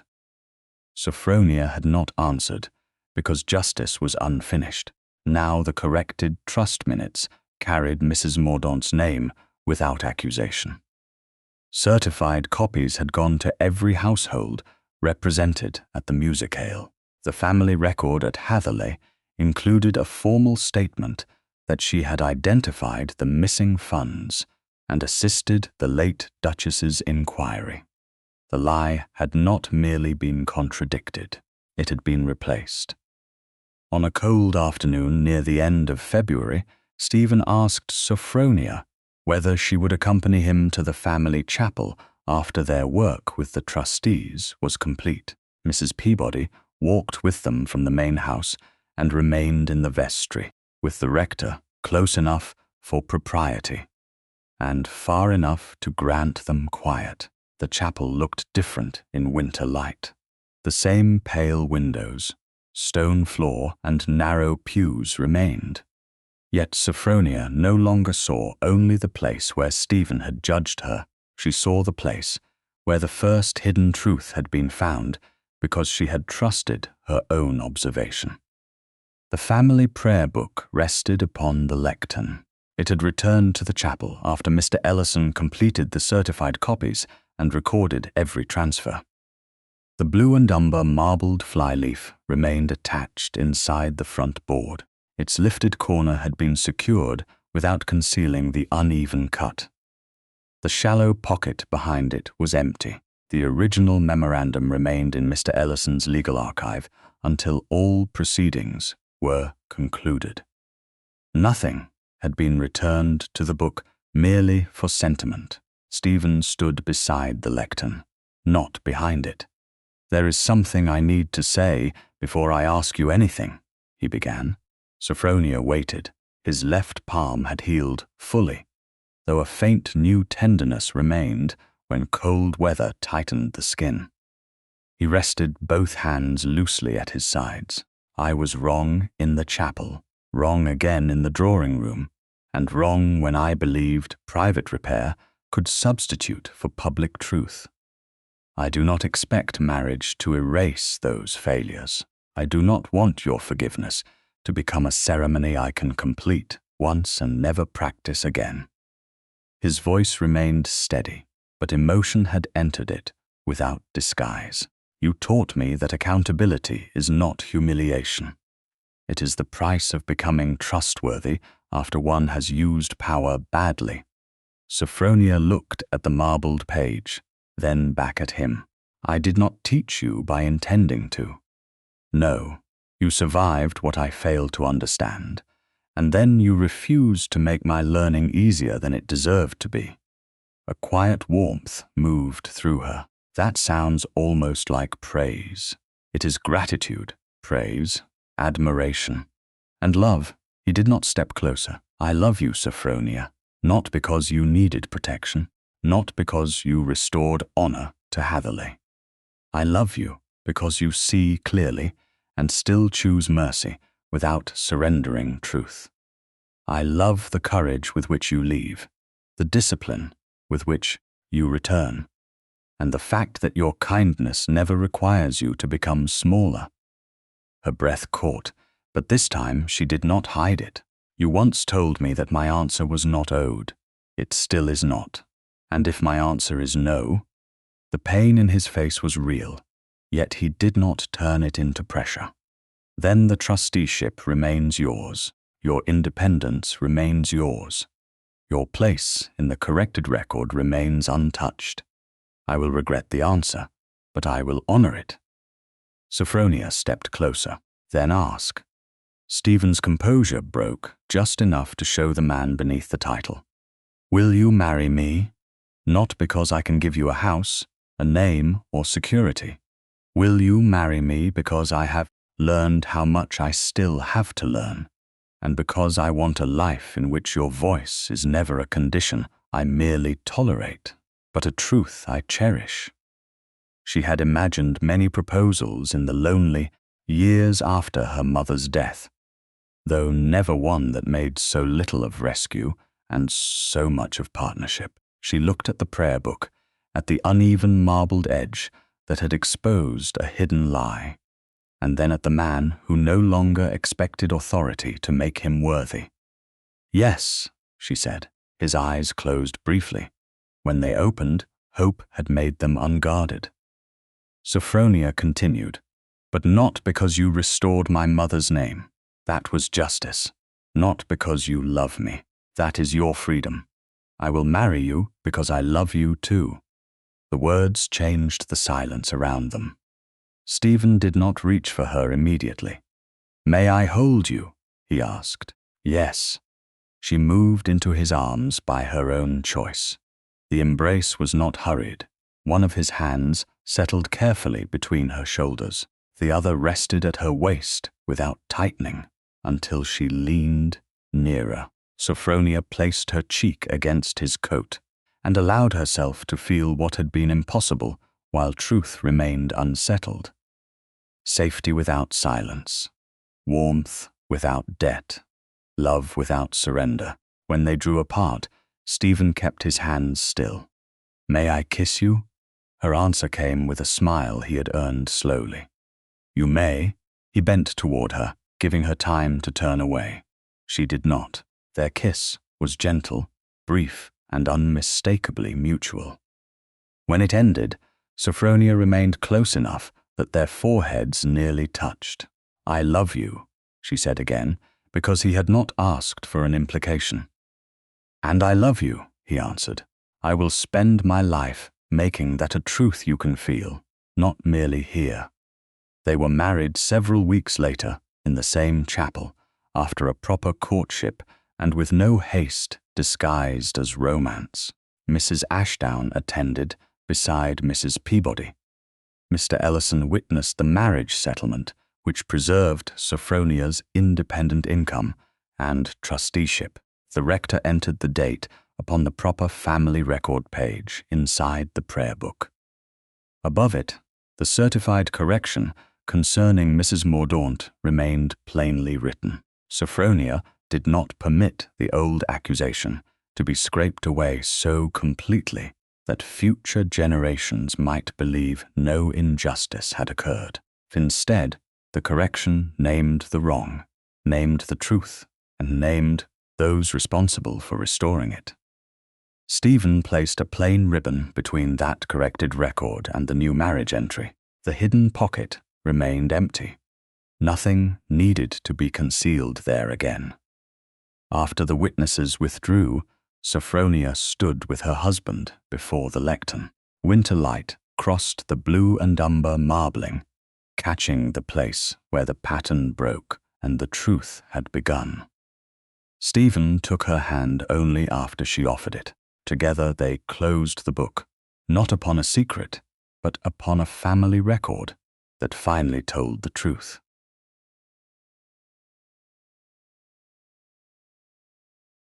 Sophronia had not answered because justice was unfinished. Now the corrected trust minutes carried Mrs. Mordaunt's name without accusation. Certified copies had gone to every household represented at the music-hale. The family record at Hatherleigh included a formal statement that she had identified the missing funds and assisted the late Duchess's inquiry. The lie had not merely been contradicted, it had been replaced. On a cold afternoon near the end of February, Stephen asked Sophronia whether she would accompany him to the family chapel after their work with the trustees was complete. Mrs. Peabody walked with them from the main house and remained in the vestry, with the rector close enough for propriety and far enough to grant them quiet. The chapel looked different in winter light. The same pale windows, stone floor, and narrow pews remained. Yet Sophronia no longer saw only the place where Stephen had judged her. She saw the place where the first hidden truth had been found because she had trusted her own observation. The family prayer book rested upon the lectern. It had returned to the chapel after Mr. Ellison completed the certified copies and recorded every transfer. The blue-and-umber marbled flyleaf remained attached inside the front board. Its lifted corner had been secured without concealing the uneven cut. The shallow pocket behind it was empty. The original memorandum remained in Mr. Ellison's legal archive until all proceedings were concluded. Nothing had been returned to the book merely for sentiment. Stephen stood beside the lectern, not behind it. "There is something I need to say before I ask you anything," he began. Sophronia waited. His left palm had healed fully, though a faint new tenderness remained when cold weather tightened the skin. He rested both hands loosely at his sides. "I was wrong in the chapel, wrong again in the drawing room, and wrong when I believed private repair could substitute for public truth. I do not expect marriage to erase those failures. I do not want your forgiveness to become a ceremony I can complete once and never practice again." His voice remained steady, but emotion had entered it without disguise. "You taught me that accountability is not humiliation. It is the price of becoming trustworthy after one has used power badly." Sophronia looked at the marbled page, then back at him. "I did not teach you by intending to. No, you survived what I failed to understand, and then you refused to make my learning easier than it deserved to be." A quiet warmth moved through her. "That sounds almost like praise. It is gratitude, praise, admiration, and love." He did not step closer. "I love you, Sophronia, not because you needed protection, not because you restored honor to Hatherleigh. I love you because you see clearly and still choose mercy without surrendering truth. I love the courage with which you leave, the discipline with which you return, and the fact that your kindness never requires you to become smaller." Her breath caught, but this time she did not hide it. "You once told me that my answer was not owed. It still is not. And if my answer is no..." The pain in his face was real, yet he did not turn it into pressure. "Then the trusteeship remains yours. Your independence remains yours. Your place in the corrected record remains untouched. I will regret the answer, but I will honor it." Sophronia stepped closer, then asked. Stephen's composure broke just enough to show the man beneath the title. "Will you marry me? Not because I can give you a house, a name, or security. Will you marry me because I have learned how much I still have to learn, and because I want a life in which your voice is never a condition I merely tolerate, but a truth I cherish?" She had imagined many proposals in the lonely years after her mother's death, though never one that made so little of rescue and so much of partnership. She looked at the prayer book, at the uneven marbled edge that had exposed a hidden lie, and then at the man who no longer expected authority to make him worthy. "Yes," she said. His eyes closed briefly. When they opened, hope had made them unguarded. Sophronia continued, "But not because you restored my mother's name. That was justice. Not because you love me. That is your freedom. I will marry you because I love you too." The words changed the silence around them. Stephen did not reach for her immediately. "May I hold you?" he asked. "Yes." She moved into his arms by her own choice. The embrace was not hurried. One of his hands settled carefully between her shoulders. The other rested at her waist without tightening until she leaned nearer. Sophronia placed her cheek against his coat and allowed herself to feel what had been impossible while truth remained unsettled. Safety without silence, warmth without debt, love without surrender. When they drew apart, Stephen kept his hands still. "May I kiss you?" Her answer came with a smile he had earned slowly. "You may." He bent toward her, giving her time to turn away. She did not. Their kiss was gentle, brief, and unmistakably mutual. When it ended, Sophronia remained close enough that their foreheads nearly touched. "I love you," she said again, because he had not asked for an implication. "And I love you," he answered. "I will spend my life making that a truth you can feel, not merely hear." They were married several weeks later in the same chapel, after a proper courtship and with no haste disguised as romance. Mrs. Ashdown attended beside Mrs. Peabody. Mr. Ellison witnessed the marriage settlement, which preserved Sophronia's independent income and trusteeship. The rector entered the date upon the proper family record page inside the prayer book. Above it, the certified correction concerning Mrs. Mordaunt remained plainly written. Sophronia did not permit the old accusation to be scraped away so completely that future generations might believe no injustice had occurred. Instead, the correction named the wrong, named the truth, and named those responsible for restoring it. Stephen placed a plain ribbon between that corrected record and the new marriage entry. The hidden pocket remained empty. Nothing needed to be concealed there again. After the witnesses withdrew, Sophronia stood with her husband before the lectern. Winter light crossed the blue-and-umber marbling, catching the place where the pattern broke and the truth had begun. Stephen took her hand only after she offered it. Together they closed the book, not upon a secret, but upon a family record that finally told the truth.